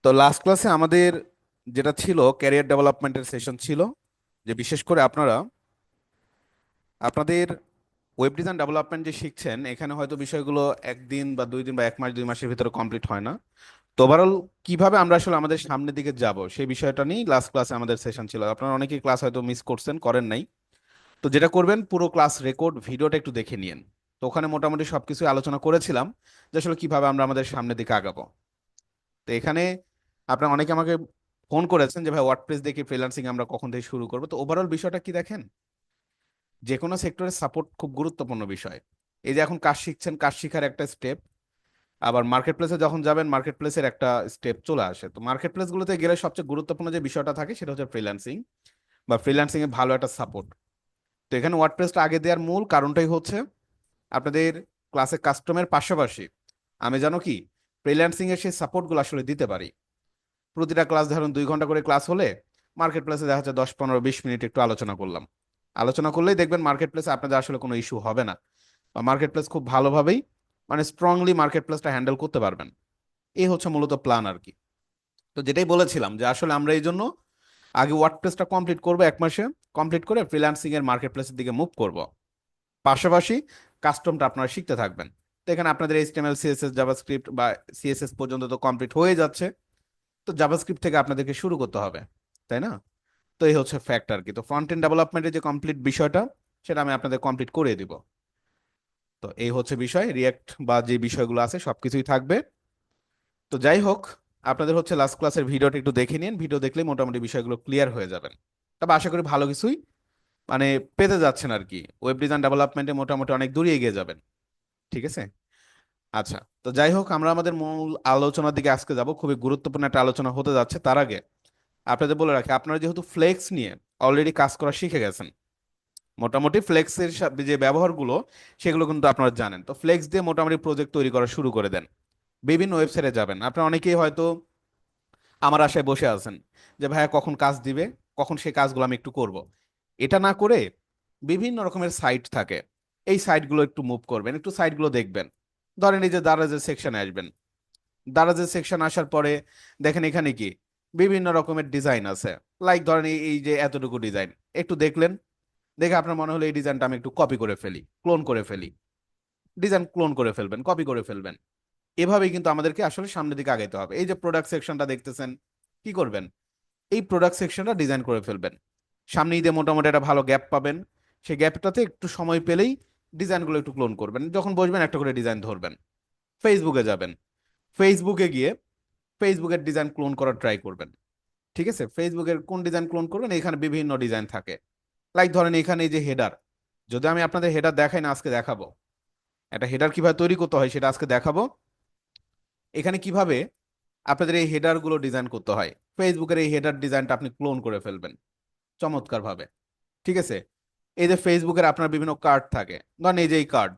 তো লাস্ট ক্লাসে আমাদের যেটা ছিল ক্যারিয়ার ডেভেলপমেন্টের সেশন ছিল, যে বিশেষ করে আপনারা আপনাদের ওয়েব ডিজাইন ডেভেলপমেন্ট যে শিখছেন এখানে হয়তো বিষয়গুলো একদিন বা 2 দিন বা 1 মাস 2 মাসের ভিতরে কমপ্লিট হয় না। তো ওভারঅল কিভাবে আমরা আসলে আমাদের সামনের দিকে যাব সেই বিষয়টা নিয়ে লাস্ট ক্লাসে আমাদের সেশন ছিল। আপনারা অনেকেই ক্লাস হয়তো মিস করছেন, করেন নাই। তো যেটা করবেন, পুরো ক্লাস রেকর্ড ভিডিওটা একটু দেখে নিন। তো ওখানে মোটামুটি সবকিছু আলোচনা করেছিলাম যে আসলে কিভাবে আমরা আমাদের সামনের দিকে আগাবো। তো এখানে আপনারা অনেকে আমাকে ফোন করেছেন যে ভাই ওয়ার্ডপ্রেস দেখি ফ্রিল্যান্সিং আমরা কখন থেকে শুরু করবো। তো ওভারঅল বিষয়টা কি দেখেন, যে কোনো সেক্টরের সাপোর্ট খুব গুরুত্বপূর্ণ বিষয়। এই যে এখন কাজ শিখছেন, কাজ শিখার একটা স্টেপ, আবার মার্কেট প্লেসে যখন যাবেন মার্কেট প্লেসের একটা স্টেপ চলে আসে। তো মার্কেট প্লেস গুলোতে গেলে সবচেয়ে গুরুত্বপূর্ণ যে বিষয়টা থাকে সেটা হচ্ছে ফ্রিল্যান্সিং বা ফ্রিল্যান্সিং এ ভালো একটা সাপোর্ট। তো এখানে ওয়ার্ডপ্রেসটা আগে দেওয়ার মূল কারণটাই হচ্ছে আপনাদের ক্লাসে কাস্টমের পাশাপাশি আমি জানো কি ফ্রিল্যান্সিং এর সেই সাপোর্টগুলো আসলে দিতে পারি। প্রতিটা ক্লাস ধরুন 2 ঘন্টা করে ক্লাস হলে মার্কেট প্লেসে দেখা যাচ্ছে 10 15 20 মিনিট একটু আলোচনা করলাম। আলোচনা করলেই দেখবেন মার্কেট প্লেসে আপনাদের আসলে কোনো ইস্যু হবে না, বা মার্কেট প্লেস খুব ভালোভাবেই মানে স্ট্রংলি মার্কেট প্লেসটা হ্যান্ডেল করতে পারবেন। এই হচ্ছে মূলত প্ল্যান আর কি। তো যেটাই বলেছিলাম যে আসলে আমরা এই জন্য আগে ওয়ার্ডপ্রেসটা কমপ্লিট করব 1 মাসে, কমপ্লিট করে ফ্রিল্যান্সিং এর মার্কেট প্লেসের দিকে মুভ করব। পাশাপাশি কাস্টমটা আপনারা শিখতে থাকবেন। তো এখানে আপনাদের এইচটিএমএল সিএসএস জাভাস্ক্রিপ্ট বা সিএসএস পর্যন্ত তো কমপ্লিট হয়ে যাচ্ছে। তো জাভাস্ক্রিপ্ট থেকে আপনাদেরকে শুরু করতে হবে, তাই না? তো এই হচ্ছে ফ্যাক্ট আর কি। তো ফ্রন্ট এন্ড ডেভেলপমেন্টের যে কমপ্লিট বিষয়টা সেটা আমি আপনাদের কমপ্লিট করে দিব। তো এই হচ্ছে বিষয়, রিয়েক্ট বা যে বিষয়গুলো আছে সবকিছুই থাকবে। তো যাই হোক, আপনাদের হচ্ছে লাস্ট ক্লাসের ভিডিওটা একটু দেখে নিন, ভিডিও দেখলে মোটামুটি বিষয়গুলো ক্লিয়ার হয়ে যাবেন। তবে আশা করি ভালো কিছুই মানে পেতে যাচ্ছেন আর কি। ওয়েব ডিজাইন ডেভেলপমেন্টে মোটামুটি অনেক দূরে এগিয়ে যাবেন। ঠিক আছে। আচ্ছা, তো যাই হোক আমরা আমাদের মূল আলোচনার দিকে আজকে যাব। খুবই গুরুত্বপূর্ণ একটা আলোচনা হতে যাচ্ছে। তার আগে আপনাদের বলে রাখি, আপনারা যেহেতু ফ্লেক্স নিয়ে অলরেডি কাজ করা শিখে গেছেন, মোটামুটি ফ্লেক্সের যে ব্যবহারগুলো সেগুলো কিন্তু আপনারা জানেন। তো ফ্লেক্স দিয়ে মোটামুটি প্রজেক্ট তৈরি করা শুরু করে দেন। বিভিন্ন ওয়েবসাইটে যাবেন, আপনারা অনেকেই হয়তো আমার আশায় বসে আছেন যে ভাইয়া কখন কাজ দিবে, কখন সেই কাজগুলো আমি একটু করব। এটা না করে বিভিন্ন রকমের সাইট থাকে, এই সাইটগুলো একটু মুভ করবেন, একটু সাইটগুলো দেখবেন। ধরেন এই যে দারাজের সেকশনে আসবেন, দারাজের সেকশন আসার পরে দেখেন এখানে কি বিভিন্ন রকমের ডিজাইন আছে। লাইক ধরেন এই যে এতটুকু ডিজাইন একটু দেখলেন, দেখে আপনার মনে হলো এই ডিজাইনটা আমি একটু কপি করে ফেলি, ক্লোন করে ফেলি। ডিজাইন ক্লোন করে ফেলবেন, কপি করে ফেলবেন। এভাবেই কিন্তু আমাদেরকে আসলে সামনের দিকে আগাইতে হবে। এই যে প্রোডাক্ট সেকশনটা দেখতেছেন, কি করবেন, এই প্রোডাক্ট সেকশনটা ডিজাইন করে ফেলবেন। সামনে ঈদে মোটামুটি একটা ভালো গ্যাপ পাবেন, সেই গ্যাপটাতে একটু সময় পেলেই ডিজাইনগুলো একটু ক্লোন করবেন। যখন বসবেন একটা করে ডিজাইন ধরবেন, ফেসবুকে যাবেন, ফেসবুকে গিয়ে ফেসবুকের ডিজাইন ক্লোন করার ট্রাই করবেন। ঠিক আছে, ফেসবুকের কোন ডিজাইন ক্লোন করবেন, এখানে বিভিন্ন ডিজাইন থাকে। লাইক ধরেন এখানে এই যে হেডার, যদি আমি আপনাদের হেডার দেখাই না, আজকে দেখাবো একটা হেডার কিভাবে তৈরি করতে হয়, সেটা আজকে দেখাবো। এখানে কিভাবে আপনাদের এই হেডার গুলো ডিজাইন করতে হয়, ফেসবুকের এই হেডার ডিজাইনটা আপনি ক্লোন করে ফেলবেন চমৎকার ভাবে। ঠিক আছে। এই যে ফেসবুকের আপনার বিভিন্ন কার্ড থাকে, ধরেন এই যে এই কার্ড,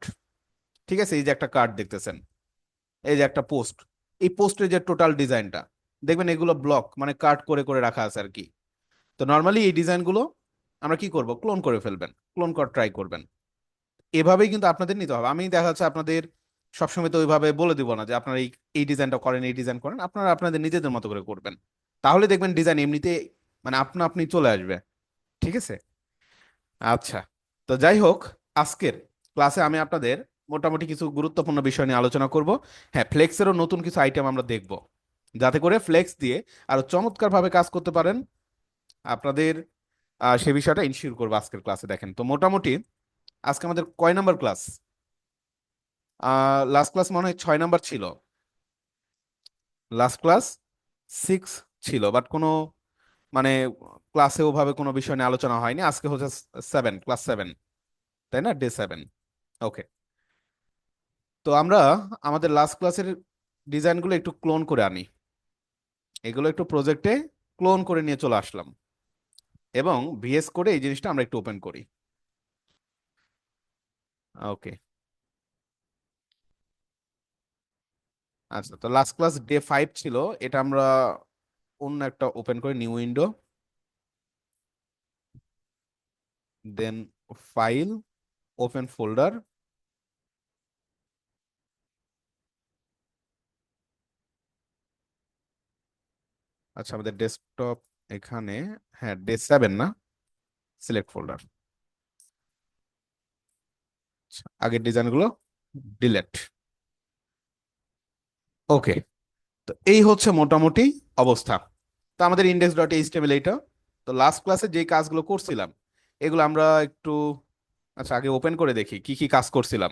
ঠিক আছে, এই যে একটা কার্ড দেখতেছেন, এই যে একটা পোস্ট, এই পোস্টের যে টোটাল ডিজাইনটা দেখবেন এগুলো ব্লক মানে কাট করে করে রাখা আছে আর কি। তো নর্মালি এই ডিজাইনগুলো আমরা কি করব, ক্লোন করে ফেলবেন, ক্লোন করার ট্রাই করবেন। এভাবেই কিন্তু আপনাদের নিতে হবে। আমি দেখা যাচ্ছে আপনাদের সবসময় তো ওইভাবে বলে দিব না যে আপনারা এই ডিজাইনটা করেন, এই ডিজাইন করেন, আপনারা আপনাদের নিজেদের মতো করে করবেন। তাহলে দেখবেন ডিজাইন এমনিতে মানে আপনা আপনি চলে আসবে। ঠিক আছে। আচ্ছা, তো যাই হোক, আজকের ক্লাসে আমি আপনাদের মোটামুটি কিছু গুরুত্বপূর্ণ বিষয় নিয়ে আলোচনা করব। হ্যাঁ, ফ্লেক্সেরও নতুন কিছু আইটেম আমরা দেখব, যাতে করে ফ্লেক্স দিয়ে আরো চমৎকার ভাবে কাজ করতে পারেন আপনাদের। সে বিষয়টা ইনশিওর করবো আজকের ক্লাসে। দেখেন তো মোটামুটি আজকে আমাদের কয় নাম্বার ক্লাস? লাস্ট ক্লাস মনে হয় 6 নাম্বার ছিল। লাস্ট ক্লাস 6 ছিল, বাট কোনো মানে ক্লাসে ওভাবে কোনো বিষয় নিয়ে আলোচনা হয়নি। আজকে হচ্ছে 7, ক্লাস 7, তাই না, ডে 7। ওকে। তো আমরা আমাদের লাস্ট ক্লাসের ডিজাইনগুলো একটু ক্লোন করে আনি, এগুলো একটু প্রজেক্টে ক্লোন করে নিয়ে চলে আসলাম, এবং ভিএস করে এই জিনিসটা আমরা একটু ওপেন করি। ওকে। আচ্ছা, তো লাস্ট ক্লাস ডে 5 ছিল, এটা আমরা অন্য একটা ওপেন করি, new window, then file, open folder. আচ্ছা, আমাদের ডেস্কটপ এখানে, হ্যাঁ ডে 7 না, সিলেক্ট ফোল্ডার, আগের ডিজাইনগুলো ডিলেট। ওকে, তো এই হচ্ছে মোটামুটি অবস্থা। তো আমাদের index.html এইটা। তো লাস্ট ক্লাসে যেই কাজগুলো করছিলাম এগুলো আমরা একটু, আচ্ছা আগে ওপেন করে দেখি কি কি কাজ করছিলাম।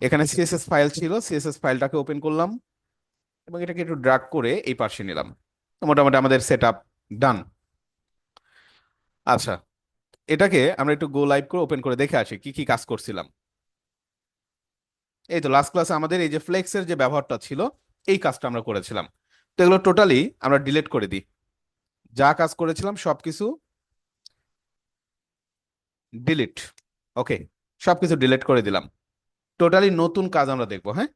এখানে সিএসএস ফাইল ছিল, সিএসএস ফাইলটাকে ওপেন করলাম এবং এটাকে একটু ড্র্যাগ করে এই পাশে নিলাম। তো মোটামুটি আমাদের সেট আপ ডান। আচ্ছা, এটাকে আমরা একটু গো লাইভ করে ওপেন করে দেখে আসি কি কি কাজ করছিলাম। এই তো লাস্ট ক্লাসে আমাদের এই যে ফ্লেক্সের যে ব্যবহারটা ছিল, এই কাজটা আমরা করেছিলাম। তো এগুলো টোটালি আমরা ডিলিট করে দিই, যা কাজ করেছিলাম সবকিছু ডিলিট। ওকে, সবকিছু ডিলিট করে দিলাম। টোটালি নতুন কাজ আমরা দেখবো, হ্যাঁ,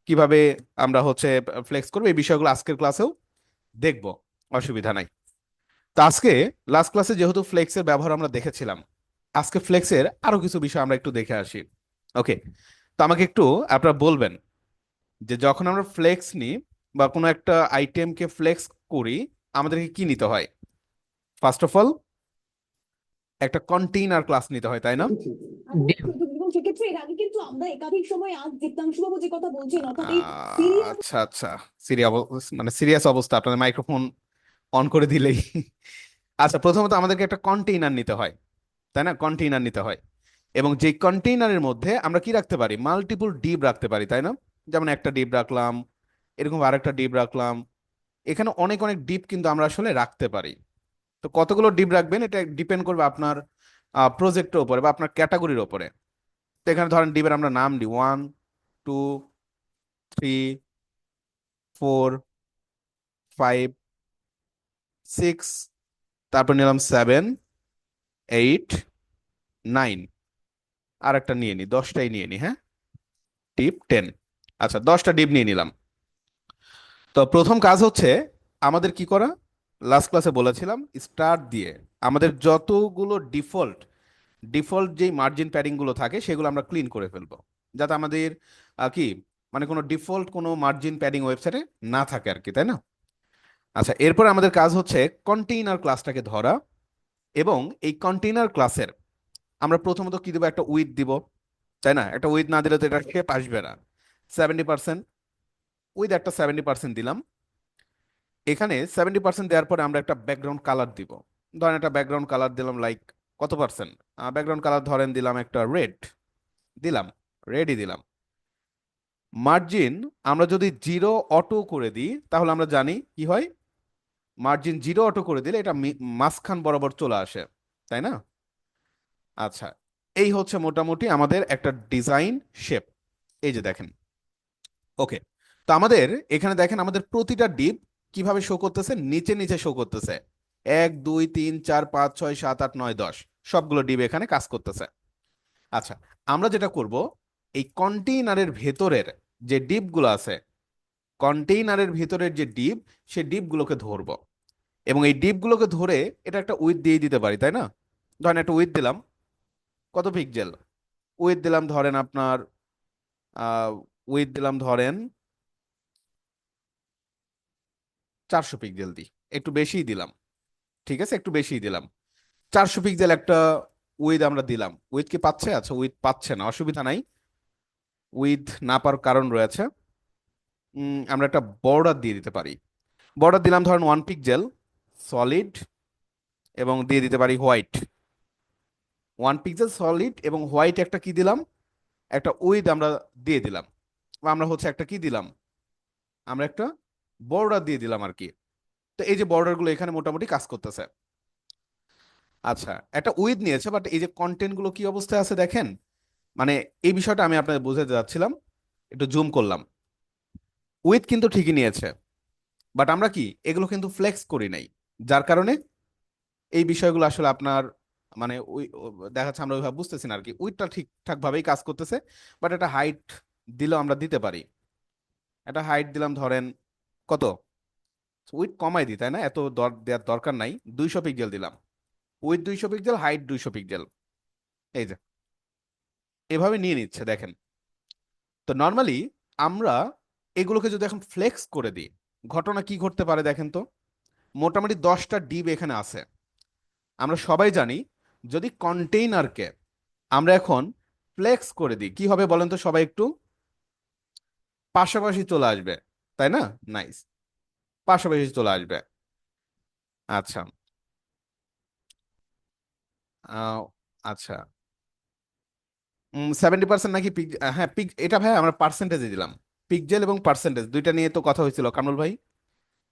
কিভাবে আমরা হচ্ছে ফ্লেক্স করবো, এই বিষয়গুলো আজকের ক্লাসেও দেখবো, অসুবিধা নাই। তো আজকে লাস্ট ক্লাসে যেহেতু ফ্লেক্সের ব্যবহার আমরা দেখেছিলাম, আজকে ফ্লেক্সের আরো কিছু বিষয় আমরা একটু দেখে আসি। ওকে, তো আমাকে একটু আপনারা বলবেন যে যখন আমরা ফ্লেক্স নিই বা কোনো একটা আইটেমকে ফ্লেক্স করি, আমাদেরকে কি নিতে হয়? ফার্স্ট অফ অল একটা কন্টেইনার ক্লাস নিতে হয়, তাই না? এবং সেক্ষেত্রে এর আগে কিন্তু আমরা একাধিক সময় আজ দীপ্তাংশুবাবু যে কথা বলছেন অর্থাৎ এই সিরিয়াস আচ্ছা আচ্ছা, সিরিয়াস, মানে সিরিয়াস অবস্থা, আপনাদের মাইক্রোফোন অন করে দিলেই। আচ্ছা, প্রথমত আমাদেরকে একটা কন্টেইনার নিতে হয়, তাই না? কন্টেইনার নিতে হয়, এবং যে কন্টেইনারের মধ্যে আমরা কি রাখতে পারি, মাল্টিপল ডিপ রাখতে পারি, তাই না? যেমন একটা ডিপ রাখলাম, এরকম আরেকটা ডিপ রাখলাম, এখানে অনেক অনেক ডিপ কিন্তু আমরা আসলে রাখতে পারি। তো কতগুলো ডিপ রাখবেন এটা ডিপেন্ড করবে আপনার প্রজেক্টের উপরে বা আপনার ক্যাটাগরির উপরে। তো এখানে ধরেন ডিপের আমরা নাম দিই 1 2 3 4 5 6, তারপর নিলাম 7 8 9, আর একটা নিয়ে নি, 10টাই নিয়ে নি, হ্যাঁ, ডিপ 10। আচ্ছা, 10টা ডিপ নিয়ে নিলাম। তো প্রথম কাজ হচ্ছে আমাদের কি করা, লাস্ট ক্লাসে বলেছিলাম স্টার্ট দিয়ে আমাদের যতগুলো ডিফল্ট ডিফল্ট যেই মার্জিন প্যাডিং গুলো থাকে সেগুলো আমরা ক্লিন করে ফেলবো, যাতে আমাদের কি মানে কোনো ডিফল্ট কোনো মার্জিন প্যাডিং ওয়েবসাইটে না থাকে আর কি, তাই না? আচ্ছা, এরপর আমাদের কাজ হচ্ছে কন্টেইনার ক্লাসটাকে ধরা, এবং এই কন্টেইনার ক্লাসের আমরা প্রথমত কি দেবো, একটা উইথ দিব, তাই না? একটা উইথ না দিলে তো এটা শেপ আসবে না। 70%, উইথ একটা 70% দিলাম। এখানে 70% দেওয়ার পরে আমরা একটা ব্যাকগ্রাউন্ড কালার দিব। ধরেন একটা ব্যাকগ্রাউন্ড কালার দিলাম, লাইক কত পার্সেন্ট ব্যাকগ্রাউন্ড কালার ধরেন দিলাম একটা রেড, দিলাম রেডই দিলাম। মার্জিন আমরা যদি 0 অটো করে দিই তাহলে আমরা জানি কি হয়, মার্জিন 0 অটো করে দিলে এটা মাঝখান বরাবর চলে আসে, তাই না? আচ্ছা, এই হচ্ছে মোটামুটি আমাদের একটা ডিজাইন শেপ, এই যে দেখেন। ওকে, তো আমাদের এখানে দেখেন আমাদের প্রতিটা ডিপ কিভাবে শো করতেছে, নিচে নিচে শো করতেছে, 1 2 3 4 5 6 7 8 9 10, সবগুলো ডিপ এখানে কাজ করতেছে। আচ্ছা, আমরা যেটা করব, এই কন্টেইনারের ভেতরের যে ডিপগুলো আছে, কন্টেইনারের ভিতরের যে ডিপ, সে ডিপগুলোকে ধরবো, এবং এই ডিপগুলোকে ধরে এটা একটা উইথ দিয়ে দিতে পারি, তাই না? ধরেন একটা উইথ দিলাম, কত পিক্সেল উইথ দিলাম, ধরেন আপনার উইথ দিলাম ধরেন 400 পিক্সেল দিই, একটু বেশিই দিলাম, ঠিক আছে, একটু বেশিই দিলাম। 400 পিক্সেল একটা উইথ আমরা দিলাম, উইথ কি পাচ্ছে? আচ্ছা, উইথ পাচ্ছে না, অসুবিধা নাই, উইথ না পাওয়ার কারণ রয়েছে। আমরা একটা বর্ডার দিয়ে দিতে পারি, বর্ডার দিলাম ধরেন 1 পিক্সেল সলিড, এবং দিয়ে দিতে পারি হোয়াইট। 1 পিক্সেল সলিড এবং হোয়াইট একটা কি দিলাম, একটা উইথ আমরা দিয়ে দিলাম, বা আমরা হচ্ছে একটা কি দিলাম, আমরা একটা বর্ডার দিয়ে দিলাম আর কি। তো এই যে বর্ডার গুলো এখানে মোটামুটি কাজ করতেছে। আচ্ছা, একটা উইথ নিয়েছে, বাট এই যে কন্টেন্ট গুলো কি অবস্থায় আছে দেখেন, মানে এই বিষয়টা আমি আপনাদের বোঝাতে যাচ্ছিলাম, একটু জুম করলাম। উইথ কিন্তু ঠিকই নিয়েছে, বাট আমরা কি এগুলো কিন্তু ফ্লেক্স করি নাই, যার কারণে এই বিষয়গুলো আসলে আপনার মানে ওই দেখা যাচ্ছে আমরা ওইভাবে বুঝতেছি না আর কি। উইথটা ঠিকঠাক ভাবেই কাজ করতেছে, বাট এটা হাইট দিলেও আমরা দিতে পারি। এটা হাইট দিলাম ধরেন কত, উইথ কমাই দিই, তাই না? এত দেওয়ার দরকার নাই, 200 পিক্সেল দিলাম, উইথ 200 পিক্সেল, হাইট 200 পিক্সেল, এই যে এভাবে নিয়ে নিচ্ছে দেখেন। তো নর্মালি আমরা এগুলোকে যদি এখন ফ্লেক্স করে দিই, ঘটনা কি ঘটতে পারে দেখেন তো। মোটামুটি 10টা ডিপ এখানে আছে। আমরা সবাই জানি যদি কন্টেইনারকে আমরা এখন ফ্লেক্স করে দিই কি হবে বলেন তো সবাই একটু? পাশাপাশি চলে আসবে, তাই না? নাইস, পাশাপাশি চলে আসবে। আচ্ছা, আহ, আচ্ছা, 70% নাকি পিক, হ্যাঁ পিক, এটা ভাই আমরা পার্সেন্টেজে দিলাম। পিকজেল এবং পার্সেন্টেজ দুইটা নিয়ে তো কথা হয়েছিল কামরুল ভাই।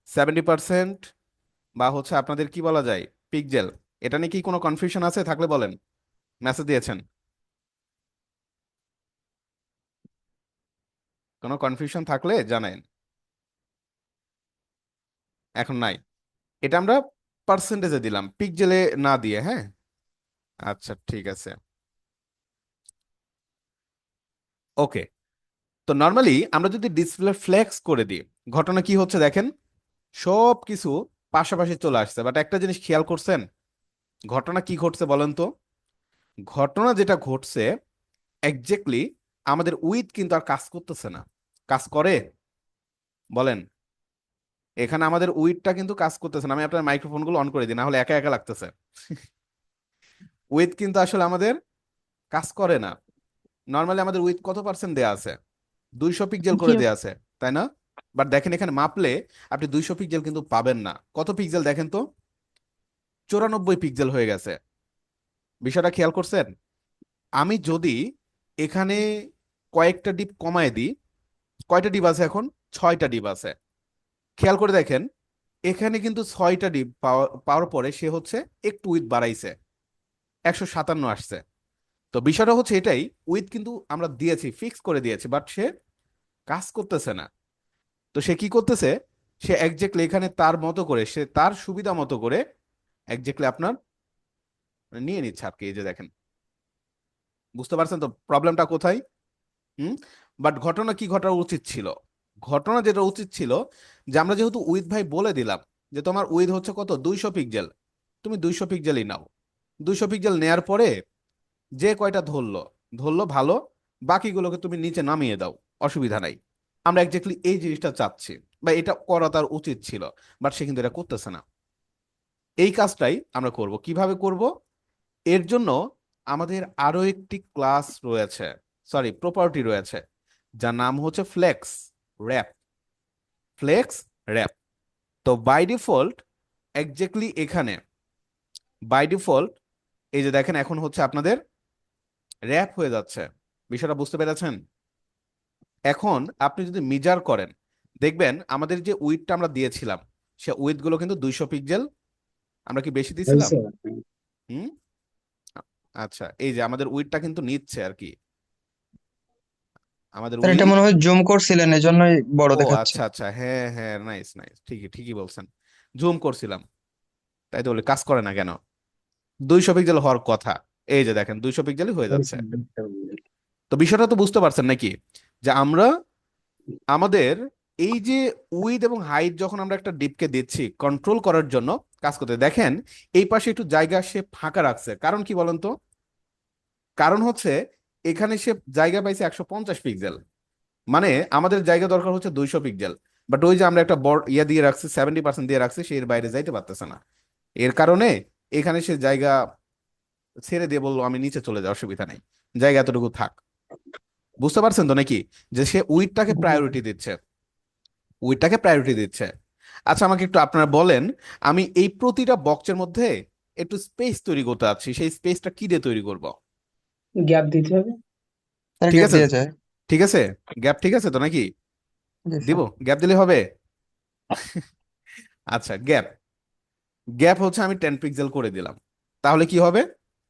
70% বা হচ্ছে আপনাদের কি বলা যায়, পিকজেল, এটা নিয়ে কি কোনো কনফিউশন আছে? থাকলে বলেন, মেসেজ দিয়েছেন। কোনো কনফিউশন থাকলে জানায়েন। এখন নাই, এটা আমরা পার্সেন্টেজে দিলাম, পিকজেলে না দিয়ে, হ্যাঁ। আচ্ছা ঠিক আছে, ওকে। তো নর্মালি আমরা যদি ডিসপ্লে ফ্লেক্স করে দিই, ঘটনা কি হচ্ছে দেখেন, সব কিছু পাশাপাশি চলে আসছে। বাট একটা জিনিস খেয়াল করছেন, ঘটনা কি ঘটছে বলেন তো? ঘটনা যেটা ঘটছে এক্স্যাক্টলি আমাদের উইথ কিন্তু আর কাজ করতেছে না। কাজ করে বলেন? এখানে আমাদের উইথটা কিন্তু কাজ করতেছে না। আমি আপনার মাইক্রোফোনগুলো অন করে দিই, না হলে একা একা লাগতেছে। উইথ কিন্তু আসলে আমাদের কাজ করে না। নর্মালি আমাদের উইথ কত পার্সেন্ট দেয়া আছে? 200 পিক্সেল কি করে দেয়া আছে, তাই না? বাট দেখেন এখানে মাপলে আপনি 200 পিক্সেল কিন্তু পাবেন না। কত পিক্সেল দেখেন তো? 94 পিক্সেল হয়ে গেছে। বিষয়টা খেয়াল করছেন? আমি যদি এখানে কয়েকটা ডিপ কমায় দিই, কয়টা ডিপ আছে এখন? 6টা ডিপ আছে। খেয়াল করে দেখেন, এখানে কিন্তু 6টা ডিপ পাওয়ার পরে সে হচ্ছে একটু উইথ বাড়াইছে, 157 আসছে। তো বিষয়টা হচ্ছে এটাই, উইথ কিন্তু আমরা দিয়েছি, ফিক্স করে দিয়েছি, বাট সে কাজ করতেছে না। তো সে কি করতেছে, সে একজ্যাক্টলি এখানে তার মতো করে, সে তার সুবিধা মতো করে একজ্যাক্টলি আপনার নিয়ে নিচ্ছে আর কি। এই যে দেখেন, বুঝতে পারছেন তো প্রবলেমটা কোথায়? হুম। বাট ঘটনা কি ঘটা উচিত ছিল? ঘটনা যেটা উচিত ছিল, যে আমরা যেহেতু উইথ ভাই বলে দিলাম যে তোমার উইথ হচ্ছে কত, 200 পিক্সেল, তুমি 200 পিক্সেলই নাও। 200 পিক্সেল নেয়ার পরে যে কয়টা ধরলো ধরলো ভালো, বাকিগুলোকে তুমি নিচে নামিয়ে দাও, অসুবিধা নাই। আমরা একজাক্টলি এই জিনিসটা চাচ্ছি, বা এটা করা তার উচিত ছিল, বাট সে কিন্তু এটা করতেছে না। এই কাজটাই আমরা করব, কিভাবে করব? এর জন্য আমাদের আরো একটি ক্লাস রয়েছে, সরি প্রপার্টি রয়েছে, যার নাম হচ্ছে ফ্লেক্স র্যাপ। Flex wrap. তো বাই ডিফল্ট এক্স্যাক্টলি এখানে বাই ডিফল্ট এই যে দেখেন এখন হচ্ছে আপনাদের র্যাপ হয়ে যাচ্ছে। বিষয়টা বুঝতে পেরেছেন? এখন আপনি যদি মিজার করেন, দেখবেন আমাদের যে উইডটা আমরা দিয়েছিলাম, সে উইড গুলো কিন্তু 200 পিক্সেল, আমরা কি বেশি দিয়েছিলাম? হয়েছে? হুম। আচ্ছা, এই যে আমাদের উইডটা কিন্তু নিচ্ছে আর কি, আমাদের স্যার এটা উইড। মনে হয় জুম করছিলেন এজন্যই বড় ও দেখাচ্ছে। আচ্ছা আচ্ছা, হ্যাঁ হ্যাঁ, নাইস নাইস, ঠিকই ঠিকই বলছেন, জুম করছিলাম। তাই তো বলি কাজ করে না কেন? 200 পিক্সেল হওয়ার কথা। এই যে দেখেন 200 পিক্সেলই হয়ে যাচ্ছে। তো বিষয়টা তো বুঝতে পারছেন নাকি, যে আমরা আমাদের এই যে উইথ এবং হাইট যখন আমরা একটা ডিপকে দিচ্ছি কন্ট্রোল করার জন্য কাজ করতে, দেখেন এই পাশে একটু জায়গা সে ফাঁকা রাখছে, কারণ কি বলেন তো? কারণ হচ্ছে এখানে সে জায়গা পাইছে 150 পিক্সেল, মানে আমাদের জায়গা দরকার হচ্ছে 200 পিক্সেল। বাট ওই যে আমরা একটা বড় ইয়া দিয়ে রাখছি, 70% দিয়ে রাখছি, সে এর বাইরে যাইতে পারতেছে না। এর কারণে এখানে সে জায়গা ছেড়ে দিয়ে বললো আমি নিচে চলে যাই, অসুবিধা নেই, জায়গা এতটুকু থাক। বুঝতে পারছেন তো নাকি, যে সে উইথটাকে প্রায়োরিটি দিচ্ছে, উইথটাকে প্রায়োরিটি দিচ্ছে। আচ্ছা আমাকে একটু আপনারা বলেন, আমি এই প্রতিটা বক্সের মধ্যে একটু স্পেস তৈরি করতে চাচ্ছি, সেই স্পেসটা কি দিয়ে তৈরি করব? গ্যাপ দিতে হবে। স্যার ঠিক গ্যাপ আছে, দিয়ে যায়। ঠিক আছে, গ্যাপ ঠিক আছে তো নাকি? জি দিব, স্যার। গ্যাপ দিলে হবে? আচ্ছা, গ্যাপ, গ্যাপ হচ্ছে আমি 10 পিক্সেল করে দিলাম, তাহলে কি হবে?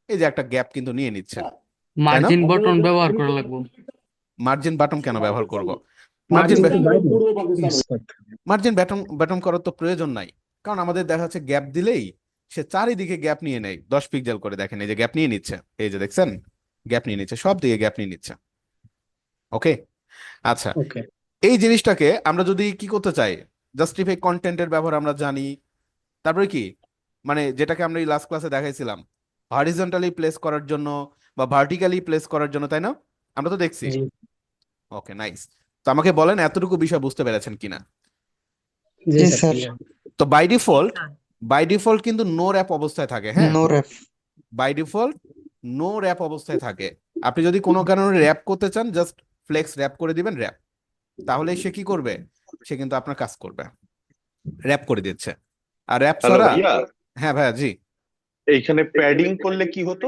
এই যে একটা গ্যাপ কিন্তু নিয়ে নিচ্ছে, তাই না? মার্জিন বটন ব্যবহার করা লাগবে। মার্জিন বাটন কেন ব্যবহার করব? মার্জিন মার্জিন একটু বাইরে ইউজ করতে হবে। মার্জিন ব্যাটন ব্যাটন করার তো প্রয়োজন নাই, কারণ আমাদের দেখা যাচ্ছে গ্যাপ দিলেই সে চারিদিকে গ্যাপ নিয়ে নেয় 10 পিক্সেল করে। দেখেন এই যে গ্যাপ নিয়ে নিচ্ছে, এই যে দেখছেন গ্যাপ নিয়ে নিচ্ছে, সব দিকে গ্যাপ নিয়ে নিচ্ছে। ওকে। আচ্ছা, ওকে। এই জিনিসটাকে আমরা যদি কি করতে চাই, জাস্টিফাই কন্টেন্টের ব্যবহার আমরা জানি। তারপরে কি, মানে যেটাকে আমরা এই লাস্ট ক্লাসে দেখাইছিলাম, হরিজন্টালি প্লেস করার জন্য বা ভার্টিক্যালি প্লেস করার জন্য, তাই না? আমরা তো দেখছি। জি। Okay nice. তো আমাকে বলেন এতটুকু বিষয় বুঝতে পেরেছেন কিনা? জি জি স্যার, স্যার। ক্লিয়ার। তো বাই ডিফল্ট কিন্তু নো র্যাপ অবস্থায় থাকে, হ্যাঁ, nowrap. By default nowrap অবস্থায় থাকে। আপনি যদি কোনো কারণে র্যাপ করতে চান, জাস্ট ফ্লেক্স র্যাপ করে দিবেন র্যাপ, তাহলে সে কি করবে, সে কিন্তু আপনার কাজ করবে, র্যাপ করে দিচ্ছে। আর র্যাপ হ্যালো ছাড়া, ভাইয়া, হ্যাঁ ভাইয়া জি, এইখানে প্যাডিং করলে কি হতো?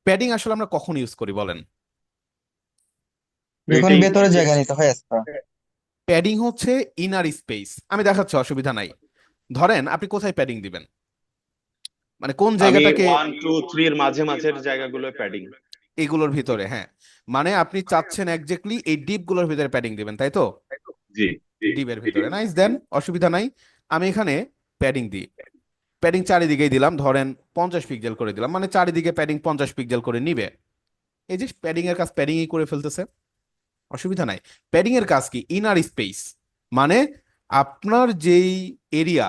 প্যাডিং আসলে আমরা কখন ইউজ করি বলেন? যখন এটাই ভেতরে জায়গা নিতে হয় এক্সট্রা। প্যাডিং হচ্ছে ইনার স্পেস, আমি দেখাচ্ছি, অসুবিধা নাই। ধরেন আপনি কোথায় প্যাডিং দিবেন, মানে কোন আমি জায়গাটাকে, 1 2 3 এর মাঝে মাঝের জায়গাগুলো প্যাডিং। এগুলোর ভিতরে, হ্যাঁ, মানে আপনি চাচ্ছেন একজাক্টলি এই ডিপ গুলোর ভিতরে প্যাডিং দিবেন, তাই তো? জি জি ডিপের ভিতরে, নাইস, দেন অসুবিধা নাই। আমি এখানে প্যাডিং দিই, প্যাডিং চারিদিকেই দিলাম, ধরেন 50 পিক্সেল করে দিলাম, মানে চারিদিকে প্যাডিং 50 পিক্সেল করে নিবে। এই যে প্যাডিং এর কাজ প্যাডিংই করে ফেলতেছে, অসুবিধা নাই। প্যাডিং এর কাজ কি, ইনার স্পেস, মানে আপনার যেই এরিয়া,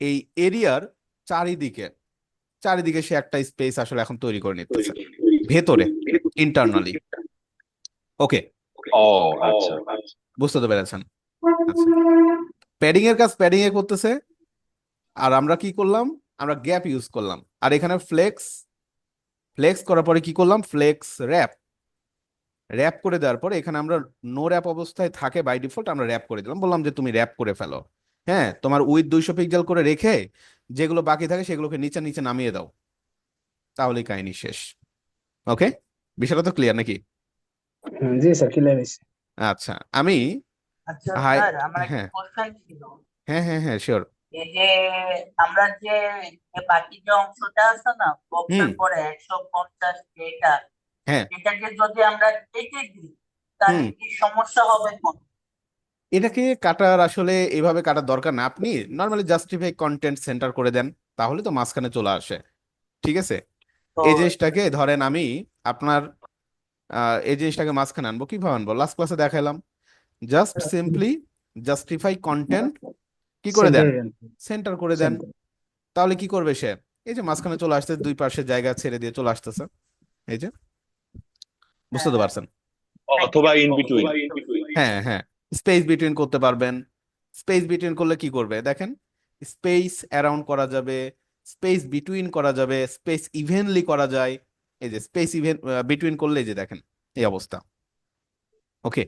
এই এরিয়ার চারিদিকে চারিদিকে সে একটা স্পেস আসলে এখন তৈরি করে নিতেছে ভেতরে, ইন্টারনালি। ওকে, ও আচ্ছা। বুঝতে তো পেরেছেন? আচ্ছা, প্যাডিং এর কাজ প্যাডিং এ করতেছে, আর আমরা কি করলাম, আমরা গ্যাপ ইউজ করলাম, আর এখানে ফ্লেক্স, ফ্লেক্স করার পরে কি করলাম, ফ্লেক্স র্যাপ, র্যাপ করে দেওয়ার পরে এখানে আমরা নো র্যাপ অবস্থায় থাকে বাই ডিফল্ট, আমরা র্যাপ করে দিলাম, বললাম যে তুমি র্যাপ করে ফেলো, হ্যাঁ, তোমার উইথ 200 পিক্সেল করে রেখে যেগুলো বাকি থাকে সেগুলোকে নিচে নিচে নামিয়ে দাও, তাহলেই কাহিনী শেষ। ওকে, বিষয়টা তো ক্লিয়ার নাকি? জি স্যার, ক্লিয়ার হয়েছে। আচ্ছা, আমি আচ্ছা হাই, স্যার, আমার একটা হ্যাঁ কোশ্চেন ছিল। হ্যাঁ হ্যাঁ হ্যাঁ শিওর। এই যে আমরা যে বাকি যে অংশটা আছে না, বক্সের হুম, পরে 150 যেটা, হ্যাঁ, এটাকে যদি আমরা কেটে দিই তাহলে হুম, কি সমস্যা হবে কোন? এটাকে কাটার আসলে এভাবে কাটার দরকার না, আপনি নর্মালি জাস্টিফাই কন্টেন্ট সেন্টার করে দেন, তাহলে তো মাঝখানে চলে আসে, ঠিক আছে? তো এই জিনিসটাকে ধরেন আমি আপনার এই জিনিসটাকে মাঝখানে আনবো, কিভাবে আনবো, লাস্ট ক্লাসে দেখাইলাম, জাস্ট সিম্পলি জাস্টিফাই কন্টেন্ট কি করে দেন, সেন্টার সেন্টার করে দেন, সেন্টার তাহলে কি করবে সে, এই যে মাঝখানে চলে আসছে, দুই পাশে জায়গা ছেড়ে দিয়ে চলে আসতেছে, এই যে, বুঝতে তো পারছেন? অথবা ইন বিটুইন। হ্যাঁ হ্যাঁ, স্পেস বিটুইন করতে পারবেন। স্পেস বিটুইন করলে কি করবে দেখেন, স্পেস অ্যারাউন্ড করা যাবে, স্পেস বিটুইন করা যাবে, স্পেস ইভেনলি করা যায়। এই যে স্পেস ইভেন বিটুইন করলে এই যে দেখেন এই অবস্থা। ওকে,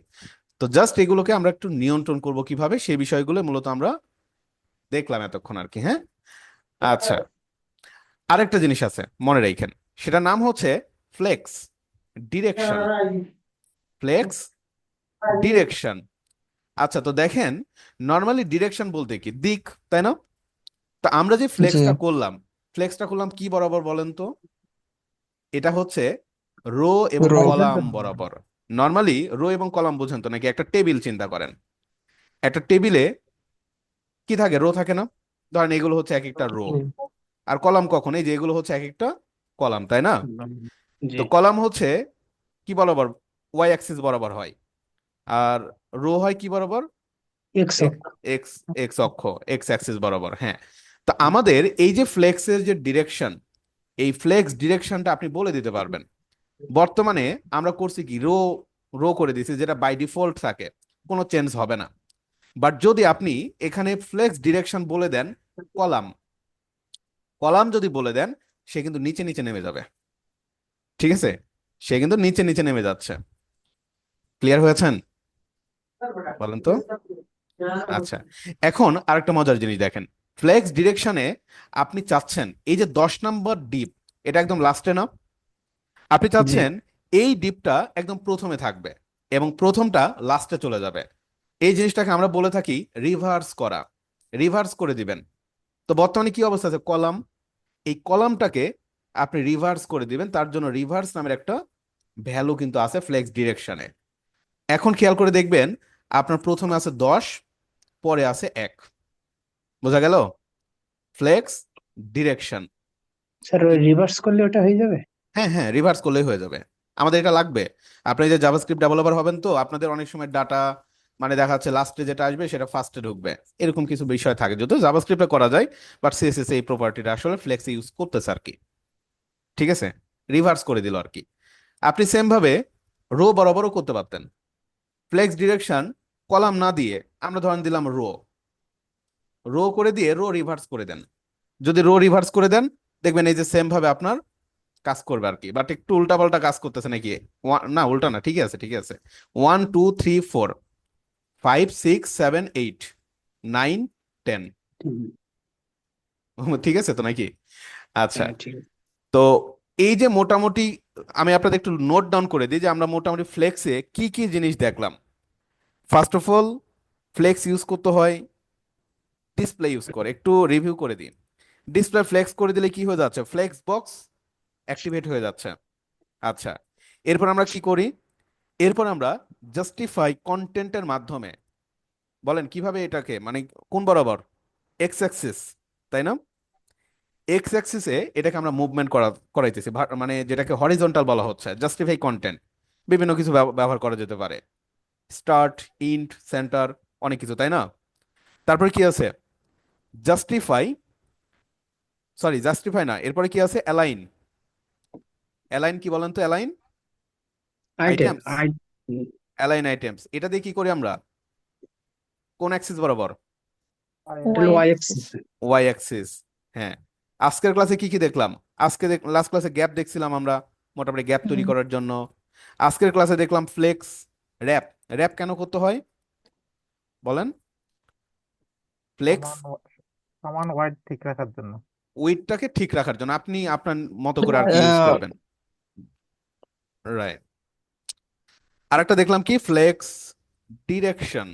তো জাস্ট এগুলোকে আমরা একটু নিয়ন্ত্রণ করব কিভাবে, সেই বিষয়গুলো মূলত আমরা দেখলাম এতক্ষণ আর কি, হ্যাঁ। আচ্ছা, আরেকটা জিনিস আছে মনে রাখেন, সেটার নাম হচ্ছে ফ্লেক্স ডিরেকশন, ফ্লেক্স ডিরেকশন। আচ্ছা, তো দেখেন, নর্মালি ডিরেকশন বলতে কি, দিক, তাই না? তো আমরা যে জি। ফ্লেক্সটা করলাম কি বরাবর বলেন তো, এটা হচ্ছে রো এবং রো। কলাম বরাবর। নর্মালি রো এবং কলাম বুঝেন তো নাকি, একটা টেবিল চিন্তা করেন, একটা টেবিলে কি থাকে, রো থাকে না? ধরেন এগুলো হচ্ছে এক একটা রো, আর কলাম কখন, এই যে এগুলো হচ্ছে এক একটা কলাম, তাই না? জি তো কলাম হচ্ছে কি বরাবর, ওয়াই অ্যাক্সিস বরাবর হয়, আর রো হয় কি বরাবর, এক্স এক্স এক্স অক্ষ, এক্স অ্যাক্সিস বরাবর, হ্যাঁ। তো আমাদের এই যে ফ্লেক্সের যে ডিরেকশন, এই ফ্লেক্স ডিরেকশনটা আপনি বলে দিতে পারবেন। বর্তমানে আমরা করছি কি, রো রো করে দিয়েছি, যেটা বাই ডিফল্ট থাকে, কোনো চেঞ্জ হবে না। বাট যদি আপনি এখানে ফ্লেক্স ডিরেকশন বলে দেন কলাম, কলাম যদি বলে দেন, সে কিন্তু নিচে নিচে নেমে যাবে, ঠিক আছে? সে কিন্তু নিচে নিচে নেমে যাচ্ছে। ক্লিয়ার হয়েছেন বলেন তো? আচ্ছা, এখন আরেকটা মজার জিনিস দেখেন, ফ্লেক্স ডিরেকশনে আপনি চাচ্ছেন এই যে 10 নম্বর ডিপ, এটা একদম লাস্টে না, আপনি জি চাচ্ছেন এই ডিপটা একদম প্রথমে থাকবে এবং প্রথমটা লাস্টে চলে যাবে। এই জিনিসটাকে আমরা বলে থাকি রিভার্স করা, রিভার্স করে দিবেন। তো বর্তমানে কি অবস্থা আছে, কলাম, এই কলামটাকে আপনি রিভার্স করে দিবেন, তার জন্য রিভার্স নামের একটা ভ্যালু কিন্তু আছে ফ্লেক্স ডিরেকশনে। এখন খেয়াল করে দেখবেন, আপনার প্রথমে আছে 10, পরে আছে 1, বোঝা গেল? Flex direction. স্যার, ওই রিভার্স করলে ওটা হয়ে যাবে? হ্যাঁ হ্যাঁ, রিভার্স করলেই হয়ে যাবে। আমাদের এটা লাগবে, আপনি যে জাভাস্ক্রিপ্ট ডেভেলপার হবেন, তো আপনাদের অনেক সময় ডাটা মানে দেখা যাচ্ছে লাস্টে যেটা আসবে সেটা ফার্স্টে ঢুকবে, এরকম কিছু বিষয় থাকে, যদিও জাভাস্ক্রিপ্টে করা যায়, বাট সিএসএস এই প্রপার্টিটা আসলে ফ্লেক্স ইউজ করতেছে আর কি, ঠিক আছে? রিভার্স করে দিল আর কি। আপনি সেম ভাবে রো বরাবরও করতে পারতেন, ফ্লেক্স ডিরেকশন কলাম না দিয়ে আমরা ধরেন দিলাম রো, রো করে দিয়ে রো রিভার্স করে দেন। যদি রো রিভার্স করে দেন দেখবেন এই যে সেম ভাবে আপনার কাজ করবে আর কি, বাট একটু উল্টাপাল্টা কাজ করতেছে নাকি? না উল্টা না, ঠিকই আছে ঠিকই আছে। 1 2 3 4 5 6 7 8 9 10 ঠিক আছে তো নাকি? আচ্ছা, হ্যাঁ ঠিক আছে। তো এই যে মোটামুটি আমি আপনাদের একটু নোট ডাউন করে দিই যে আমরা মোটামুটি ফ্লেক্সে কি কি জিনিস দেখলাম। First of all, flex use করতে হয় ডিসপ্লে ইউজ করে, একটু রিভিউ করে দিন। ডিসপ্লে ফ্লেক্স করে দিলে কি হয়ে যাচ্ছে? ফ্লেক্স বক্স অ্যাক্টিভেট হয়ে যাচ্ছে। আচ্ছা, এরপর আমরা কি করি? এরপর আমরা জাস্টিফাই কন্টেন্টের মাধ্যমে, বলেন কিভাবে এটাকে, মানে কোন বরাবর? এক্স অ্যাক্সিস, তাই না? এক্স অ্যাক্সিসে এটাকে আমরা মুভমেন্ট করাইতেছি, মানে যেটাকে হরিজন্টাল বলা হচ্ছে। জাস্টিফাই কন্টেন্ট বিভিন্ন কিছু ব্যবহার করা যেতে পারে, স্টার্ট, ইন্ট, সেন্টার, অনেক কিছু, তাই না? তারপরে কি আছে? জাস্টিফাই, সরি জাস্টিফাই না, এরপরে কি আছে? অ্যালাইন। অ্যালাইন কি বলেন তো? Align item items, align items. এটা দিয়ে কি করি আমরা? কোন অ্যাক্সিস বরাবর? Y axis. Y axis. হ্যাঁ, আজকের ক্লাসে কি কি দেখলাম? আজকে লাস্ট ক্লাসে গ্যাপ দেখছিলাম আমরা, মোটামুটি গ্যাপ তৈরি করার জন্য। আজকের ক্লাসে দেখলাম ফ্লেক্স, র্যাপ। র্যাপ কেন করতে হয় বলেন? ফ্লেক্স সমান ওয়াইড ঠিক রাখার জন্য। উইডটাকে ঠিক রাখার জন্য, আপনি আপনার মতো করে আর কি ইউজ করবেন, রাইট। আরেকটা দেখলাম কি? Flex direction.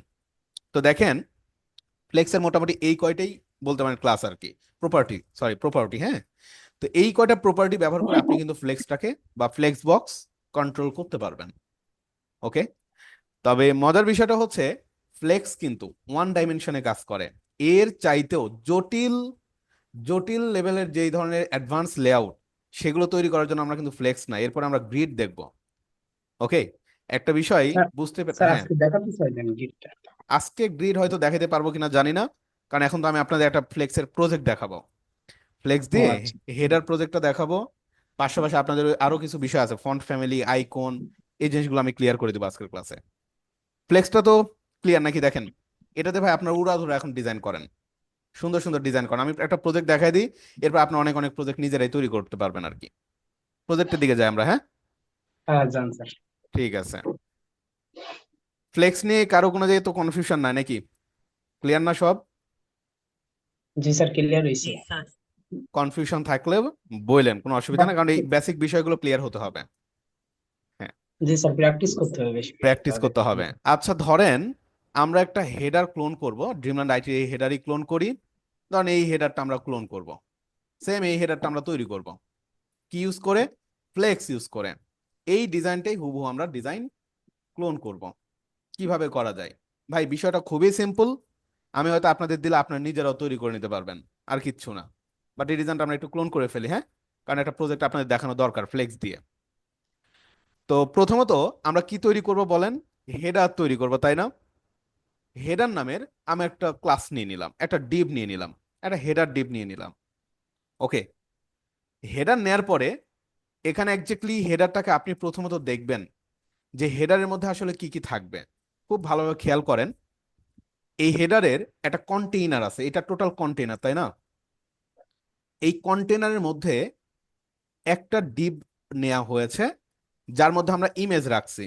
তো দেখেন, ফ্লেক্সের মোটামুটি এই কয়টাই বলতে পারেন ক্লাস আর কি, প্রপার্টি, হ্যাঁ। তো এই কয়টা প্রপার্টি ব্যবহার করে আপনি কিন্তু ফ্লেক্সটাকে বা ফ্লেক্স বক্স কন্ট্রোল করতে পারবেন। ওকে, তবে মজার বিষয়টা হচ্ছে ফ্লেক্স কিন্তু ওয়ান ডাইমেনশনে কাজ করে। এর চাইতেও জটিল জটিল লেভেলের যেই ধরনের অ্যাডভান্স লেআউট, সেগুলো তৈরি করার জন্য আমরা কিন্তু ফ্লেক্স না, এরপর আমরা গ্রিড দেখব। ওকে, একটা বিষয় বুঝতে স্যার হ্যাঁ, আজকে দেখাতে চাইলেন গিটটা। আজকে গ্রিড হয়তো দেখাতে পারবো কিনা জানি না, কারণ এখন তো আমি আপনাদের একটা ফ্লেক্সের প্রজেক্ট দেখাবো, ফ্লেক্স ও দিয়ে আচ্ছা। হেডার প্রজেক্টটা দেখাবো। পাশাপাশি আপনাদের আরো কিছু বিষয় আছে, ফন্ট ফ্যামিলি, আইকন, এই জিনিসগুলো আমি ক্লিয়ার করে দেবো আজকের ক্লাসে। ফ্লেক্সটা তো ক্লিয়ার নাকি? দেখেন, এটাতে ভাই আপনার উড়াধুরা এখন ডিজাইন করেন, সুন্দর সুন্দর ডিজাইন করেন। আমি একটা প্রজেক্ট দেখাই দিই, এরপর আপনি অনেক অনেক প্রজেক্ট নিজেরাই তৈরি করতে পারবেন আর কি। প্রজেক্টের দিকে যাই আমরা, হ্যাঁ হ্যাঁ জান স্যার। ঠিক আছে। ফ্লেক্স নিয়ে কারো কোনো জায়গায় তো কনফিউশন নাই নাকি? ক্লিয়ার না সব? জি স্যার ক্লিয়ার হয়েছে। জি স্যার। কনফিউশন থাকলে বললেন, কোনো অসুবিধা না, কারণ এই বেসিক বিষয়গুলো ক্লিয়ার হতে হবে। হ্যাঁ, জি স্যার প্র্যাকটিস করতে হবে বেশি। প্র্যাকটিস করতে হবে। আচ্ছা ধরেন আমরা একটা হেডার ক্লোন করব, ড্রিমল্যান্ড আইটি এই হেডারই ক্লোন করি। ধরেন এই হেডারটা আমরা ক্লোন করব, সেম এই হেডারটা আমরা তৈরি করব কি ইউজ করে? ফ্লেক্স ইউজ করে। এই ডিজাইনটাই হুবহু আমরা ডিজাইন ক্লোন করব। কিভাবে করা যায় ভাই? বিষয়টা খুবই সিম্পল, আমি হয়তো আপনাদের দিলে আপনারা নিজেরাও তৈরি করে নিতে পারবেন, আর কিচ্ছু না। বাট এই ডিজাইনটা আমরা একটু ক্লোন করে ফেলি, হ্যাঁ, কারণ একটা প্রজেক্ট আপনাদের দেখানো দরকার ফ্লেক্স দিয়ে। তো প্রথমত আমরা কি তৈরি করব বলেন? হেডার তৈরি করব, তাই না? হেডার নামের আমি একটা ক্লাস নিয়ে নিলাম, একটা ডিভ নিয়ে নিলাম, একটা হেডার ডিভ নিয়ে নিলাম। ওকে, হেডার নেয়ার পরে এখানে এক্স্যাক্টলি হেডারটাকে আপনি প্রথমত দেখবেন যে হেডারের মধ্যে আসলে কি কি থাকবে। খুব ভালোভাবে খেয়াল করেন, এই হেডারের একটা কন্টেইনার আছে, এটা টোটাল কন্টেইনার, তাই না? এই কন্টেইনারের মধ্যে একটা ডিভ নেওয়া হয়েছে, যার মধ্যে আমরা ইমেজ রাখছি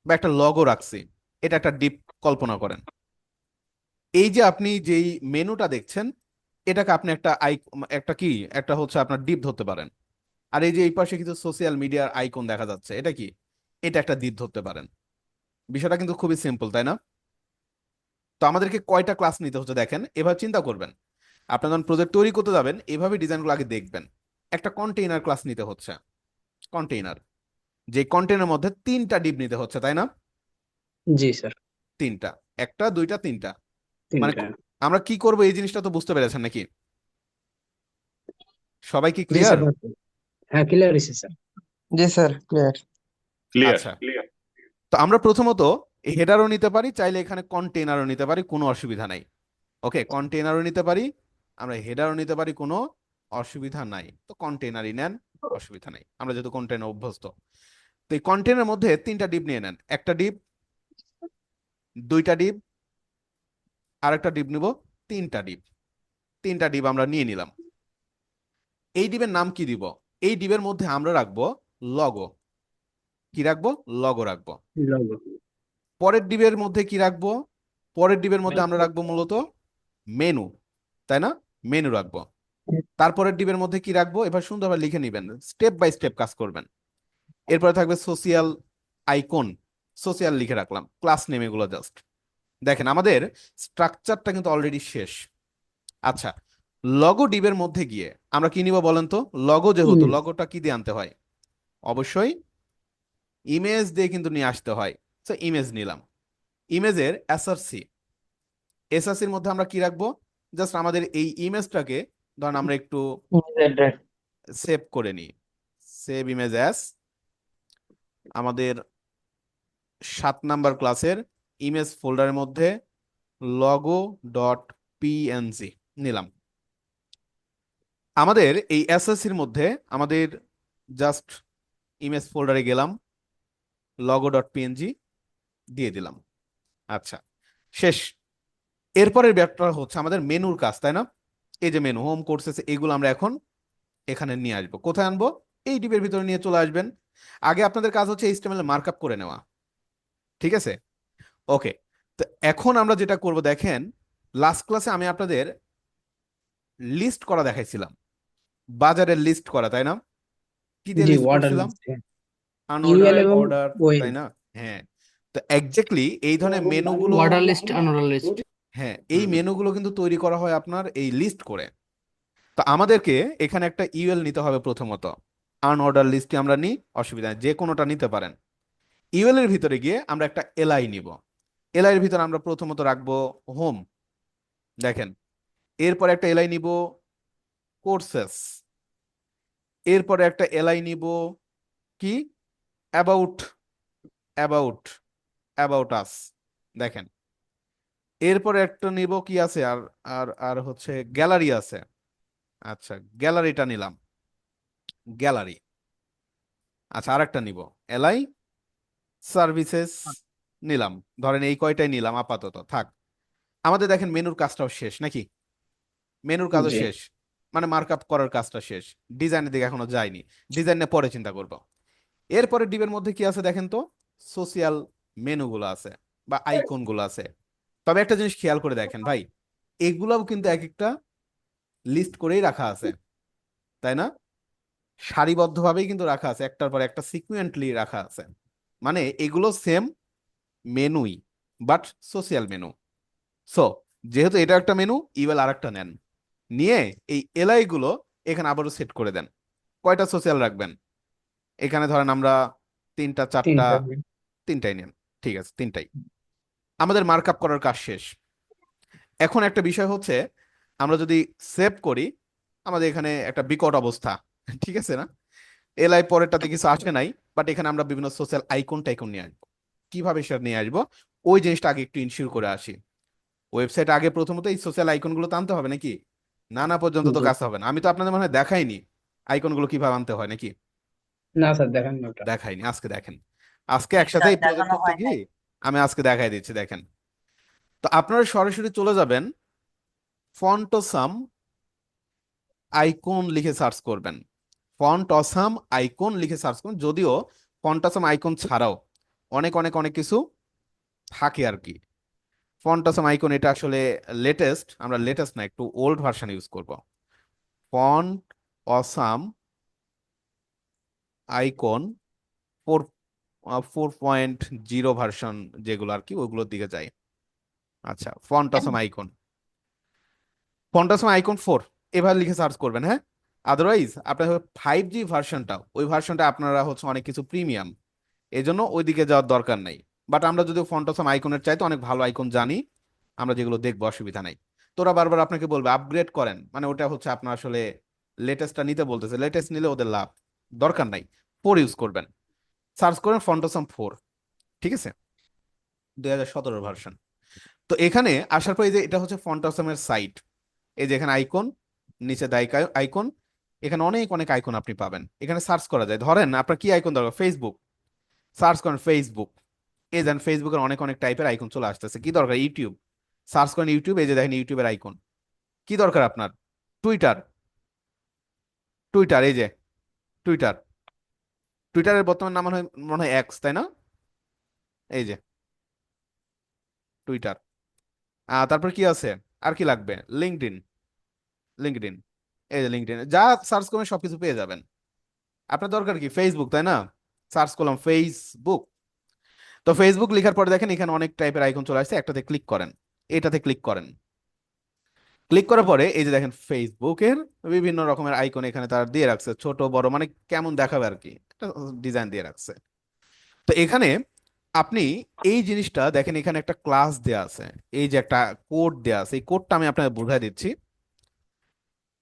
বা একটা লগো রাখছি। এটা একটা ডিভ কল্পনা করেন। এই যে আপনি যেই মেনুটা দেখছেন, এটাকে আপনি একটা কি, একটা হচ্ছে আপনার ডিপ ধরতে পারেন। আর এই যে এই পাশে কিছু সোশ্যাল মিডিয়ার আইকন দেখা যাচ্ছে, এটা কি? এটা একটা ডিপ ধরতে পারেন। বিষয়টা কিন্তু খুবই সিম্পল, তাই না? তো আমাদেরকে কয়টা ক্লাস নিতে হচ্ছে দেখেন, এভাবে চিন্তা করবেন। আপনার যখন প্রজেক্ট তৈরি করতে যাবেন এভাবে ডিজাইনগুলো আগে দেখবেন। একটা কন্টেইনার ক্লাস নিতে হচ্ছে, কন্টেইনার, যে কন্টেইনার মধ্যে তিনটা ডিপ নিতে হচ্ছে, তাই না? জি স্যার। তিনটা, একটা দুইটা তিনটা। মানে তিনটা। আমরা কি করব এই জিনিসটা তো বুঝতে পেরেছেন নাকি? সবাই কি জি ক্লিয়ার? স্যার হ্যাঁ ক্লিয়ার হয়েছে স্যার। জি স্যার ক্লিয়ার। ক্লিয়ার। আচ্ছা, তো আমরা প্রথমত হেডারও নিতে পারি, চাইলে এখানে কন্টেইনারও নিতে পারি, কোনো অসুবিধা নাই। ওকে, কন্টেইনারও নিতে পারি, আমরা হেডারও নিতে পারি, কোনো অসুবিধা নাই। তো কন্টেইনারই নেন, অসুবিধা নেই, আমরা যেহেতু কন্টেইনার অভ্যস্ত। তো এই কন্টেইনারের মধ্যে তিনটা ডিপ নিয়ে নেন, একটা ডিপ, দুইটা ডিপ, আর একটা ডিপ নিব, তিনটা ডিপ। 3টা ডিভ আমরা নিয়ে নিলাম। এই ডিভের নাম কি দিব? এই ডিভের মধ্যে আমরা রাখবো লগো। কি রাখবো? লগো রাখবো। লোগো। পরের ডিভের মধ্যে কি রাখবো? পরের ডিভের মধ্যে আমরা রাখবো মূলত মেনু, তাই না? মেনু রাখবো। তারপরের ডিভের মধ্যে কি রাখবো? এবার সুন্দরভাবে লিখে নিবেন, স্টেপ বাই স্টেপ কাজ করবেন। এরপরে থাকবে সোশিয়াল আইকন, সোশিয়াল লিখে রাখলাম, ক্লাস নেম, এগুলো জাস্ট। দেখেন আমাদের স্ট্রাকচারটা কিন্তু অলরেডি শেষ। আচ্ছা, লগো ডিভের মধ্যে গিয়ে আমরা কি নিব বলেন তো? লগো যেহেতু, Image। লগোটা কি দিয়ে আনতে হয়? অবশ্যই ইমেজ দিয়ে কিন্তু নিয়ে আসতে হয়। তো ইমেজ নিলাম। ইমেজের এসআরসি, এসআরসির মধ্যে আমরা কি রাখবো? জাস্ট আমাদের এই ইমেজটাকে ধরেন আমরা একটু সেভ করে নিই। সেভ ইমেজ অ্যাজ, আমাদের 7 নাম্বার ক্লাসের ইমেজ ফোল্ডারের মধ্যে লগো ডট পিএনজি নিলাম। আমাদের এই এসএসসির মধ্যে আমাদের জাস্ট ইমেজ ফোল্ডারে গেলাম, লগো ডট পিএনজি দিয়ে দিলাম। আচ্ছা, শেষ। এরপরের ব্যাপারটা হচ্ছে আমাদের মেনুর কাজ, তাই না? এই যে মেনু, হোম কোর্সেস, এগুলো আমরা এখন এখানে নিয়ে আসবো। কোথায় আনবো? এই ডিবের ভিতরে নিয়ে চলে আসবেন। আগে আপনাদের কাজ হচ্ছে HTML মার্কআপ করে নেওয়া, ঠিক আছে? ওকে, তো এখন আমরা যেটা করব দেখেন, লাস্ট ক্লাসে আমি আপনাদের লিস্ট করা দেখাইছিলাম, বাজারের লিস্ট করা, তাই না? কি দিয়ে জি, লিস্ট অর্ডার করছিলাম? লিস্ট। আনঅর্ডার, এবং অর্ডার, ওয়েল। তাই না? হ্যাঁ, তো এক্স্যাক্টলি এই ধরনের মেনুগুলো, অর্ডার লিস্ট, আনঅর্ডার লিস্ট। হ্যাঁ, এই মেনুগুলো কিন্তু তৈরি করা হয় আপনার এই লিস্ট করে। তো আমাদেরকে এখানে একটা ইউএল নিতে হবে প্রথমত। আনঅর্ডার লিস্টে আমরা নিই, অসুবিধা নেই, যে কোনোটা নিতে পারেন। ইউএল এর ভিতরে গিয়ে আমরা একটা এলআই নিব। এলআই এর ভিতরে আমরা প্রথমত রাখবো হোম, দেখেন। এরপরে একটা এলআই নিব কোর্সেস। এরপরে একটা এলআই নিব কি? অ্যাবাউট, অ্যাবাউট, অ্যাবাউট আস, দেখেন। এরপরে একটা নিব কি আছে আর, আর হচ্ছে গ্যালারি আছে। আচ্ছা, গ্যালারিটা নিলাম, গ্যালারি। আচ্ছা, আরেকটা নিব এলআই সার্ভিসেস নিলাম। ধরেন এই কয়টাই নিলাম আপাতত, থাক। আমাদের দেখেন মেনুর কাজটাও শেষ নাকি? মেনুর কাজও জি। শেষ, মানে মার্কআপ করার কাজটা শেষ। ডিজাইনের দিকে এখনো যায়নি, ডিজাইন নিয়ে পরে চিন্তা করব। এরপরে ডিবের মধ্যে কি আছে দেখেন তো? সোশিয়াল মেনুগুলো আছে বা আইকনগুলো আছে। তবে একটা জিনিস খেয়াল করে দেখেন ভাই, এগুলাও কিন্তু এক একটা লিস্ট করেই রাখা আছে, তাই না? সারিবদ্ধভাবেই কিন্তু রাখা আছে, একটার পর একটা সিকুয়েন্টলি রাখা আছে। মানে এগুলো সেম মেনুই, বাট সোশিয়াল মেনু। সো যেহেতু এটা একটা মেনু, ইউএল আর একটা নেন, নিয়ে এই এলআই গুলো এখানে আবারও সেট করে দেন। কয়টা সোশিয়াল রাখবেন? এখানে ধরেন আমরা 3টা 4টা, 3টাই নেন, ঠিক আছে, 3টাই। আমাদের মার্কআপ করার কাজ শেষ। এখন একটা বিষয় হচ্ছে, আমরা যদি সেভ করি, আমাদের এখানে একটা বিকট অবস্থা, ঠিক আছে না? এলআই পরেরটাতে কিছু আসে নাই, বাট এখানে আমরা বিভিন্ন সোশ্যাল আইকন টাইকন নিয়ে আসবো। কিভাবে সেটা নিয়ে আসবো ওই জিনিসটা আগে একটু ইনশিওর করে আসি। ওয়েবসাইট আগে প্রথমত এই সোশ্যাল আইকন গুলো টানতে হবে নাকি? না পর্যন্ত তো জি। কাজ হবে না। আমি তো আপনাদের মনে হয় দেখাইনি আইকন গুলো কিভাবে আনতে হয় নাকি? না স্যার, দেখান না ওটা। দেখাইনি, আজকে দেখেন। আজকে একসাথে স্যার এই প্রজেক্ট দেখানো করতে হয় গিয়ে নাই। আমি আজকে দেখাই দিচ্ছি, দেখেন। তো আপনারা সরাসরি চলে যাবেন, ফন্টসাম আইকন লিখে সার্চ করবেন। ফন্টসাম আইকন লিখে সার্চ করুন। যদিও ফন্টসাম আইকন ছাড়াও অনেক অনেক অনেক কিছু থাকে আর কি। ফন্টসাম আইকন এটা আসলে লেটেস্ট, আমরা লেটেস্ট না, একটু ওল্ড ভার্সন ইউজ করব। ফন্ট অসাম আইকন 4.0 ভার্সন, যেগুলো আর কি ওইগুলোর দিকে যায়। আচ্ছা, ফন্টসাম আইকন, ফন্টসাম আইকন 4 এভাবে লিখে সার্চ করবেন, হ্যাঁ। আদারওয়াইজ আপনার 5G ভার্সনটা, ওই ভার্সনটা আপনারা হচ্ছে অনেক কিছু প্রিমিয়াম, এই জন্য ওইদিকে যাওয়ার দরকার নাই। বাট আমরা যদি ফন্টসাম আইকনের চাইতে অনেক ভালো আইকন জানি, আমরা যেগুলো দেখবো, অসুবিধা নাই। তোরা বারবার আপনাকে বলবে আপগ্রেড করেন, মানে ওটা হচ্ছে আপনার আসলে লেটেস্টটা নিতে বলতেছে। লেটেস্ট নিলে ওদের লাভ, দরকার নাই, 4 ইউজ করবেন। সার্চ করেন ফন্টসাম 4, ঠিক আছে, 2017 ভার্সন। তো এখানে আসার পর এই যে এটা হচ্ছে ফন্টসামের সাইট, এই যে এখানে আইকন, নিচে দায়িকা আইকন, এখানে অনেক অনেক আইকন আপনি পাবেন। এখানে সার্চ করা যায়, ধরেন আপনার কি আইকন দরকার? ফেসবুক, সার্চ করেন ফেসবুক, এই দেন ফেসবুকের অনেক অনেক টাইপের আইকন চলে আসতেছে। কি দরকার? ইউটিউব, সার্চ করেন ইউটিউব, এই যে দেখেন ইউটিউবের আইকন, কি দরকার আপনার? টুইটার। টুইটার, এই যে টুইটার। টুইটারের বর্তমান নাম মনে হয় এক্স, তাই না? এই যে টুইটার। তারপর কি আছে? আর কি লাগবে? লিঙ্কডইন। লিঙ্কডইন, এই যে লিঙ্কডইন, যা সার্চ করবেন সবকিছু পেয়ে যাবেন। আপনার দরকার কি? ফেসবুক, তাই না? সার্চ করলাম ফেসবুক। তো ফেসবুক লেখার পরে দেখেন এখানে অনেক টাইপের আইকন চলে আসছে, একটাতে ক্লিক করেন, এটাতে ক্লিক করেন। ক্লিক করার পরে এই যে দেখেন ফেসবুকের বিভিন্ন রকমের আইকন এখানে তারা দিয়ে রাখছে, ছোট বড় মানে কেমন দেখাবে আর কি, একটা ডিজাইন দিয়ে রাখছে। তো এখানে আপনি এই জিনিসটা দেখেন, এখানে একটা ক্লাস দেয়া আছে, এই যে একটা কোড দেয়া আছে, এই কোডটা আমি আপনাকে বুঝাই দিচ্ছি।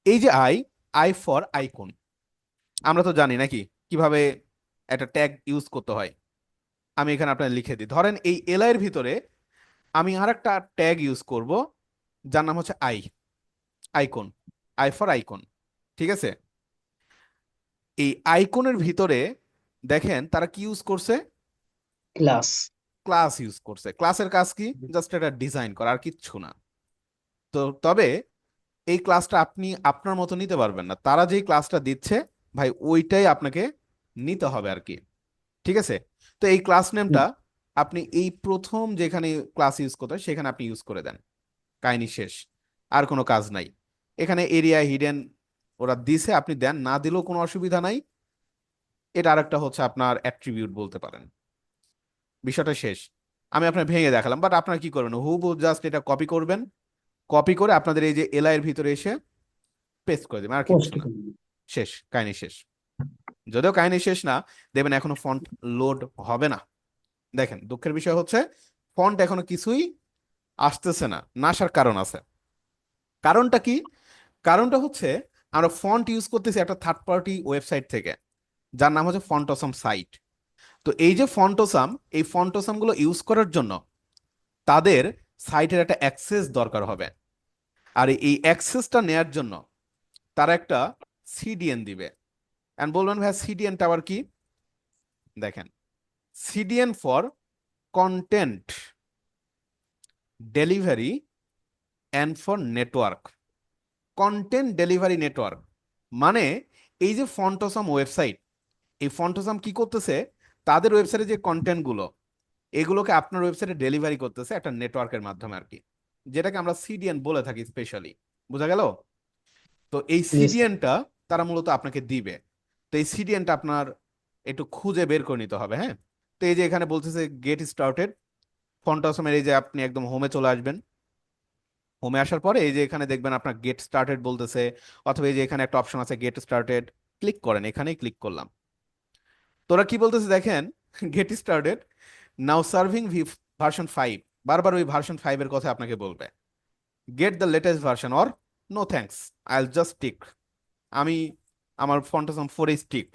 এই যে আই, আই ফর আইকন, আমরা তো জানি নাকি কিভাবে একটা ট্যাগ ইউজ করতে হয়। আমি এখানে আপনাকে লিখে দিই, ধরেন এই এলআই এর ভিতরে আমি আর একটা ট্যাগ ইউজ করব, যার নাম হচ্ছে I, icon, I for icon. ঠিক আছে? এই আইকনের ভিতরে দেখেন তারা কি ইউজ করছে? ক্লাস। ক্লাস ইউজ করছে। ক্লাসের কাজ কি? জাস্ট এটা ডিজাইন করা, আর কিচ্ছু না। তো তবে এই ক্লাসটা আপনি আপনার মতো নিতে পারবেন না, তারা যেই ক্লাসটা দিচ্ছে ভাই ওইটাই আপনাকে নিতে হবে আর কি। ঠিক আছে? তো এই ক্লাস নেমটা আপনি এই প্রথম যেখানে ক্লাস ইউজ করতে হয় সেখানে আপনি ইউজ করে দেন, কাহিনী শেষ। আর কোনো কাজ নাই এখানে। এরিয়া হিডেন ওরা দিছে, আপনি দেন, না দিলেও কোনো অসুবিধা নাই। এটা আরেকটা হচ্ছে আপনার অ্যাট্রিবিউট বলতে পারেন। বিষয়টা শেষ। আমি আপনার ভেঙে দেখালাম, বাট আপনারা কি করবেন? হুবহু জাস্ট এটা কপি করবেন, কপি করে আপনাদের এই যে এলআই এর ভিতরে এসে পেস্ট করে দেবেন, আর পোস্ট কিচ্ছু না। শেষ, কাহিনী শেষ। যদিও কাহিনী শেষ না, দেখবেন এখনো ফন্ট লোড হবে না। দেখেন দুঃখের বিষয় হচ্ছে ফন্ট এখনো কিছুই আসতেছে না, না আসার কারণ আছে। কারণটা কি? কারণটা হচ্ছে আমরা ফন্ট ইউজ করতেছি একটা থার্ড পার্টি ওয়েবসাইট থেকে, যার নাম হচ্ছে ফন্টসম সাইট। তো এই যে ফন্টসাম, এই ফন্টসাম গুলো ইউজ করার জন্য তাদের সাইটের একটা অ্যাক্সেস দরকার হবে। আর এই অ্যাক্সেসটা নেয়ার জন্য তারা একটা সিডিএন দিবে। এন্ড বলবেন ভাই সিডিএন টাওয়ার কি? দেখেন, CDN for content delivery and for network. Content delivery network মানে এই যে ফন্টসাম ওয়েবসাইট, এই ফন্টসাম কি করতেছে? তাদের ওয়েবসাইটে যে কন্টেন্ট গুলো, এগুলোকে আপনার ওয়েবসাইটে ডেলিভারি করতেছে একটা নেটওয়ার্কের মাধ্যমে আর কি, যেটাকে আমরা সিডিএন বলে থাকি স্পেশালি। বোঝা গেল? তো এই সিডিএনটা তারা মূলত আপনাকে দিবে। তো এই সিডিএনটা আপনার একটু খুঁজে বের করে নিতে হবে। হ্যাঁ, তো এই যে এখানে বলতেছে গেট স্টার্টেড ফন্টসমের, এই যে আপনি একদম হোমে চলে আসবেন। হোমে আসার পরে এই যে এখানে দেখবেন আপনার গেট স্টার্টেড বলতেছে, অথবা এই যে এখানে একটা অপশন আছে গেট স্টার্টেড, ক্লিক করেন, এখানেই ক্লিক করলাম। তোরা কি বলতেছে দেখেন, get started now serving version 5, বারবার ওই ভার্সন 5 এর কথা আপনাকে বলবে। Get the latest version or no thanks, I will just tick. আমি আমার ফন্টসাম 4 স্টিকড,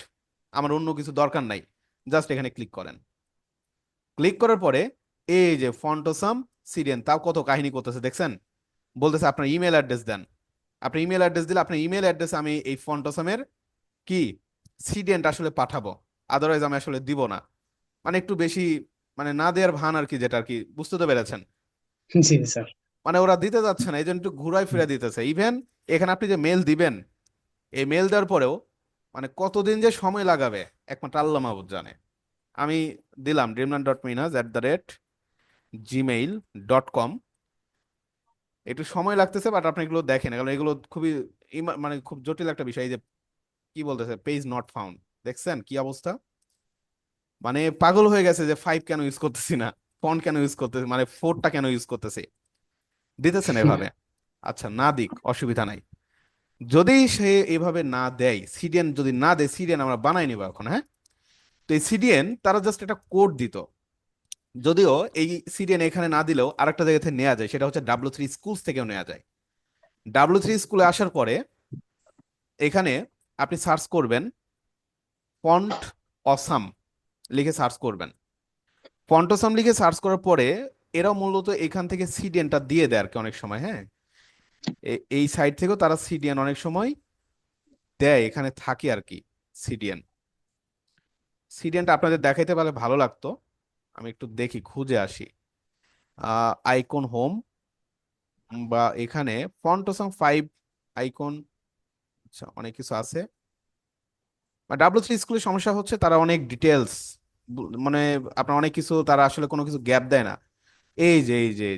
আমার অন্য কিছু দরকার নাই, জাস্ট এখানে ক্লিক করেন। ক্লিক করার পরে এই যে ফন্টসাম সিরিয়ান, তাও কত কাহিনী করতেছে দেখছেন। বলতেছে আপনার ইমেল অ্যাড্রেস দেন। আপনি ইমেল অ্যাড্রেস দিলে আপনার ইমেল অ্যাড্রেস আমি এই ফন্টসামের কি সিডিএনটা আসলে পাঠাবো, আদারওয়াইজ আমি আসলে দিব না। মানে একটু বেশি মানে না দেওয়ার ভান আর কি, যেটা আর কি, বুঝতে তো পেরেছেন। জি স্যার। মানে ওরা দিতে যাচ্ছে না, এই জন্য একটু ঘুরাই ফিরে দিতেছে। ইভেন এখানে আপনি যে মেল দিবেন, এই মেল দেওয়ার পরেও মানে কতদিন যে সময় লাগাবে একমাত্র আল্লাহ মাহবুব জানে। আমি দিলাম dreamland.minhas@gmail.com। একটু সময় লাগতেছে, বাট আপনি এগুলো দেখেন, কারণ এগুলো খুবই মানে খুব জটিল একটা বিষয়। এই যে কি বলতেছে পেজ নট ফাউন্ড, দেখছেন কি অবস্থা? মানে পাগল হয়ে গেছে যে 5 কেন ইউজ করতেছি না, ফন্ট কেন ইউজ করতেছি, মানে 4টা কেন ইউজ করতেছি। দিতেছেন এভাবে, আচ্ছা না দিক, অসুবিধা নাই। যদি সে এভাবে না দেয়, সিডিএন যদি না দেয়, সিডিএন আমরা বানাই নিব এখন। হ্যাঁ, তো এই সিডিএন তারা জাস্ট একটা কোড দিত। যদিও এই সিডিএন এখানে না দিলেও আরেকটা জায়গা থেকে নেওয়া যায়, সেটা হচ্ছে W3 স্কুলস থেকেও নেওয়া যায়। W3 স্কুলে আসার পরে এখানে আপনি সার্চ করবেন ফন্ট অসাম লিখে সার্চ করবেন। ফন্ট অসাম লিখে সার্চ করার পরে এরা মূলত এখান থেকে সিডিএনটা দিয়ে দেয় আর কি অনেক সময়। হ্যাঁ, এই সাইট থেকেও তারা সিডিএন অনেক সময় দেয়, এখানে থাকে আর কি সিডিএন। সিডিএনটা আপনাদের দেখাইতে পারলে ভালো লাগতো, আমি একটু দেখি খুঁজে আসি। আইকন হোম বা এখানে ফন্টোসাম 5 আইকন, আচ্ছা অনেক কিছু আছে। W3 স্কুলের সমস্যা হচ্ছে তারা অনেক ডিটেলস, মানে আপনার অনেক কিছু, তারা আসলে কোনো কিছু গ্যাপ দেয় না। এই যে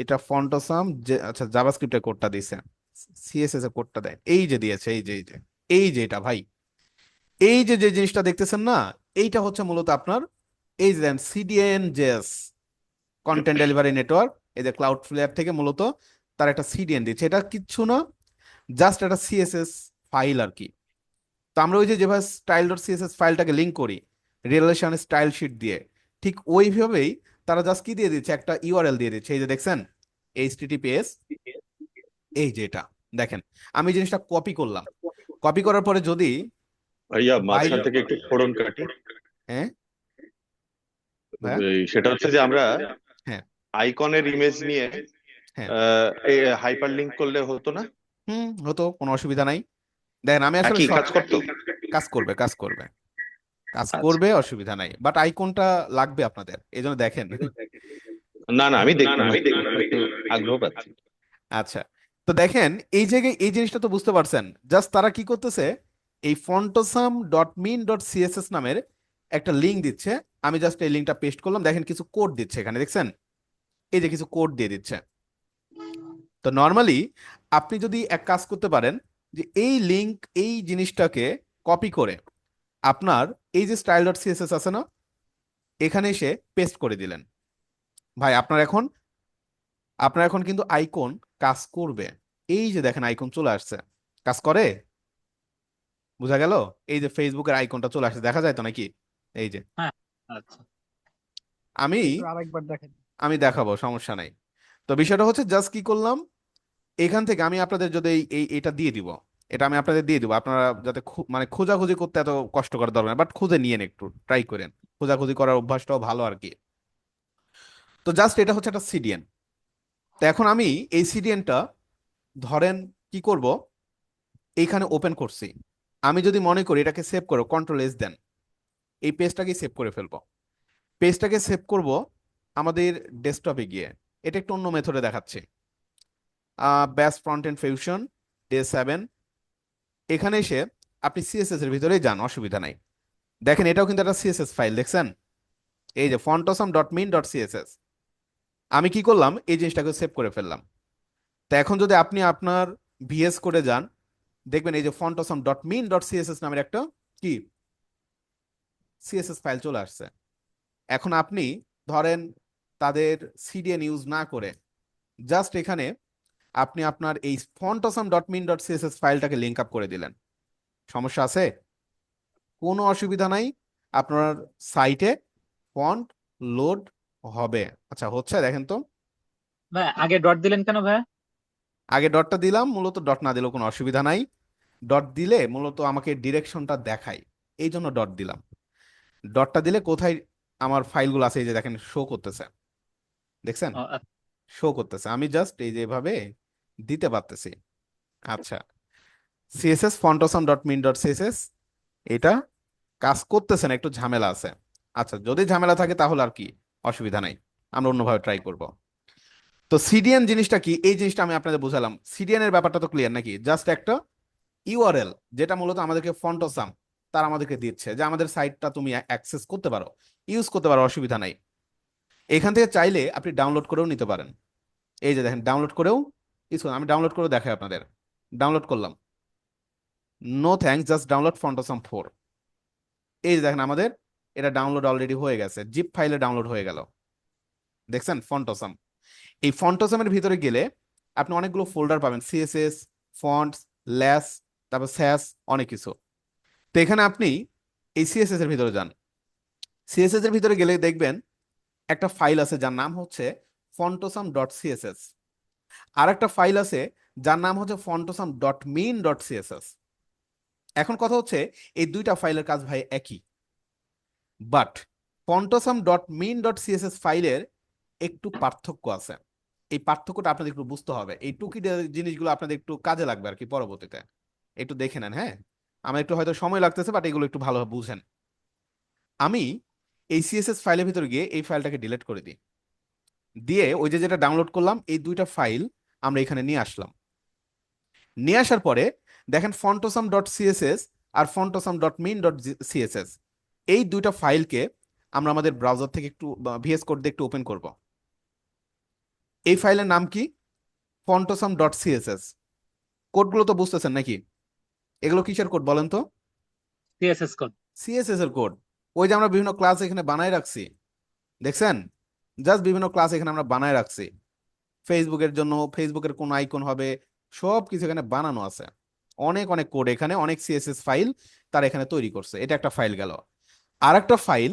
এটা ফন্টোসাম, যে আচ্ছা জাভাস্ক্রিপ্টের কোডটা দিয়েছে, সিএসএস এর কোডটা দেয়, এই যে দিয়েছে, এই যে এটা ভাই, এই যে যে জিনিসটা দেখতেছেন না, এইটা হচ্ছে মূলত আপনার, এই যে then CDN JS, content delivery network, এই যে ক্লাউড ফ্লেয়ার থেকে মূলত তার একটা সিডিএন দিচ্ছে। এটা কিচ্ছু না, জাস্ট একটা সিএসএস ফাইল আর কি। তো আমরা ওই যে যেভাবে স্টাইল ডট সিএসএস ফাইলটাকে লিঙ্ক করি রিলেশন স্টাইল শিট দিয়ে, ঠিক ওইভাবেই তারা জাস্ট কি দিয়ে দিচ্ছে, একটা ইউআরএল দিয়ে দিচ্ছে, এই যে দেখছেন এইচটিটিপিএস, এই যে এটা দেখেন, আমি জিনিসটা কপি করলাম, কপি করার পরে যদি ভাইয়া মাঝখান বাইরে, থেকে একটু ফোড়ন কাটি। হ্যাঁ ভাইয়া, সেটা হচ্ছে যে আমরা হ্যাঁ আইকনের ইমেজ নিয়ে হ্যাঁ, হাইপার লিঙ্ক করলে হতো না? হতো, কোনো অসুবিধা নাই। দেখেন আমি আসলে একই সব কাজ করতো? কাজ করবে, কাজ করবে, কাজ আচ্ছা, করবে, অসুবিধা নাই, বাট আইকনটা লাগবে আপনাদের, এই জন্য দেখেন। না না, আমি দেখবো, একটু আগ্রহ পাচ্ছি। আচ্ছা, তো দেখেন এই জায়গায় এই জিনিসটা তো বুঝতে পারছেন, জাস্ট তারা কি করতেছে, এই font awesome dot min dot CSS নামের একটা লিঙ্ক দিচ্ছে, আমি জাস্ট এই লিঙ্কটা পেস্ট করলাম, দেখেন কিছু কোড দিচ্ছে এখানে, দেখছেন এই যে কিছু কোড দিয়ে দিচ্ছে। তো নর্মালি আপনি যদি এক কাজ করতে পারেন, যে এই লিঙ্ক, এই জিনিসটাকে কপি করে আপনার এই যে স্টাইল ডট সিএসএস আছে না, এখানে এসে পেস্ট করে দিলেন, ভাই আপনার এখন কিন্তু আইকন কাজ করবে। এই যে দেখেন আইকন চলে আসছে, কাজ করে, বোঝা গেল? এই যে ফেসবুকের আইকনটা চলে আসছে, দেখা যায় তো নাকি? এই যে হ্যাঁ, আচ্ছা, আমি একটু আরেকবার দেখেন। আমি দেখাবো, সমস্যা নাই। তো বিষয়টা হচ্ছে জাস্ট কি করলাম, এখান থেকে আমি আপনাদের যদি এটা দিয়ে দিব, এটা আমি আপনাদের দিয়ে দিব, আপনারা যাতে মানে খোঁজাখুঁজি করতে এত কষ্ট করার দরকার, বাট খুঁজে নিয়েন, একটু ট্রাই করেন, খোঁজাখুঁজি করার অভ্যাসটাও ভালো আর কি। তো জাস্ট এটা হচ্ছে একটা সিডিএন। তো এখন আমি এই সিডিএনটা ধরেন কি করব, এইখানে ওপেন করছি, আমি যদি মনে করি এটাকে সেভ করো, কন্ট্রোল এস দেন, এই পেজটাকে সেভ করে ফেলবো, পেজটাকে সেভ করব আমাদের ডেস্কটপে গিয়ে, এটা একটু অন্য মেথডে দেখাচ্ছে, ব্যাস ফ্রন্ট এন্ড ফিউশন ডে 7, এখানে এসে আপনি সিএসএস এর ভিতরেই যান, অসুবিধা নাই। দেখেন এটাও কিন্তু একটা সিএসএস ফাইল, দেখছেন এই যে ফন্টোসাম ডট মিন ডট সিএসএস, আমি কি করলাম, এই জিনিসটাকে সেভ করে ফেললাম। তো এখন যদি আপনি আপনার ভিএস করে যান, দেখবেন এই যে ফন্টোসাম ডট মিন ডট সিএসএস নামের একটা কি সিএসএস ফাইল চলে আসছে। এখন আপনি ধরেন তাদের সিডিএন ইউজ না করে জাস্ট এখানে আপনি আপনার এই font awesome dot min dot CSS ফাইলটাকে লিঙ্ক আপ করে দিলেন, সমস্যা আছে? কোনো অসুবিধা নাই, আপনার সাইটে ফন্ট লোড হবে। আচ্ছা হচ্ছে, দেখেন তো, ভাই আগে ডট দিলেন কেন ভাই? আগে ডটটা দিলাম, মূলত ডট না দিলেও কোনো অসুবিধা নাই, ডট দিলে মূলত আমাকে ডিরেকশনটা দেখায়, এই জন্য ডট দিলাম। ডটটা দিলে কোথায় আমার ফাইলগুলো আছে, এই যে দেখেন শো করতেছে, দেখছেন ও, আচ্ছা। শো করতেছে, আমি জাস্ট এই যে এভাবে দিতে পারতেছি। আচ্ছা, CSS font awesome dot min dot CSS এটা কাজ করতেছে না, একটু ঝামেলা আছে। আচ্ছা, যদি ঝামেলা থাকে তাহলে আর কি, অসুবিধা নাই, আমরা অন্যভাবে ট্রাই করব। তো সিডিএন জিনিসটা কি, এই জিনিসটা আমি আপনাদের বুঝালাম। সিডিএন এর ব্যাপারটা তো ক্লিয়ার নাকি? জাস্ট একটা ইউআরএল, যেটা মূলত আমাদেরকে ফন্টোসাম তারা আমাদেরকে দিচ্ছে, যে আমাদের সাইটটা তুমি অ্যাক্সেস করতে পারো, ইউজ করতে পারো, অসুবিধা নাই। এখান থেকে চাইলে আপনি ডাউনলোড করেও নিতে পারেন, এই যে দেখেন ডাউনলোড করেও, আমি ডাউনলোড করে দেখাই আপনাদের, ডাউনলোড করলাম, নো থ্যাঙ্কস, জাস্ট ডাউনলোড ফন্টোসাম 4, এই যে দেখেন আমাদের এটা ডাউনলোড অলরেডি হয়ে গেছে, জিপ ফাইলে ডাউনলোড হয়ে গেল, দেখছেন ফন্টোসাম। এই ফন্টোসামের ভিতরে গেলে আপনি অনেকগুলো ফোল্ডার পাবেন, সিএসএস, ফন্টস, ল্যাস, তারপর স্যাস, অনেক কিছু। তো এখানে আপনি এই সিএসএস এর ভিতরে যান, সিএসএস এর ভিতরে গেলে দেখবেন একটা ফাইল আছে যার নাম হচ্ছে ফন্টোসাম ডট সিএসএস, আর একটা ফাইল আছে যার নাম হচ্ছে font awesome dot min dot CSS. এখন কথা হচ্ছে এই দুইটা ফাইলের কাজ ভাই একই, but font awesome dot min dot CSS ফাইলের একটু পার্থক্য আছে, এই পার্থক্যটা আপনাদের একটু বুঝতে হবে, এই টুকি জিনিসগুলো আপনাদের একটু কাজে লাগবে আর কি পরবর্তীতে, একটু দেখে নেন। হ্যাঁ, আমার একটু হয়তো সময় লাগতেছে, বাট এগুলো একটু ভালোভাবে বুঝেন। আমি এই সিএসএস ফাইলের ভিতরে গিয়ে এই ফাইলটাকে ডিলিট করে দিই, দিয়ে ওই যে যেটা ডাউনলোড করলাম এই দুইটা ফাইল আমরা এখানে নিয়ে আসলাম। নিয়ে আসার পরে দেখেন ফন্টোসাম ডট সিএসএস আর ফন্টোসাম ডট মিন ডট সিএসএস এই দুইটা ফাইলকে আমরা আমাদের ব্রাউজার থেকে একটু ভিএস কোড দিয়ে একটু ওপেন করব। এই ফাইলের নাম কি? ফন্টোসাম ডট সিএসএস। কোডগুলো তো বুঝতেছেন নাকি? এগুলো কিসের কোড বলেন তো? CSS code. সিএসএস এর কোড। ওই যে আমরা বিভিন্ন ক্লাস এখানে বানায় রাখছি, দেখছেন? জাস্ট বিভিন্ন ক্লাস এখানে আমরা বানায় রাখছি। ফেসবুকের জন্য ফেসবুকের কোন আইকন হবে সব কিছু এখানে বানানো আছে। অনেক অনেক কোড এখানে, অনেক সিএসএস ফাইল তারা এখানে তৈরি করছে। এটা একটা ফাইল গেল। আর একটা file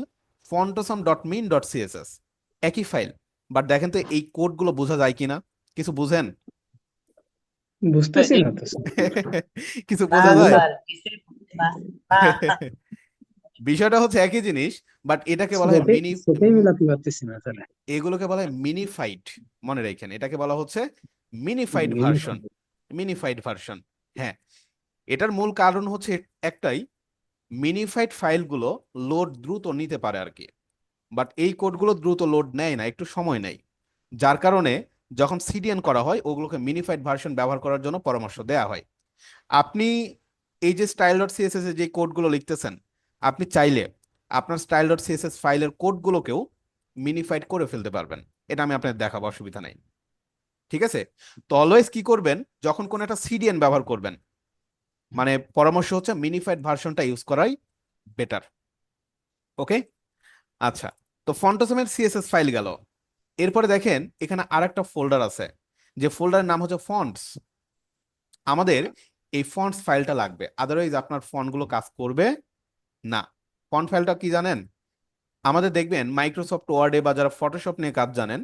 font awesome dot min dot CSS, একই ফাইল। বাট দেখেন তো এই কোডগুলো বোঝা যায় কিনা? কিছু বুঝেন? বুঝতেছি না তো স্যার। কিছু না বোঝা যায়? স্যার কিছুই বুঝছি না। না বিষয়টা হচ্ছে একই জিনিস, বাট এটাকে বলা হয় মিনি, সেটাই মিলাতে পারতেছি না স্যার। এগুলোকে বলা হয় মিনিফাইড। মনে রাখেন এটাকে বলা হচ্ছে মিনিফাইড ভার্সন। মিনিফাইড ভার্সন, হ্যাঁ। এটার মূল কারণ হচ্ছে একটাই, মিনিফাইড ফাইলগুলো লোড দ্রুত নিতে পারে আর কি। বাট এই কোডগুলো দ্রুত লোড নেয় না, একটু সময় নেয়। যার কারণে যখন সিডিএন করা হয় ওগুলোকে মিনিফাইড ভার্সন ব্যবহার করার জন্য পরামর্শ দেওয়া হয়। আপনি এই যে স্টাইল ডট সিএসএস এ যে কোডগুলো লিখতেছেন, আপনি চাইলে আপনার স্টাইল ডট সিএসএস ফাইলের কোডগুলোকেও মিনিফাইড করে ফেলতে পারবেন। এটা আমি আপনাদের দেখাবো, অসুবিধা নাই। ঠিক আছে? তো অলওয়েজ কি করবেন, যখন কোনো একটা সিডিএন ব্যবহার করবেন, মানে পরামর্শ হচ্ছে মিনিফাইড ভার্সনটা ইউজ করাই বেটার। ওকে, আচ্ছা। তো ফন্টোসামের সিএসএস ফাইল গেল। এরপরে দেখেন এখানে আরেকটা ফোল্ডার আছে, যে ফোল্ডারের নাম হচ্ছে ফন্টস। আমাদের এই ফন্টস ফাইলটা লাগবে, আদারওয়াইজ আপনার ফন্টগুলো কাজ করবে না। ফন্ট ফাইলটা কি জানেন? আমাদের দেখবেন মাইক্রোসফট ওয়ার্ডে বা যারা ফটোশপ নিয়ে কাজ জানেন,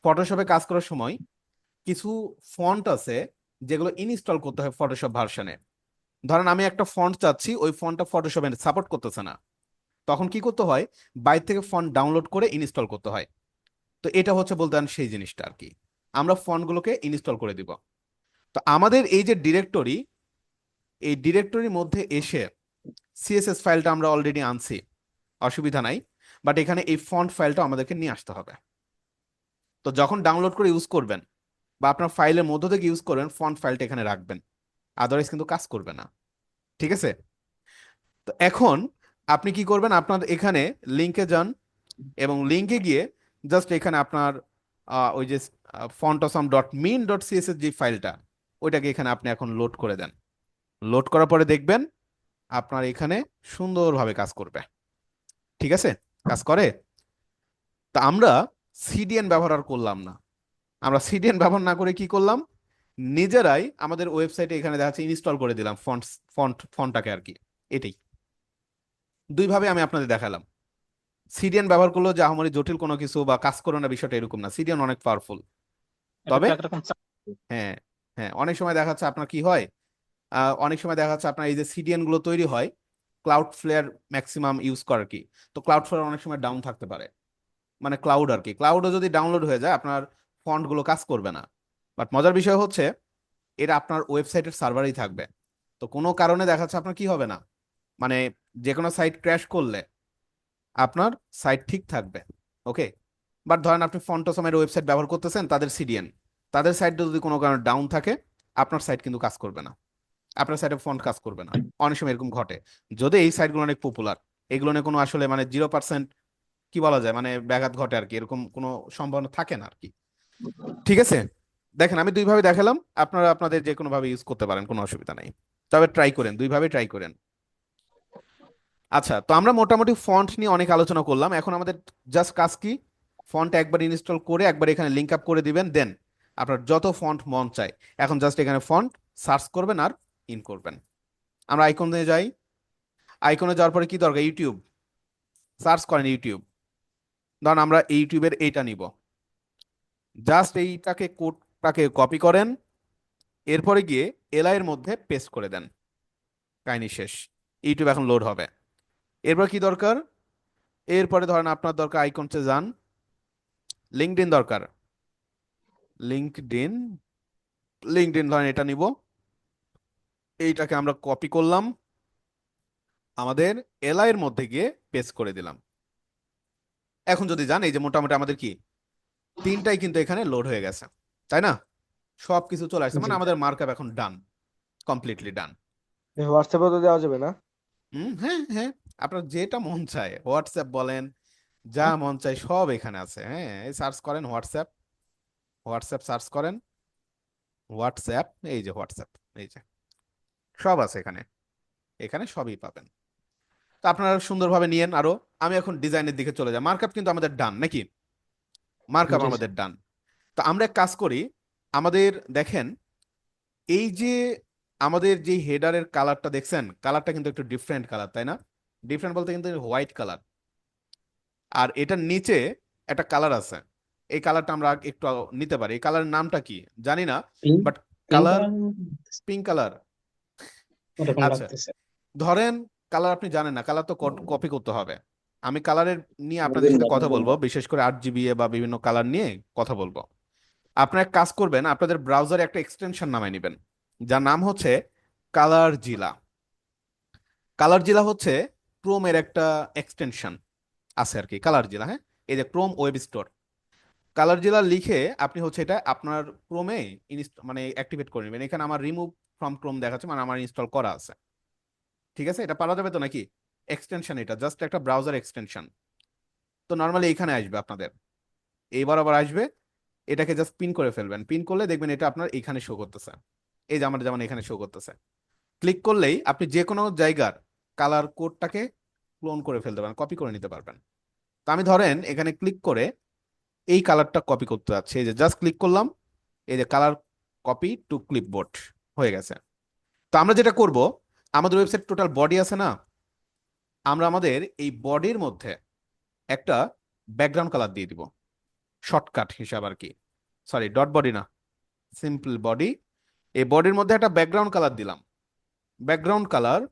ফটোশপে কাজ করার সময় কিছু ফন্ট আছে যেগুলো ইনস্টল করতে হয় ফটোশপ ভার্সনে। ধরেন আমি একটা ফন্ট চাচ্ছি, ওই ফন্টটা ফটোশপে সাপোর্ট করতেছে না, তখন কি করতে হয়? বাইরে থেকে ফন্ট ডাউনলোড করে ইনস্টল করতে হয়। তো এটা হচ্ছে বলতে পারেন সেই জিনিসটা আর কি, আমরা ফন্টগুলোকে ইনস্টল করে দিব। তো আমাদের এই যে ডিরেক্টরি, এই ডিরেক্টরির মধ্যে এসে সিএসএস ফাইলটা আমরা অলরেডি আনছি, অসুবিধা নাই। বাট এখানে এই ফন্ট ফাইলটা আমাদেরকে নিয়ে আসতে হবে। তো যখন ডাউনলোড করে ইউজ করবেন বা আপনার ফাইলের মধ্য থেকে ইউজ করবেন, ফন্ট ফাইলটা এখানে রাখবেন, আদারওয়াইজ কিন্তু কাজ করবে না। ঠিক আছে? তো এখন আপনি কি করবেন, আপনার এখানে লিঙ্কে যান এবং লিঙ্কে গিয়ে জাস্ট এখানে আপনার ওই যে ফন্টোসাম ডট মিন ডট সিএসএস যে ফাইলটা, ওইটাকে এখানে আপনি এখন লোড করে দেন। লোড করার পরে দেখবেন আপনার এখানে সুন্দরভাবে কাজ করবে। ঠিক আছে? কাজ করে। তা আমরা সিডিএন ব্যবহার আর করলাম না। আমরা সিডিএন ব্যবহার না করে কি করলাম, নিজেরাই আমাদের ওয়েবসাইটে এখানে দেখা যাচ্ছে ইনস্টল করে দিলাম ফন্টটাকে আর কি। এটাই দুইভাবে আমি আপনাদের দেখালাম। সিডিএন ব্যবহার করলো যে আমাদের জটিল কোনো কিছু বা কাজ করো না, বিষয়টা এরকম না। সিডিএন অনেক পাওয়ারফুল। এটা তবে তো একরকম হ্যাঁ, হ্যাঁ, অনেক সময় দেখা যাচ্ছে আপনার কি হয়, অনেক সময় দেখা যাচ্ছে আপনার এই যে সিডিএন গুলো তৈরি হয় ক্লাউড ফ্লেয়ার ম্যাক্সিমাম ইউজ করে কি, তো ক্লাউড ফ্লেয়ার অনেক সময় ডাউন থাকতে পারে, মানে ক্লাউড আর কি। ক্লাউডও যদি ডাউনলোড হয়ে যায় আপনার ফন্ট গুলো কাজ করবে না। বাট মজার বিষয় হচ্ছে এটা আপনার ওয়েবসাইটের সার্ভারেই থাকবে। তো কোনো কারণে দেখা যাচ্ছে আপনার কি হবে না, মানে যে কোনো সাইট ক্র্যাশ করলে আপনার সাইট ঠিক থাকবে। ওকে, বাট ধরেন আপনি ফন্টোসামের ওয়েবসাইট ব্যবহার করতেছেন, তাদের সিডিএন, তাদের সাইটটা যদি কোনো কারণে ডাউন থাকে, আপনার সাইট কিন্তু কাজ করবে না, আপনার সাইটে ফন্ট কাজ করবে না। অনেক সময় এরকম ঘটে, যদি এই সাইটগুলো অনেক পপুলার, এগুলো নিয়ে কোনো আসলে মানে 0% কি বলা যায়, মানে ব্যাঘাত ঘটে আর কি, এরকম কোনো সম্ভাবনা থাকে না আর কি। ঠিক আছে? দেখেন আমি দুইভাবে দেখালাম, আপনারা আপনাদের যে কোনো ভাবে ইউজ করতে পারেন, কোনো অসুবিধা নাই। তবে ট্রাই করেন, দুইভাবে ট্রাই করেন। আচ্ছা, তো আমরা মোটামুটি ফন্ট নিয়ে অনেক আলোচনা করলাম। এখন আমাদের জাস্ট কাজ কি, ফন্ট একবার ইনস্টল করে একবার এখানে লিংক আপ করে দিবেন, দেন আপনার যত ফন্ট মন চায় এখন জাস্ট এখানে ফন্ট সার্চ করবেন আর ইন করবেন। আমরা আইকনে যাই, আইকনে যাওয়ার পরে কি দরকার, ইউটিউব সার্চ করেন। ইউটিউব, ধরুন আমরা ইউটিউবের এইটা নিব, জাস্ট এইটাকে কোডটাকে কপি করেন, এরপরে গিয়ে এলআই এর মধ্যে পেস্ট করে দেন, কাহিনী শেষ। ইউটিউব এখন লোড হবে। এরপর কি দরকার, এরপরে ধরেন আপনার দরকার আইকনসে যান, লিঙ্কডইন দরকার, লিঙ্কডইন, লিঙ্কডইন ধরেন এটা নিব, এইটাকে আমরা কপি করলাম, আমাদের এলআই এর মধ্যে গিয়ে পেস্ট করে দিলাম। এখন যদি যান এই যে মোটামুটি আমাদের কি তিনটাই কিন্তু এখানে লোড হয়ে গেছে, তাই না? সবকিছু চলে আসছে, জি। মানে আমাদের মার্কআপ এখন ডান, কমপ্লিটলি ডান। হোয়াটসঅ্যাপে তো দেওয়া যাবে না? হ্যাঁ হ্যাঁ, আপনার যেটা মন চায়, হোয়াটসঅ্যাপ বলেন, যা মন চায় সব এখানে আছে। হ্যাঁ, এই সার্চ করেন হোয়াটসঅ্যাপ, হোয়াটসঅ্যাপ সার্চ করেন, হোয়াটসঅ্যাপ, এই যে হোয়াটসঅ্যাপ, এই যে সব আছে এখানে, এখানে সবই পাবেন। তো আপনারা সুন্দরভাবে নিয়েন আরো। আমি এখন ডিজাইনের দিকে চলে যাই। মার্কআপ কিন্তু আমাদের ডান নাকি? মার্কআপ জি, আমাদের ডান। তো আমরা এক কাজ করি, আমাদের দেখেন এই যে আমাদের যে হেডারের কালারটা দেখছেন, কালারটা কিন্তু একটু ডিফারেন্ট কালার, তাই না? ডিফারেন্ট বলতে কিন্তু হোয়াইট কালার, আর এটার নিচে একটা কালার আছে। এই কালারটা আমরা একটু নিতে পারি। এই কালারের নামটা কি জানি না, pink but pink colour pink colour. এরকম আচ্ছা, লাগতেছে। ধরেন কালার আপনি জানেন না, কালার তো কপি করতে হবে। আমি কালারের নিয়ে আপনাদের সাথে কথা বলবো, বিশেষ করে RGBA বা বিভিন্ন কালার নিয়ে কথা বলবো। আপনারা এক কাজ করবেন, আপনাদের ব্রাউজারে একটা এক্সটেনশন নামায় নেবেন, যার নাম হচ্ছে কালার জিলা। কালার জিলা হচ্ছে ক্রোমের একটা এক্সটেনশন আছে আর কি, কালার জিলা। হ্যাঁ, এই যে ক্রোম ওয়েব স্টোর, কালার জিলা লিখে আপনি হচ্ছে এটা আপনার ক্রোমে মানে অ্যাক্টিভেট করে নেবেন। এখানে আমার রিমুভ ফ্রম ক্রোম দেখাচ্ছে, মানে আমার ইনস্টল করা আছে। ঠিক আছে, এটা পারা যাবে তো নাকি? এক্সটেনশন, এটা জাস্ট একটা ব্রাউজার এক্সটেনশন। তো নর্মালি এখানে আসবে আপনাদের, এইবার আবার আসবে, এটাকে জাস্ট পিন করে ফেলবেন। পিন করলে দেখবেন এটা আপনার এখানে শো করতেছে, এই যে আমার যেমন এখানে শো করতেছে। ক্লিক করলেই আপনি যে কোনো জায়গার কালার কোডটাকে ক্লোন করে ফেলতে পারেন, কপি করে নিতে পারবেন। তো আমি ধরেন এখানে ক্লিক করে এই কালারটা কপি করতে যাচ্ছি, এই যে জাস্ট ক্লিক করলাম, এই যে কালার কপি টু ক্লিপবোর্ড হয়ে গেছে। তো আমরা যেটা করব, আমাদের ওয়েবসাইট টোটাল বডি আছে না, আমরা আমাদের এই বডির মধ্যে একটা ব্যাকগ্রাউন্ড কালার দিয়ে দিব, শর্টকাট হিসাব আর কি। সরি, ডট বডি না, সিম্পল বডি। এই বডির মধ্যে একটা ব্যাকগ্রাউন্ড কালার দিলাম। ব্যাকগ্রাউন্ড কালার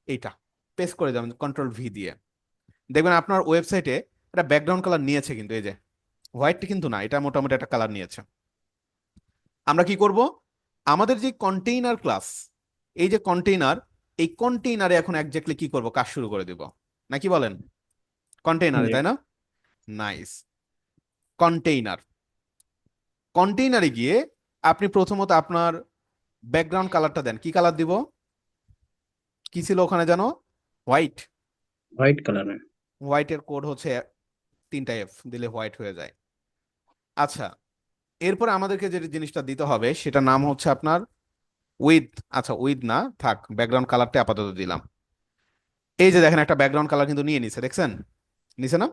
এইটা পেস্ট করে দেবেন কন্ট্রোল V দিয়ে। দেখবেন আপনার ওয়েবসাইটে একটা ব্যাকগ্রাউন্ড কালার নিয়েছে, কিন্তু এই যে হোয়াইট কিন্তু না, এটা মোটামুটি একটা কালার নিয়েছে। আমরা কি করব, আমাদের যে কন্টেইনার ক্লাস, এই যে কন্টেইনার, এই কন্টেইনারে এখন একজাক্টলি কি করব, কাজ শুরু করে দিব নাকি বলেন? কন্টেইনারে, জি। তাই না? নাইস। কন্টেইনার, কন্টেইনারে গিয়ে আপনি প্রথমত আপনার ব্যাকগ্রাউন্ড কালারটা দেন। কি কালার দিব? কি ছিল ওখানে জানো? হোয়াইট। White colour. হোয়াইটের কোড হচ্ছে 3টা F দিলে হোয়াইট হয়ে যায়। আচ্ছা, এরপরে আমাদেরকে যে জিনিসটা দিতে হবে সেটা নাম হচ্ছে আপনার উইথ। আচ্ছা, উইথ না, থাক, ব্যাকগ্রাউন্ড কালারটা আপাতত দিলাম। এই যে দেখেন একটা ব্যাকগ্রাউন্ড কালার কিন্তু নিয়ে নিছে, দেখছেন? নিছে না?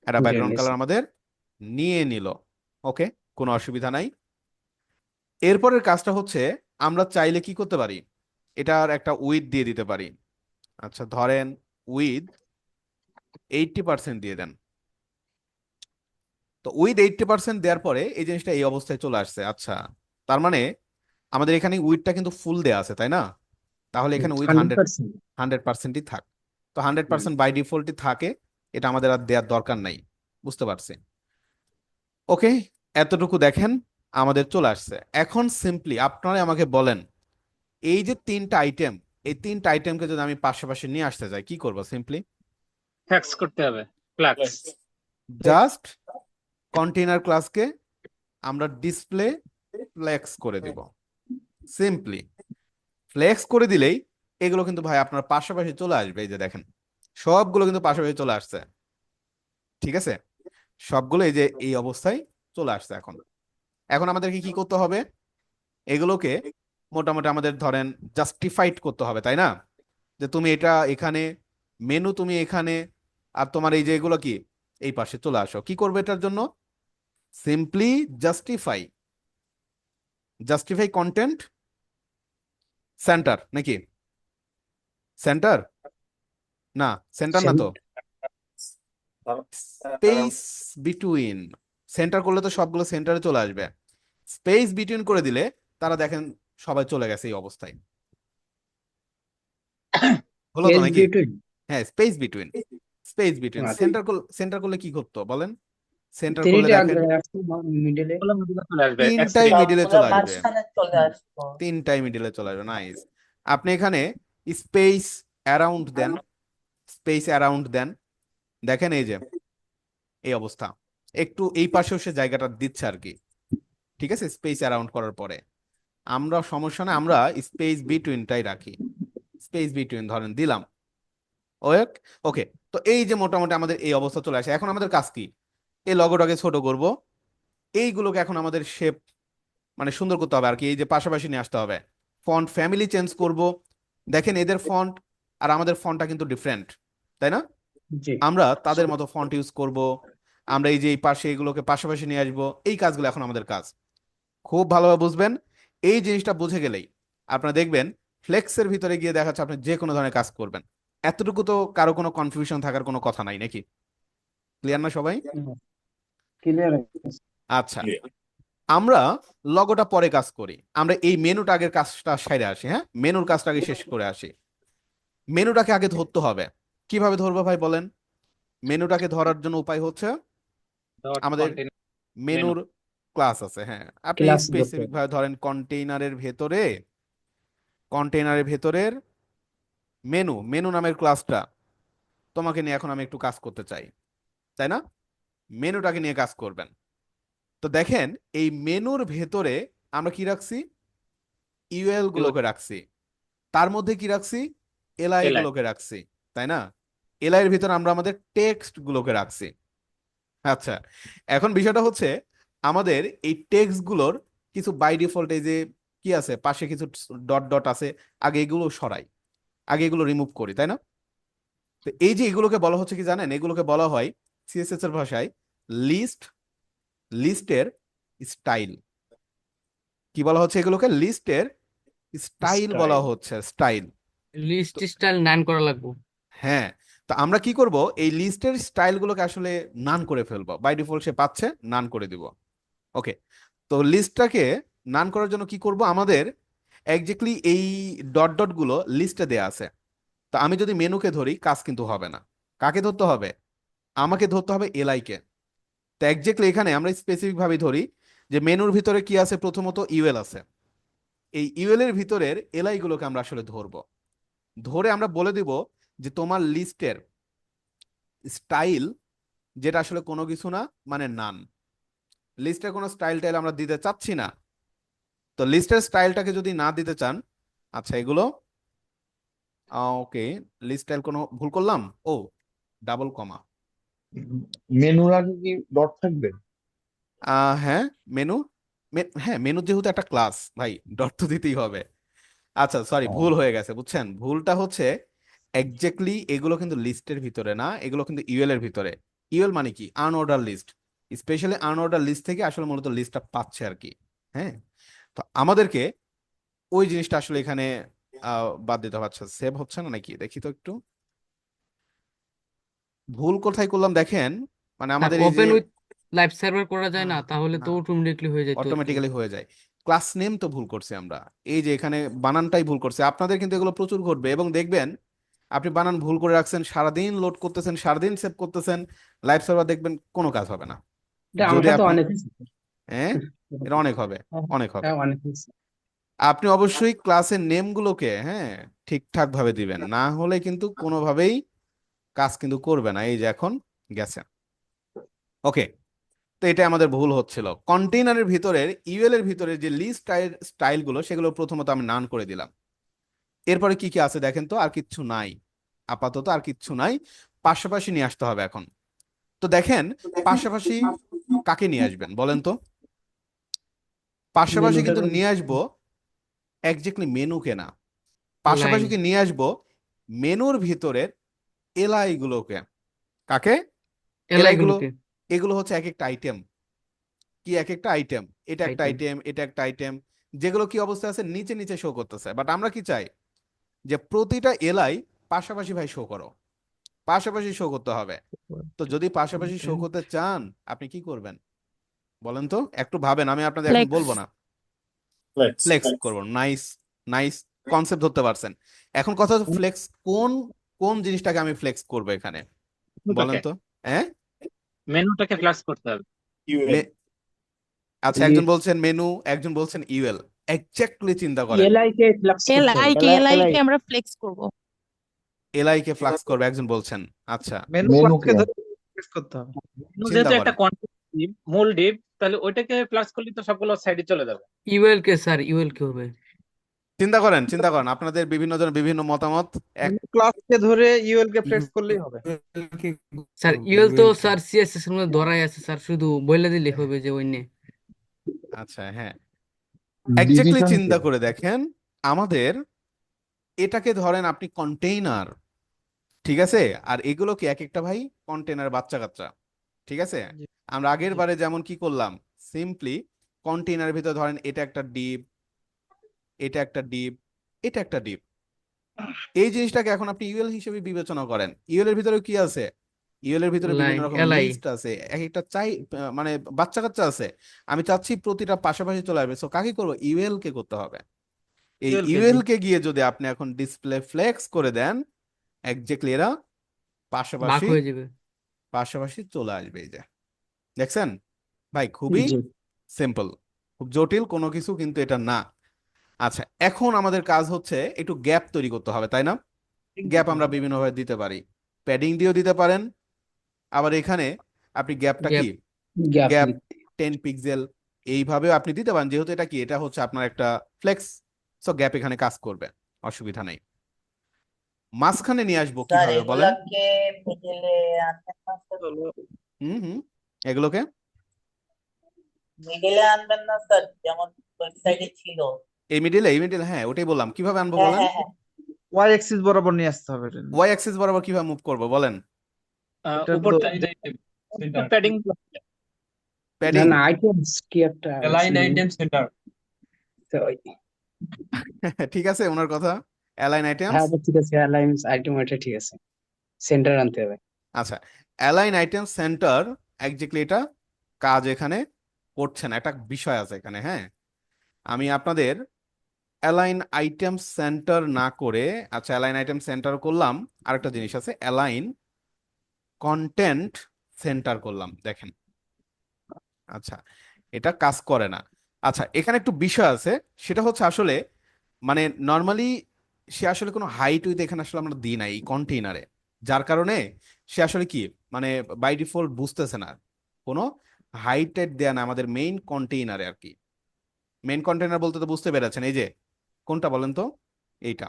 একটা ব্যাকগ্রাউন্ড কালার আমাদের নিয়ে নিল। ওকে, কোনো অসুবিধা নাই। এরপরের কাজটা হচ্ছে আমরা চাইলে কি করতে পারি, এটার একটা উইথ দিয়ে দিতে পারি। আচ্ছা, ধরেন উইথ 80% দিয়ে দেন। তো উইথ 80% দেওয়ার পরে এই জিনিসটা এই অবস্থায় চলে আসছে। আচ্ছা, তার মানে আমাদের এখানে উইথটা কিন্তু ফুল দেয়া আছে, তাই না? তাহলে এখানে উইথ 100%। 100%ই থাক। তো 100% বাই ডিফল্টই থাকে, এটা আমাদের আর দেওয়ার দরকার নাই। বুঝতে পারছি? ওকে, এতটুকু দেখেন আমাদের চলে আসছে। এখন সিম্পলি আপনারা আমাকে বলেন, এই যে 3টা আইটেম, এই 3টা আইটেমকে যদি আমি পাশাপাশি নিয়ে আসতে চাই, কি করব? সিম্পলি ফ্যাক্স করতে হবে, ফ্ল্যাক্স। জাস্ট কন্টেইনার ক্লাসকে আমরা ডিসপ্লে ফ্লেক্স করে দিব। সিম্পলি ফ্লেক্স করে দিলেই এগুলো কিন্তু ভাই আপনার পাশাপাশি চলে আসবে। এই যে দেখেন সবগুলো কিন্তু পাশাপাশি চলে আসছে। ঠিক আছে, সবগুলো এই যে এই অবস্থায় চলে আসছে। এখন এখন আমাদেরকে কি করতে হবে, এগুলোকে মোটামুটি আমাদের ধরেন জাস্টিফাইড করতে হবে, তাই না? যে তুমি এটা এখানে, মেনু তুমি এখানে, আর তোমার এই যে এগুলো কি এই পাশে চলে আসো। কি করবে এটার জন্য? Simply justify, justify content centre নাকি? সেন্টার না, সেন্টার না তো, স্পেস বিটুইন। সেন্টার করলে তো সবগুলো সেন্টারে চলে আসবে। স্পেস বিটুইন করে দিলে তারা দেখেন সবাই চলে গেছে এই অবস্থায়। হলো তো নাকি? হ্যাঁ, space between, space between. Centre করলে কি করতো বলেন? সেন্টার করলে দেখেন মিডলে চলে আসবে তিনটাই মিডিলে সবগুলো চলে আসবে, মাঝখানে চলে আসবো। তিনটাই মিডিলে চলে আসবে। নাইস। আপনি এখানে স্পেস অ্যারাউন্ড দেন, স্পেস অ্যারাউন্ড দেন, দেখেন এই যে এই অবস্থা, একটু এই পাশেও সে জায়গাটা দিচ্ছে আর কি, ঠিক আছে, স্পেস অ্যারাউন্ড করার পরে আমরা সমস্যা না, আমরা স্পেস বিটুইনটাই রাখি, স্পেস বিটুইন ধরেন দিলাম। ওকে, তো এই যে মোটামুটি আমাদের এই অবস্থা চলে আসে। এখন আমাদের কাজ কি, এই লগোটাকে ছোট করব, এইগুলোকে এখন আমাদের শেপ মানে সুন্দর করতে হবে আর কি, এই যে পাশাপাশি নিয়ে আসতে হবে। ফন্ট ফ্যামিলি চেঞ্জ করব, দেখেন এদের ফন্ট আর আমাদের ফন্টটা কিন্তু ডিফারেন্ট, তাই না? জি আমরা তাদের মতো ফন্ট ইউজ করব, আমরা এই যে এই পাশে এগুলোকে পাশাপাশি নিয়ে আসবো, এই কাজগুলো এখন আমাদের কাজ। খুব ভালোভাবে বুঝবেন, এই জিনিসটা বুঝে গেলেই আপনারা দেখবেন ফ্লেক্সের ভিতরে গিয়ে দেখা যাচ্ছে আপনি যে কোনো ধরনের কাজ করবেন। এতটুকু তো কারো কোনো কনফিউশন থাকার কোনো কথা নাই নাকি? ক্লিয়ার না সবাই? ক্লিয়ার। আচ্ছা, আমরা লগোটা পরে কাজ করি, আমরা এই মেনুটা আগের কাজটা সাইডে আসি। হ্যাঁ, মেনুর কাজটা আগে শেষ করে আসি। মেনুটাকে আগে ধরতে হবে। কিভাবে ধরবো ভাই বলেন? মেনুটাকে ধরার জন্য উপায় হচ্ছে ডট আমাদের কন্টেইনার মেনুর ক্লাস আছে। হ্যাঁ, আপনি ক্লাস স্পেসিফিক ভাবে ধরেন কন্টেইনারের ভেতরের মেনু নামের ক্লাসটা তোমাকে নিয়ে এখন আমি একটু কাজ করতে চাই, তাই না? মেনুটাকে নিয়ে কাজ করবেন। তো দেখেন এই মেনুর ভেতরে আমরা কি রাখছি, ইউএল গুলোকে রাখছি, তার মধ্যে কি রাখছি, এলআই এলআই গুলোকে রাখছি, তাই না? এলআই এর ভিতরে আমরা আমাদের টেক্সট গুলোকে রাখছি। আচ্ছা, এখন বিষয়টা হচ্ছে আমাদের এই টেক্সট গুলোর কিছু বাই ডিফল্ট এই যে কি আছে পাশে কিছু ডট ডট আছে, আগে এগুলো সরাই, আগে এগুলো রিমুভ করি, তাই না? তো এই যে এগুলোকে বলা হচ্ছে কি জানেন, এগুলোকে বলা হয় সিএসএস এর ভাষায় লিস্টের স্টাইল। কি বলা হচ্ছে এগুলোকে? লিস্টের স্টাইল বলা হচ্ছে, স্টাইল। লিস্ট স্টাইল নান করা লাগবে। হ্যাঁ, তো আমরা কি করব, এই লিস্টের স্টাইলগুলোকে আসলে নান করে ফেলবো, বাই ডিফল্ট সে পাচ্ছে, নান করে দিব। ওকে, তো লিস্টটাকে নান করার জন্য কি করব, আমাদের এক্স্যাক্টলি এই ডট ডট গুলো লিস্টে দেয়া আছে। তো আমি যদি মেনুকে ধরি কাজ কিন্তু হবে না। কাকে ধরতে হবে? আমাকে ধরতে হবে এলআই কে। তো এক্স্যাক্টলি এখানে আমরা স্পেসিফিক ভাবে ধরি যে মেনুর ভিতরে কি আছে, প্রথমত ইউএল আছে, এই ইউএল এর ভিতরের এলআই গুলোকে আমরা আসলে ধরবো। ধরে আমরা বলে দিব যে তোমার লিস্টের স্টাইল, যেটা আসলে কোনো কিছু না মানে নান, লিস্টের কোনো স্টাইল টাইল আমরা দিতে চাচ্ছি না। তো লিস্টের স্টাইলটাকে যদি না দিতে চান, আচ্ছা এগুলো ওকে, লিস্ট স্টাইল কোনো ভুল করলাম, ও ডাবল কমা, মেনুর আগে কি ডট থাকবে? হ্যাঁ মেনু, হ্যাঁ মেনু যেহেতু একটা ক্লাস ভাই, ডট তো দিতেই হবে। আচ্ছা সরি, ভুল হয়ে গেছে, বুঝছেন? ভুলটা হচ্ছে এক্স্যাক্টলি এগুলো কিন্তু লিস্টের ভিতরে না, এগুলো কিন্তু ইউএল এর ভিতরে। ইউএল মানে কি? Unorder list. Specially unorder list থেকে আসলে মূলত লিস্টটা পাচ্ছে আর কি। হ্যাঁ, তো আমাদেরকে ওই জিনিসটা আসলে এখানে বাদ দিতে হচ্ছে। সেভ হচ্ছে না নাকি, দেখি তো একটু, ভুল কোথায় করলাম দেখেন। মানে আমাদের এই যে ওপেন উইথ লাইভ সার্ভার করা যায় না, তাহলে তো অটোমেটিকলি হয়ে যায়। অটোমেটিক্যালি হয়ে যায়। ক্লাস নেম তো ভুল করছি আমরা, এই যে এখানে বানানটাই ভুল করছে। আপনাদের কিন্তু এগুলো প্রচুর ঘটবে, এবং দেখবেন আপনি বানান ভুল করে রাখছেন, সারাদিন লোড করতেছেন, সারাদিন সেভ করতেছেন, লাইভ সার্ভার দেখবেন কোনো কাজ হবে না। এটা আমার যদি সাথে আপনি অনেক হ্যাঁ, এটা অনেক হবে, অনেক হবে। হ্যাঁ অনেক আপনি অবশ্যই ক্লাসের নেমগুলোকে হ্যাঁ ঠিকঠাক ভাবে দিবেন, না হলে কিন্তু কোনোভাবেই কাজ কিন্তু করবে না। এই যে এখন গেছে। ওকে, তো এটা আমাদের ভুল হচ্ছিল। কন্টেইনারের ভিতরের ইউএল এর ভিতরে যে লিস্ট স্টাইল গুলো, সেগুলো প্রথমত আমি নান করে দিলাম। এরপরে কি কি আছে দেখেন তো, আর কিচ্ছু নাই, আপাতত আর কিচ্ছু নাই। পাশাপাশি নিয়ে আসতে হবে এখন। তো দেখেন পাশাপাশি কাকে নিয়ে আসবেন বলেন তো? পাশাপাশি কিন্তু নিয়ে আসবো এক্স্যাক্টলি মেনুকে না, পাশাপাশি কি নিয়ে আসবো মেনুর ভিতরের এলআই গুলোকে। কাকে? এলআই গুলো, এগুলো হচ্ছে এক একটা আইটেম। কি এক একটা আইটেম? এটা একটা আইটেম, এটা একটা আইটেম, যেগুলো কি অবস্থা আছে নিচে নিচে শো করতেছে। বাট আমরা কি চাই যে প্রতিটা এলআই পাশাপাশি ভাই শো করো, পাশাপাশি শো করতে হবে। তো যদি পাশাপাশি শো করতে চান আপনি কি করবেন বলেন তো? একটু ভাবেন, আমি আপনাদের এখন বলবো না। ফ্লেক্স করবো। নাইস, নাইস কনসেপ্ট ধরতে পারছেন। এখন কথা হচ্ছে ফ্লেক্স কোন কোন জিনিসটাকে আমি ফ্লেক্স করবো এখানে বলেন তো? হ্যাঁ, মেনুটাকে ফ্ল্যাশ করতে হবে। আচ্ছা, একজন বলছেন মেনু, একজন বলছেন ইউএল। এক্স্যাক্টলি চিন্তা করেন, এলআই কে ফ্লাক্স করতে হবে। এলআই কে আমরা ফ্লেক্স করব। এলআই কে ফ্লাক্স করবে একজন বলছেন। আচ্ছা, মেনু মেনুকে ধরে ফিক্স করতে হবে। মেনু চিন্তা যেহেতু একটা করেন। মূল ডিপ, তাহলে ওইটাকে প্লাস করলে তো সবগুলো সাইডে চলে যাবে। ইউএল কে স্যার, ইউএল কে হবে? চিন্তা করেন আপনাদের বিভিন্ন জন বিভিন্ন মতামত। এক ক্লাসকে ধরে ইউএল কে ফ্লেক্স করলেই হবে। স্যার ইউএল তো স্যার সিএসএস এর মধ্যে ধরাই আছে স্যার, শুধু বইলা দিলে হবে যে ওই নিয়ে। আচ্ছা, হ্যাঁ, এক্স্যাক্টলি ডিভিশন চিন্তা করে দেখেন, আমাদের এটাকে ধরেন আপনি কন্টেইনার, ঠিক আছে, আর এগুলো কি এক একটা ভাই কন্টেইনার বাচ্চা কাচ্চা, ঠিক আছে। জি। আমরা আগের জি। বারে যেমন কি করলাম, সিম্পলি কন্টেইনারের ভিতরে ধরেন এটা একটা ডিপ, এটা একটা ডিপ, এটা একটা ডিপ, এই জিনিসটাকে এখন আপনি ইউএল হিসেবে বিবেচনা করেন। ইউএল এর ভিতরে কি আছে? ইউএল এর ভিতরে এলআই, বিভিন্ন রকম এলআই। লিস্ট আছে, এক একটা মানে বাচ্চা কাচ্চা আছে। আমি চাচ্ছি প্রতিটা পাশাপাশি চলে আসবে, সো কাকে করবো? ইউএল কে করতে হবে। এই ইউএল কে, ইউএল জি। কে গিয়ে যদি আপনি এখন ডিসপ্লে ফ্লেক্স করে দেন, এক্স্যাক্টলি এরা বাক পাশাপাশি হয়ে যাবে। পাশাপাশি চলে আসবে। এই যে দেখছেন ভাই, খুবই জি সিম্পল, খুব জটিল কোনো কিছু কিন্তু এটা না। আচ্ছা, এখন আমাদের কাজ হচ্ছে একটু গ্যাপ তৈরি করতে হবে, তাই না? গ্যাপ আমরা বিভিন্নভাবে দিতে পারি, প্যাডিং দিয়েও দিতে পারেন, আবার এখানে আপনি গ্যাপটা গ্যাপ। কি গ্যাপ গ্যাপ 10 পিক্সেল এইভাবেও আপনি দিতে পারেন, যেহেতু এটা কি, এটা হচ্ছে আপনার একটা ফ্লেক্স, সো গ্যাপ এখানে কাজ করবে, অসুবিধা নেই। মাঝখানে নিয়ে আসবো স্যার কিভাবে বলেন? এগুলাকে মিডিলে আনবেন না স্যার? হুম হুম এগুলোকে মিডিলে আনবেন না স্যার, যেমন ওয়েবসাইটে ছিল। এই মিডিলে, হ্যাঁ, ওটাই বললাম, কিভাবে আনবো হ্যাঁ বলেন? হ্যাঁ হ্যাঁ ওয়াই অ্যাক্সিস বরাবর নিয়ে আসতে হবে এটা। ওয়াই অ্যাক্সিস বরাবর কিভাবে মুভ করবো বলেন? এটা তো উপরটা প্যাডিং না প্যাডিং, না আইটেমস কি একটা লাইন আছে, আইটেম সেন্টার। তো ওই- ঠিক আছে ওনার কথা, অ্যালাইন আইটেমস। হ্যাঁ ওটা ঠিক আছে, অ্যালায়েন্স আইটেম ওটা ঠিক আছে, সেন্টার আনতে হবে। আচ্ছা, অ্যালাইন আইটেম সেন্টার, এক্স্যাক্টলি এটা কাজ এখানে করছে না, একটা বিষয় আছে এখানে, হ্যাঁ। আমি আপনাদের অ্যালাইন আইটেম সেন্টার না করে, আচ্ছা অ্যালাইন আইটেম সেন্টার করলাম, আরেকটা জিনিস আছে অ্যালাইন কন্টেন্ট সেন্টার করলাম, দেখেন। আচ্ছা, এটা কাজ করে না। আচ্ছা, এখানে একটু বিষয় আছে, সেটা হচ্ছে আসলে মানে নর্মালি সে আসলে কোনো হাইট উইথ এখানে আসলে আমরা দিই না এই কন্টেইনারে, যার কারণে সে আসলে কি মানে বাই ডিফল্ট বুঝতেছে না, কোনো হাইট টাইট দেয়া না আমাদের মেইন কন্টেইনারে আর কি। মেইন কন্টেইনার বলতে তো বুঝতে পেরেছেন, এই যে কোনটা বলেন তো, এইটা,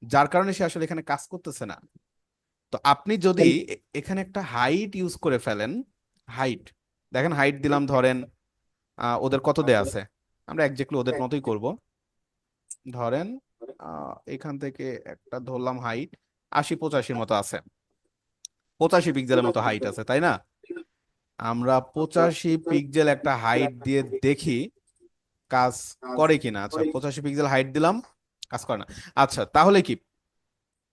যার কারণে সে আসলে এখানে কাজ করতেছে না। তো আপনি যদি এখানে একটা হাইট ইউজ করে ফেলেন, হাইট দেখেন, হাইট দিলাম ধরেন ওদের কত দেয়া আছে, আমরা একজাক্টলি ওদের মতোই করব। ধরেন এখান থেকে একটা ধরলাম হাইট 80-85 মতো আছে, 85 পিক্সেলের মতো হাইট আছে, তাই না? আমরা 85 পিক্সেল একটা হাইট দিয়ে দেখি কাজ করে কিনা। আচ্ছা, 85 পিক্সেল হাইট দিলাম, কাজ করে না। আচ্ছা, তাহলে কি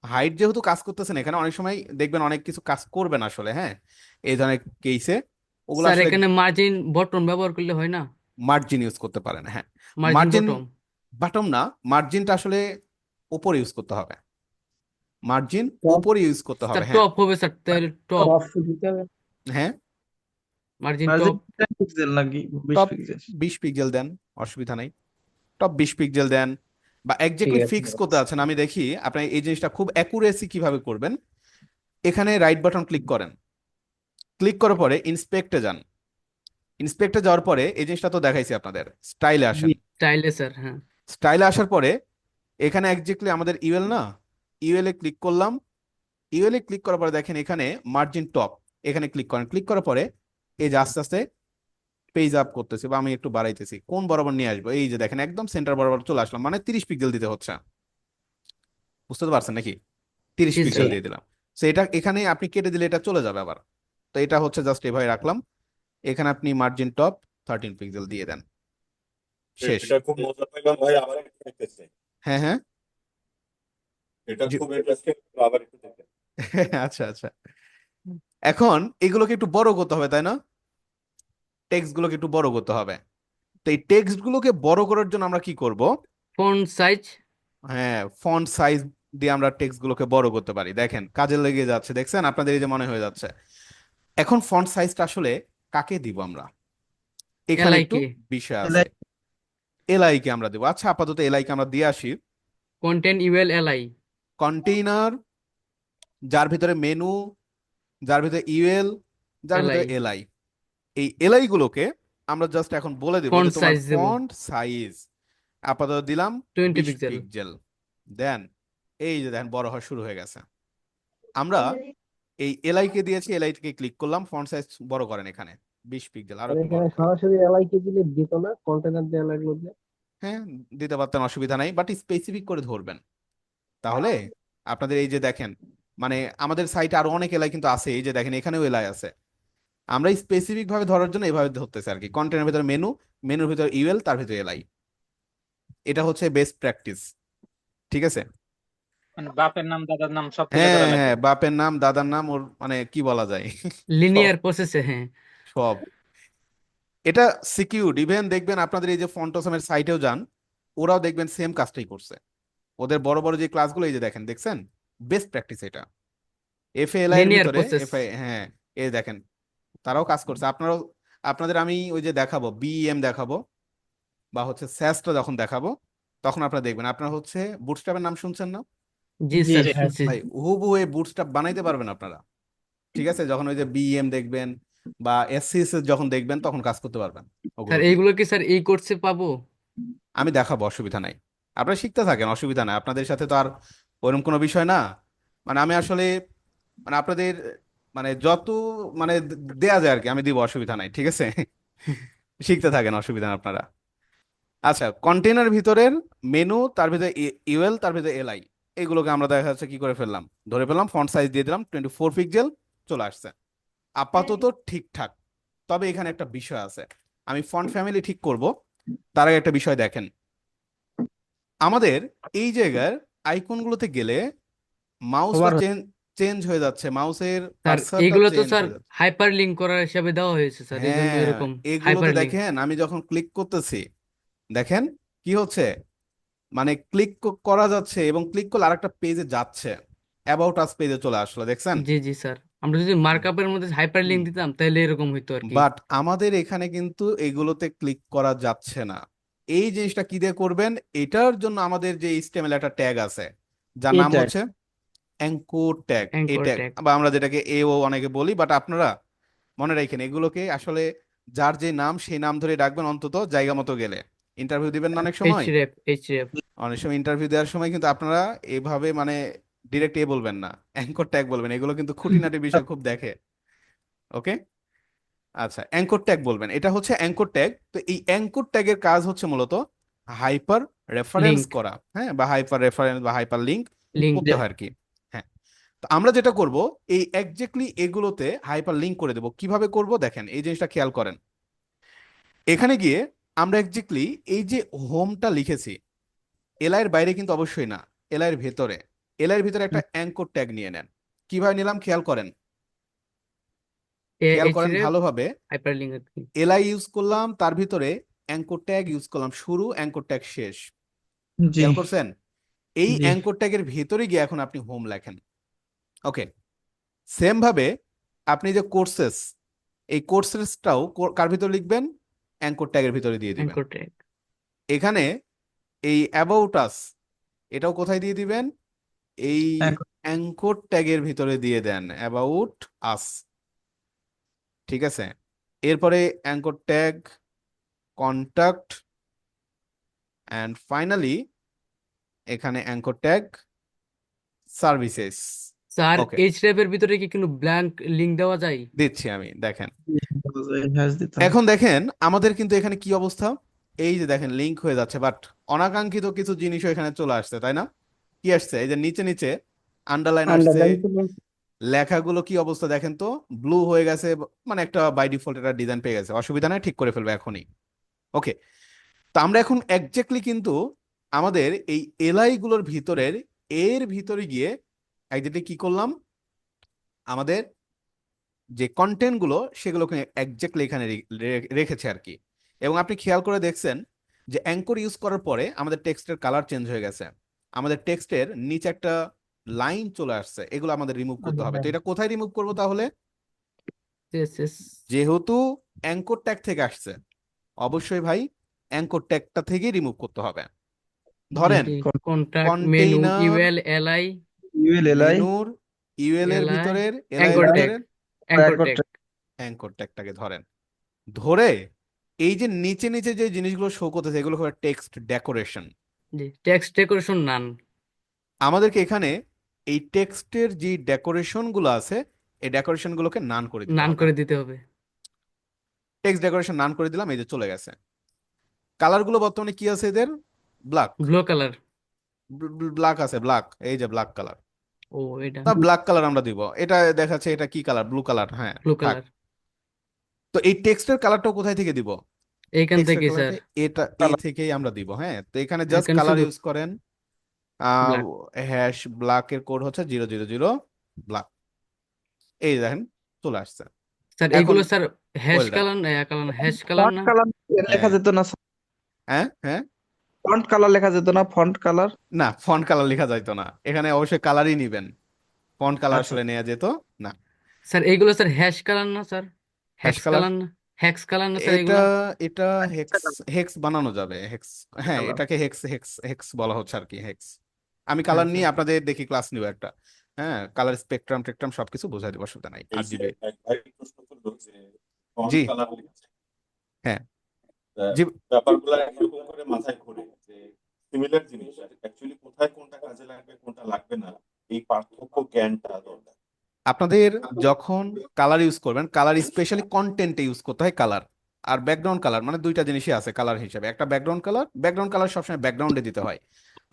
হাইট যেহেতু কাজ করতেছে না, এখানে অনেক সময় দেখবেন অনেক কিছু কাজ করবে না আসলে, হ্যাঁ, এই ধরনের কেসে ওগুলো স্যার আসলে এখানে মার্জিন বটন ব্যবহার করলে হয় না? মার্জিন ইউজ করতে পারেন, হ্যাঁ। Margin margin button. বাটম না, মার্জিনটা আসলে উপরে ইউজ করতে হবে, মার্জিন টপ উপরে ইউজ করতে হবে, স্যার হ্যাঁ। টপ হবে স্যার, তাহলে টপ। টপ দিতে হবে। হ্যাঁ, মার্জিন মার্জিন টপ। 10 পিক্সেল নাকি 20 টপ পিক্সেল? 20 পিক্সেল দেন, অসুবিধা নাই, টপ 20 পিক্সেল দেন, বা ঠিক এক্স্যাক্টলি আছে ফিক্স করতে আছেন। আমি দেখি আপনি এই জিনিসটা খুব অ্যাকুরেসি কিভাবে করবেন। এখানে রাইট বাটন ক্লিক করেন, ক্লিক করার পরে ইন্সপেক্টে যান, ইন্সপেক্টে যাওয়ার পরে এই জিনিসটা তো দেখাইছি আপনাদের, স্টাইলে আসেন। স্টাইলে স্যার, হ্যাঁ। স্টাইলে আসার পরে এখানে এক্স্যাক্টলি আমাদের ইউএল না, ইউএল এ ক্লিক করলাম, ইউএল এ ক্লিক করার পরে দেখেন এখানে মার্জিন টপ, এখানে ক্লিক করেন, ক্লিক করার পরে এই যে আস্তে আস্তে পেজ আপ করতেছি, বা আমি একটু বাড়াইতেছি, কোন বরাবর নিয়ে আসবো, এই যে দেখেন একদম সেন্টার বরাবর চলে আসলাম, মানে 30 পিক্সেল দিতে হচ্ছে, বুঝতে তো পারছেন নাকি? 30 জি পিক্সেল স্যার। দিয়ে দিলাম, তো এটা এখানে আপনি কেটে দিলে এটা চলে যাবে আবার। তো এটা হচ্ছে জাস্ট এভাবে রাখলাম, এখানে আপনি মার্জিন টপ 13 পিক্সেল দিয়ে দেন, শেষ। এটা খুব মজা পাইলাম ভাই, আবার একটু দেখতেছি। হ্যাঁ হ্যাঁ, এটা জি। খুব ইন্টারেস্টিং, আবার একটু দেখতে। আচ্ছা আচ্ছা, এখন এগুলোকে একটু বড় করতে হবে, তাই না? টেক্সট গুলোকে একটু বড় করতে হবে। তো এই টেক্সট গুলোকে বড় করার জন্য আমরা কি করব? Font size. হ্যাঁ, ফন্ট সাইজ দিয়ে আমরা টেক্সট গুলোকে বড় করতে পারি। দেখেন কাজে লেগে যাচ্ছে, দেখছেন আপনাদের এই যে মনে হয়ে যাচ্ছে। এখন ফন্ট সাইজটা আসলে কাকে দিব আমরা? এখানে এলআই একটু কে। বিষয় আছে, এলআই কে আমরা দেবো। আচ্ছা, আপাতত এলআই কে আমরা দিয়ে আসি। Content UL LI. কন্টেইনার, যার ভিতরে মেনু, যার ভিতরে ইউএল, যার এলআই। ভিতরে এলআই, এই এলআই গুলোকে আমরা জাস্ট এখন বলে দেবো ফন্ট যে তোমার সাইজ দেব ফন্ট সাইজ আপাতত দিলাম 20 20 পিক্সেল। পিক্সেল। দেন এই যে দেখেন বড় হওয়া শুরু হয়ে গেছে। আমরা এই এলআই কে দিয়েছি, এলআই কে ক্লিক করলাম, ফন্ট সাইজ বড় করেন এখানে 20 পিক্সেল, আরো একটু বড় করেন। সরাসরি এলআই কে দিলে দিত না, কন্টেনার দিয়ে লাগলো যে। হ্যাঁ, দিতে পারতেন, অসুবিধা নাই, বাট স্পেসিফিক করে ধরবেন। তাহলে আপনাদের এই যে দেখেন, মানে আমাদের সাইটে আরো অনেক এলআই কিন্তু আছে, এই যে দেখেন এখানেও এলআই আছে। আমরা স্পেসিফিক ভাবে ধরার জন্য এভাবে ধরতেছি আর কি। কন্টেন্টের ভিতরে মেনু, মেনুর ভিতরে ইউএল, তার ভিতরে এলআই। এটা হচ্ছে বেস্ট প্র্যাকটিস, ঠিক আছে? মানে বাপের নাম দাদার নাম সব তুলে হ্যাঁ ধরা লাগবে। হ্যাঁ, বাপের নাম, দাদার নাম, ওর মানে কি বলা যায় সব লিনিয়ার প্রসেসে, হ্যাঁ। সব। এটা সিকিউরড। ইভেন দেখবেন আপনাদের এই যে ফন্টসমের সাইটেও যান, ওরাও দেখবেন সেম কাজটাই করছে। ওদের বড় বড় যে ক্লাসগুলো এই যে দেখেন, দেখছেন? বেস্ট প্র্যাকটিস এটা। এফএএলআই এর লিনিয়ার ভিতরে প্রসেস। হ্যাঁ, এই দেখেন তারাও কাজ করছে। আপনারাও, আপনাদের আমি ওই যে দেখাবো বিএম দেখাবো বা হচ্ছে স্যাসটা যখন দেখাবো, তখন আপনারা দেখবেন। আপনারা হচ্ছে বুটস্ট্র্যাপের নাম শুনছেন না জি জি স্যার, স্যার শুনছি। ভাই? হুবহু এই বুটস্ট্র্যাপ বানাইতে পারবেন আপনারা, ঠিক আছে? যখন ওই যে বিএম দেখবেন বা এসসিএস যখন দেখবেন, তখন কাজ করতে পারবেন স্যার ওগুলো দিয়ে। এইগুলো কি স্যার এই কোর্সে পাবো? আমি দেখাবো, অসুবিধা নাই। আপনারা শিখতে থাকেন, অসুবিধা নাই। আপনাদের সাথে তো আর ওরকম কোনো বিষয় না। মানে আমি আসলে মানে আপনাদের মানে যত মানে দেয়া যায় আর কি, আমি দিব, অসুবিধা নাই, ঠিক আছে? শিখতে থাকেন, অসুবিধা নেই আপনারা। আচ্ছা, কন্টেনার ভিতরের মেনু, তার ভিতরে ইউএল, তার ভিতরে এলআই, এগুলোকে আমরা দেখা যাচ্ছে কি করে ফেললাম, ধরে ফেললাম, ফন্ট সাইজ দিয়ে দিলাম 24 পিক্সেল, চলে আসছে। আপাতত ঠিকঠাক। তবে এখানে একটা বিষয় আছে, আমি ফন্ট ফ্যামিলি ঠিক করব, তার আগে একটা বিষয় দেখেন। আমাদের এই জায়গার আইকনগুলোতে গেলে মাউসটা ওভার চেঞ্জ হয়ে যাচ্ছে, মাউসের স্যার কার্সারটা এগুলো তো চেঞ্জ স্যার হয়ে যাচ্ছে। হাইপার লিঙ্ক করার হিসাবে দেওয়া হয়েছে স্যার, এই জন্য হ্যাঁ, এরকম এগুলোতে হাইপার লিঙ্ক। দেখেন আমি যখন ক্লিক করতেছি, দেখেন কি হচ্ছে, মানে ক্লিক করা যাচ্ছে এবং ক্লিক করলে আরেকটা পেজে যাচ্ছে, অ্যাবাউট আস পেজে চলে আসলো, দেখছেন? জি জি স্যার, আমরা যদি মার্কআপের মধ্যে হাইপার লিঙ্ক দিতাম তাহলে এরকম হইতো আর কি। বাট আমাদের এখানে কিন্তু এগুলোতে ক্লিক করা যাচ্ছে না। এই জিনিসটা কি দিয়ে করবেন? এটার জন্য আমাদের যে HTML একটা ট্যাগ আছে, যার নাম এটা হচ্ছে অ্যাঙ্কর ট্যাগ। এই অ্যাঙ্কর ট্যাগ ট্যাগ। বা আমরা যেটাকে এও অনেকে বলি, বাট আপনারা মনে রাখেন এগুলোকে আসলে যার যে নাম সেই নাম ধরে ডাকবেন, অন্তত জায়গা মতো গেলে। ইন্টারভিউ দিবেন না অনেক সময়, এইচরেফ। অনেক সময় ইন্টারভিউ দেওয়ার সময় কিন্তু আপনারা এভাবে মানে ডিরেক্ট বলবেন না, অ্যাঙ্কর ট্যাগ বলবেন। এগুলো কিন্তু খুঁটিনাটি বিষয় খুব দেখে। ওকে, আচ্ছা, অ্যাঙ্কর ট্যাগ বলবেন। এটা হচ্ছে অ্যাঙ্কর ট্যাগ। তো এই অ্যাঙ্কর ট্যাগের কাজ হচ্ছে মূলত হাইপার রেফারেন্স লিঙ্ক। করা, হ্যাঁ, বা হাইপার রেফারেন্স বা হাইপার লিঙ্ক লিঙ্ক করতে হয় আর কি। হ্যাঁ, তো আমরা যেটা করব, এই এক্স্যাক্টলি এগুলোতে হাইপার লিঙ্ক করে দেব। কিভাবে করব দেখেন, এই জিনিসটা খেয়াল করেন। এখানে গিয়ে আমরা এক্স্যাক্টলি এই যে হোমটা লিখেছি, এলআই এর বাইরে কিন্তু অবশ্যই না, এলআই এর ভেতরে, এলআই এর ভিতরে একটা অ্যাঙ্কর ট্যাগ নিয়ে নেন। কিভাবে নিলাম খেয়াল করেন, খেয়াল করেন এইচরেফ ভালোভাবে। হাইপার লিঙ্ক আর কি। এলআই ইউজ করলাম, তার ভিতরে অ্যাঙ্কর ট্যাগ ইউজ করলাম, শুরু, অ্যাঙ্কর ট্যাগ শেষ। জি খেয়াল করছেন? এই জি অ্যাঙ্কর ট্যাগের ভেতরে গিয়ে এখন আপনি হোম লেখেন। ওকে, সেম ভাবে আপনি যে কোর্সেস, এই কোর্সেসটাও কার ভিতরে লিখবেন? অ্যাঙ্কর ট্যাগের ভিতরে দিয়ে দিবেন। Anchor tag. এখানে এই অ্যাবাউট আস, এটাও কোথায় দিয়ে দিবেন? এই এখন অ্যাঙ্কর ট্যাগের ভিতরে দিয়ে দেন, অ্যাবাউট আস, ঠিক আছে? এরপরে anchor tag, contact, and finally এখানে anchor tag services. Sir okay, href এর ভিতরে কি কোনো ব্ল্যাঙ্ক লিঙ্ক দেওয়া যায়? দিচ্ছি আমি, দেখেন। হ্যাশ দিতে হবে। এখন দেখেন আমাদের কিন্তু এখানে কি অবস্থা, এই যে দেখেন লিংক হয়ে যাচ্ছে, বাট অনাকাঙ্ক্ষিত কিছু জিনিসও এখানে চলে আসছে, তাই না? কি আসছে? এই যে নিচে নিচে আন্ডারলাইন আসছে, আন্ডারলাইন লেখাগুলো কি অবস্থা দেখেন তো, ব্লু হয়ে গেছে, মানে একটা বাই ডিফল্ট একটা ডিজাইন পেয়ে গেছে। অসুবিধা নাই, ঠিক করে ফেলবে এখনই। ওকে, তো আমরা এখন এক্স্যাক্টলি কিন্তু আমাদের এই এলআই গুলোর ভিতরের এর ভিতরে গিয়ে একজাক্টলি কি করলাম, আমাদের যে কন্টেন্ট গুলো সেগুলোকে এক্স্যাক্টলি এখানে রেখেছে আর কি। এবং আপনি খেয়াল করে দেখছেন যে অ্যাঙ্কর ইউজ করার পরে আমাদের টেক্সটের কালার চেঞ্জ হয়ে গেছে, আমাদের টেক্সটের নিচে একটা লাইন চলে আসছে, এগুলো আমাদের রিমুভ করতে হবে। তো এটা কোথায় রিমুভ করব তাহলে? সিএসএস। যেহেতু অ্যাঙ্কর ট্যাগ থেকে আসছে, অবশ্যই ভাই অ্যাঙ্কর ট্যাগটা থেকে রিমুভ করতে হবে। ধরেন contact, menu, container, UL, LI, UL LI মেনুর, ইউএল এর এলআই, ভিতরের, এলআই এর অ্যাঙ্কর ট্যাগ, ভিতরের অ্যাঙ্কর ট্যাগ। অ্যাঙ্কর ট্যাগটাকে ধরেন। ধরে এই যে নিচে নিচে যে জিনিসগুলো শো করতেছে এগুলো হলো টেক্সট ডেকোরেশন। জি, টেক্সট ডেকোরেশন নান। আমাদেরকে এখানে এই টেক্সটের যে ডেকোরেশন গুলো আছে এই ডেকোরেশন গুলোকে নান করে দিতে নান হবে। করে দিতে হবে। টেক্সট ডেকোরেশন নান করে দিলাম, এই যে চলে গেছে। কালার গুলো বর্তমানে কি আছে এদের? ব্ল্যাক। Blue colour. ব্ল্যাক আছে, ব্ল্যাক, এই যে ব্ল্যাক কালার। ও এটা তা ব্ল্যাক কালার আমরা দিব। এটা দেখাচ্ছে এটা কি কালার? Blue colour. হ্যাঁ, ব্লু থাক। কালার। তো এই টেক্সটের কালারটাও কোথায় থেকে দিব? এইখান টেক্সটের থেকে স্যার, কালারটা এটা এই থেকেই আমরা দিব। হ্যাঁ, তো এখানে জাস্ট এখানে কালার শুধু ইউজ করেন। ব্ল্যাক। হ্যাশ ব্ল্যাক এর কোড হচ্ছে 000 ব্ল্যাক। এই দেখেন চলে আসছে। স্যার এখন এইগুলো sir hash well done. Colour না, কালার না, হ্যাশ কালার ফন্ট না? কালার লেখা হ্যাঁ যেত না? হ্যাঁ হ্যাঁ। ফন্ট কালার লেখা যেত না? Font colour. না, ফন্ট কালার লেখা যাইতো না, এখানে অবশ্যই কালারই নিবেন। ফন্ট কালার আচ্ছা, আসলে নেওয়া যেত না। স্যার এইগুলো স্যার হ্যাশ কালার না sir? Hash hacks colour colour না? হ্যাক্স কালার না স্যার এটা এগুলা? এটা হেক্স হেক্স বানানো যাবে, হেক্স। হ্যাঁ, কালার। এটাকে হেক্স হেক্স হেক্স বলা হচ্ছে আর কি, হেক্স। আমি কালার আচ্ছা নিয়ে আপনাদের দেখি ক্লাস নিব একটা। হ্যাঁ, কালার স্পেকট্রাম টেকট্রাম সবকিছু বোঝাই দেবো, অসুবিধা নাই। এই যে RGB। এক ভাই প্রশ্ন করলো যে ফন্ট জি কালার লিখেছে, হ্যাঁ তা জি। ব্যাপারগুলো এরকম করে মাথায় ঘোরে যে সিমিলার জিনিস অ্যাকচুয়ালি কোথায় কোনটা কাজে লাগবে কোনটা লাগবে না, এই পার্থক্য জ্ঞানটা দরকার। আপনাদের যখন কালার ইউজ করবেন, কালার স্পেশালি কন্টেন্টে ইউজ করতে হয় কালার। আর ব্যাকগ্রাউন্ড কালার মানে দুইটা জিনিসই আছে কালার হিসেবে। একটা ব্যাকগ্রাউন্ড কালার সবসময় ব্যাকগ্রাউন্ডে দিতে হয়।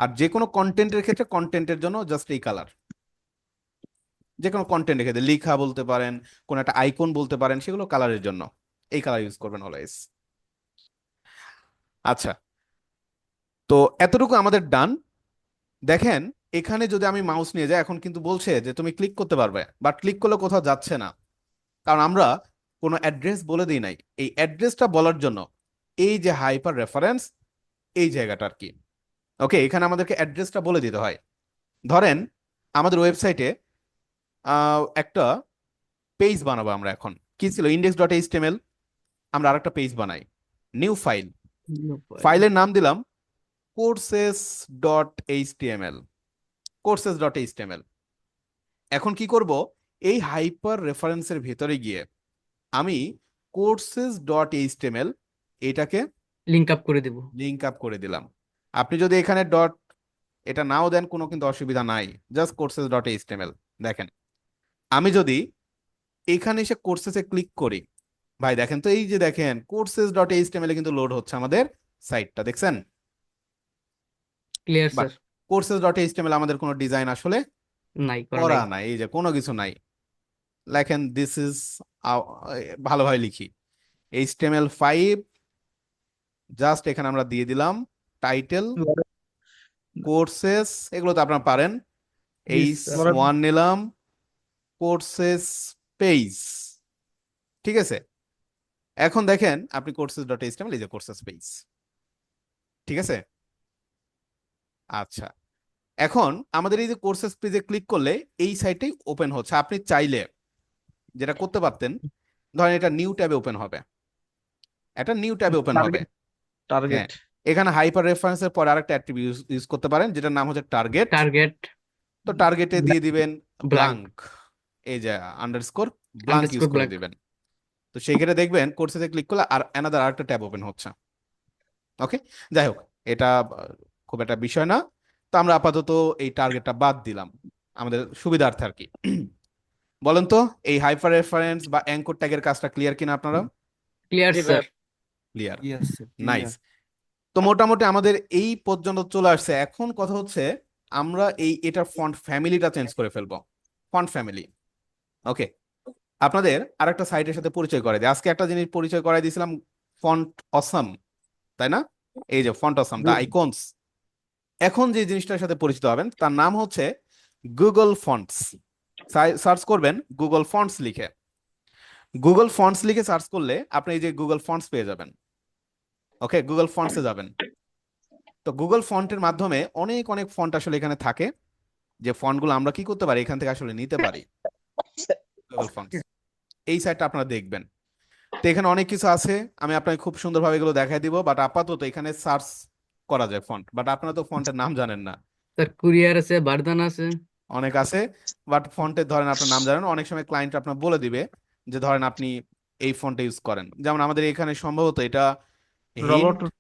আর যে কোনো কন্টেন্টের ক্ষেত্রে কন্টেন্টের জন্য জাস্ট এই কালার। যে কোনো কন্টেন্টের ক্ষেত্রে লিখা বলতে পারেন, কোন একটা আইকন বলতে পারেন, সেগুলো কালারের জন্য এই কালার ইউজ করবেন অলওয়েজ। আচ্ছা, তো এতটুকু আমাদের ডান। দেখেন এখানে যদি আমি মাউস নিয়ে যাই, এখন কিন্তু বলছে যে তুমি ক্লিক করতে পারবে, বাট ক্লিক করলে কোথাও যাচ্ছে না, কারণ আমরা কোনো অ্যাড্রেস বলে দিই নাই। এই অ্যাড্রেসটা বলার জন্য এই যে হাইপার রেফারেন্স, এই জায়গাটা আর কি। ওকে, এখানে আমাদেরকে অ্যাড্রেসটা বলে দিতে হয়। ধরেন আমাদের ওয়েবসাইটে একটা পেজ বানাবো আমরা। এখন কি ছিল? index.html। আমরা আরেকটা পেজ বানাই, নিউ ফাইল। ফাইলের নাম দিলাম courses.html। courses.html। এখন কি করব? এই হাইপার রেফারেন্সের ভিতরে গিয়ে আমি courses.html এটাকে লিংক আপ করে দেব। লিংক আপ করে দিলাম। আপনি যদি এখানে ডট এটা নাও দেন কোনো কিন্তু অসুবিধা নাই, জাস্ট courses.html। দেখেন আমি যদি এখানে এসে কোর্সেসে ক্লিক করি, ভাই দেখেন তো, এই যে দেখেন courses.html এ কিন্তু লোড হচ্ছে আমাদের সাইটটা, দেখছেন? Clear but sir? courses.html আমাদের কোনো ডিজাইন আসলে নাই করা করা নাই। নাই, এই যে কোনো কিছু নাই। লেখেন দিস ইজ, ভালোভাবে লিখি HTML5। জাস্ট এখানে আমরা দিয়ে দিলাম টাইটেল, কোর্সেস, এগুলো তো আপনারা পারেন। জি স্যার। H1 নিলাম, কোর্সেস পেজ। ঠিক আছে, এখন দেখেন আপনি courses.html, এই যে কোর্সেস পেজ। ঠিক আছে, আচ্ছা। এখন আমাদের এই যে কোর্সেস পেজে ক্লিক করলে এই সাইটটাই ওপেন হচ্ছে। আপনি চাইলে যেটা করতে পারতেন, ধরেন এটা নিউ ট্যাবে ওপেন হবে, এটা নিউ ট্যাবে ওপেন হবে। হ্যাঁ, টার্গেট। এখানে হাইপার রেফারেন্সের পরে আরেকটা অ্যাট্রিবিউট ইউজ করতে পারেন যেটার নাম হচ্ছে টার্গেট। টার্গেট তো টার্গেটে দিয়ে দিবেন ব্ল্যাঙ্ক, ব্লাঙ্ক, এই যে আন্ডারস্কোর ব্লাঙ্ক ইউজ আন্ডারস্কোর করে ব্ল্যাঙ্ক। দিবেন। তো সেই ক্ষেত্রে দেখবেন কোর্সেসে ক্লিক করলে আর অ্যানাদার আরেকটা ট্যাব ওপেন হচ্ছে। ওকে, যাই হোক, এটা খুব একটা বিষয় না। তো আমরা আপাতত এই টার্গেটটা বাদ দিলাম আমাদের সুবিধার্থে আর কি। বলেন তো এই হাইপার রেফারেন্স বা অ্যাঙ্কর ট্যাগের কাজটা ক্লিয়ার কিনা আপনারা? ক্লিয়ার জি স্যার? ভাই। Clear, yes nice. তো মোটামুটি আমাদের এই পর্যন্ত চলে আসছে। এখন কথা হচ্ছে আমরা এটার ফন্ট ফ্যামিলিটা চেঞ্জ করে ফেলবো, ফন্ট ফ্যামিলি। ওকে, আপনাদের আরেকটা সাইটের সাথে পরিচয় করে দিই। আজকে একটা জিনিস পরিচয় করাই দিয়েছিলাম, ফন্ট অসাম, তাই না? এই যে ফন্ট অসাম, দা আইকনস। এখন যে জিনিসটার সাথে পরিচিত হবেন তার নাম হচ্ছে গুগল ফন্টস। সার্চ করবেন গুগল ফন্টস লিখে। গুগল ফন্টস লিখে সার্চ করলে আপনি এই যে গুগল ফন্টস পেয়ে যাবেন। ওকে, গুগল ফন্টসে যাবেন। তো গুগল ফন্টের মাধ্যমে অনেক অনেক ফন্ট আসলে এখানে থাকে, যে ফন্টগুলো আমরা কি করতে পারি এখান থেকে আসলে নিতে পারি। গুগল ফন্টস এই সাইটটা আপনারা দেখবেন। তো এখানে অনেক কিছু আছে, আমি আপনাকে খুব সুন্দরভাবে এগুলো দেখাই দিব। বাট আপাতত এখানে সার্চ করা যায় ফন্ট, বাট আপনারা তো ফন্টের নাম জানেন না। স্যার কুরিয়ার আছে, বারদান আছে। অনেক আছে, বাট ফন্টের ধরেন আপনার নাম জানেন। অনেক সময় ক্লায়েন্ট আপনার বলে দিবে যে ধরেন আপনি এই ফন্টটা ইউজ করেন। যেমন আমাদের এখানে সম্ভবত এটা রবট হিন্ট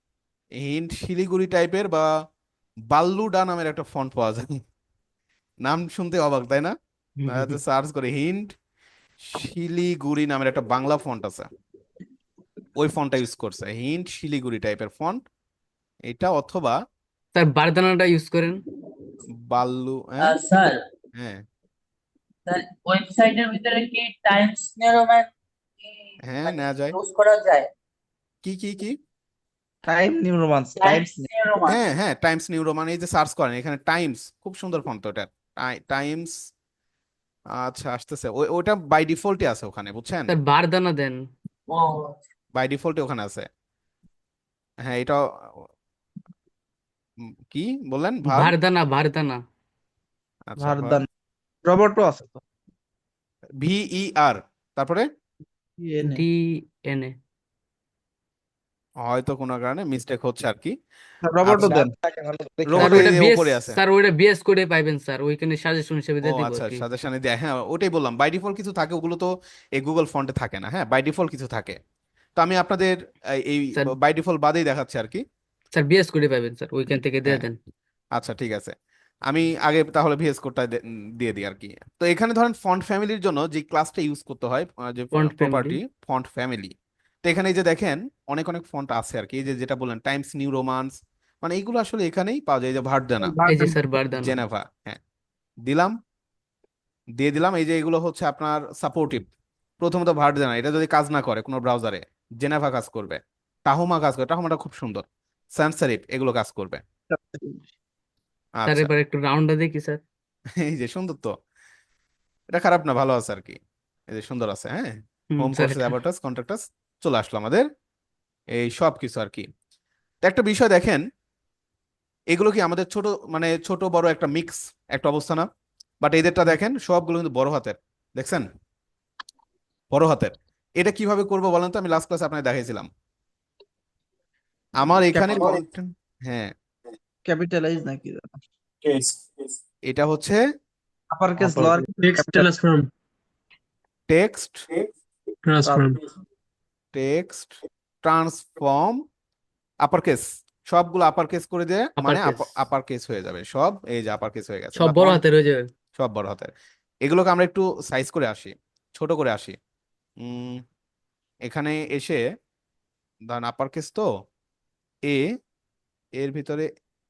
হিন্ট শিলিগুড়ি টাইপের বা বাল্লুডা নামের একটা ফন্ট পাওয়া যায়। নাম শুনতে অবাক, তাই না? সার্চ করে হিন্ট শিলিগুড়ি নামের একটা বাংলা ফন্ট আছে, ওই ফন্টটা ইউজ করছে, হিন্ট শিলিগুড়ি টাইপের ফন্ট এটা, অথবা স্যার বারদানাটা ইউজ করেন। বাল্লু, হ্যাঁ স্যার হ্যাঁ স্যার ওয়েবসাইটের ভিতরে কি টাইমস নিউ রোমান হ্যাঁ মানে নেওয়া যায়। ইউজ করা যায়? কি কি কি? Time new romance Times Times new Roman. হ্যাঁ হ্যাঁ, টাইমস নিউ রোমান, এই যে সার্চ করেন এখানে টাইমস, খুব সুন্দর ফন্ট ওটা, টাইমস। আচ্ছা আসতেছে, ওটা বাই ডিফল্টই আছে ওখানে, বুঝছেন? Sir বারদানা then. ও বাই ডিফল্টে ওখানে আছে। হ্যাঁ এটা কি বললেন, ভার্ব? বারদানা বারদানা। আচ্ছা ভারদান রবটও আছে তো VER, তারপরে ENA ডি এন এ। হয়তো কোনো কারণে মিস্টেক হচ্ছে আর কি। রবটও আচ্ছা, দেন স্যার রোবট ওটা বিএস, উপরে আছে। স্যার ওটা বিএস করে পাইবেন স্যার, ওইখানে সাজেশন হিসেবে ও দিয়ে দিব আচ্ছা, আর কি। সাজেশনে দেয়, হ্যাঁ ওটাই বললাম, বাই ডিফল্ট কিছু থাকে, ওগুলো তো এই গুগল ফন্টে থাকে না। হ্যাঁ বাই ডিফল্ট কিছু থাকে, তো আমি আপনাদের এই স্যার বাই ডিফল্ট বাদেই দেখাচ্ছি আর কি। স্যার বিএস করে পাইবেন স্যার, ওইখান থেকে দিয়ে হ্যাঁ দেন। আচ্ছা ঠিক আছে, আমি আগে তাহলে ভিএস কোডটা দিয়ে দিই আর কি। তো এখানে ধরেন ফন্ট ফ্যামিলির জন্য যে ক্লাসটা ইউজ করতে হয়, যে font family. Property font family, তো এখানে এই যে দেখেন অনেক অনেক ফন্ট আছে আর কি, এই যে যেটা বললেন টাইমস নিউ রোমান্স, মানে এইগুলো আসলে এখানেই পাওয়া যায়। এই যে ভার্দানা, এই যে স্যার বারদানা। জেনেভা, হ্যাঁ দিলাম, দিয়ে দিলাম। এই যে এগুলো হচ্ছে আপনার সাপোর্টিভ। প্রথমত ভার্দানা, এটা যদি কাজ না করে কোনো ব্রাউজারে, জেনেভা কাজ করবে, টাহুমা কাজ করবে, টাহুমাটা খুব সুন্দর, সানস সেরিফ এগুলো কাজ করবে। স্যার আচ্ছা এবার একটু রাউন্ডটা দেখি স্যার। এই যে সুন্দর তো, এটা খারাপ না, ভালো আছে আর কি, এই যে সুন্দর আছে। হ্যাঁ হোম স্যার কোর্সেস, অ্যাবাটাস, কন্ট্রাক্টাস চলে আসলো আমাদের এই সব কিছু আর কি। তো একটা বিষয় দেখেন, এগুলো কি আমাদের ছোট, মানে ছোট বড় একটা মিক্স একটা অবস্থা না? বাট এদেরটা দেখেন সবগুলো কিন্তু বড় হাতের, দেখছেন বড় হাতের। এটা কিভাবে করবো বলেন তো, আমি লাস্ট ক্লাসে আপনাকে দেখাইছিলাম। আমার এখানে কন্টেন্ট, হ্যাঁ ক্যাপিটালাইজ নাকি কেস এটা হচ্ছে upper case lower transform text transform text transform upper case, সবগুলো আপার কেস করে দিয়ে, আপার মানে কেস, আপার কেস হয়ে যাবে সব, এই যে আপার কেস হয়ে গেছে, সব বা বড় ফন্ট হাতের হয়ে যাবে। সব বড় হাতের। এগুলোকে আমরা একটু সাইজ করে আসি, ছোট করে আসি। এখানে এসে ধরেন আপার কেস তো এ, এর ভিতরে,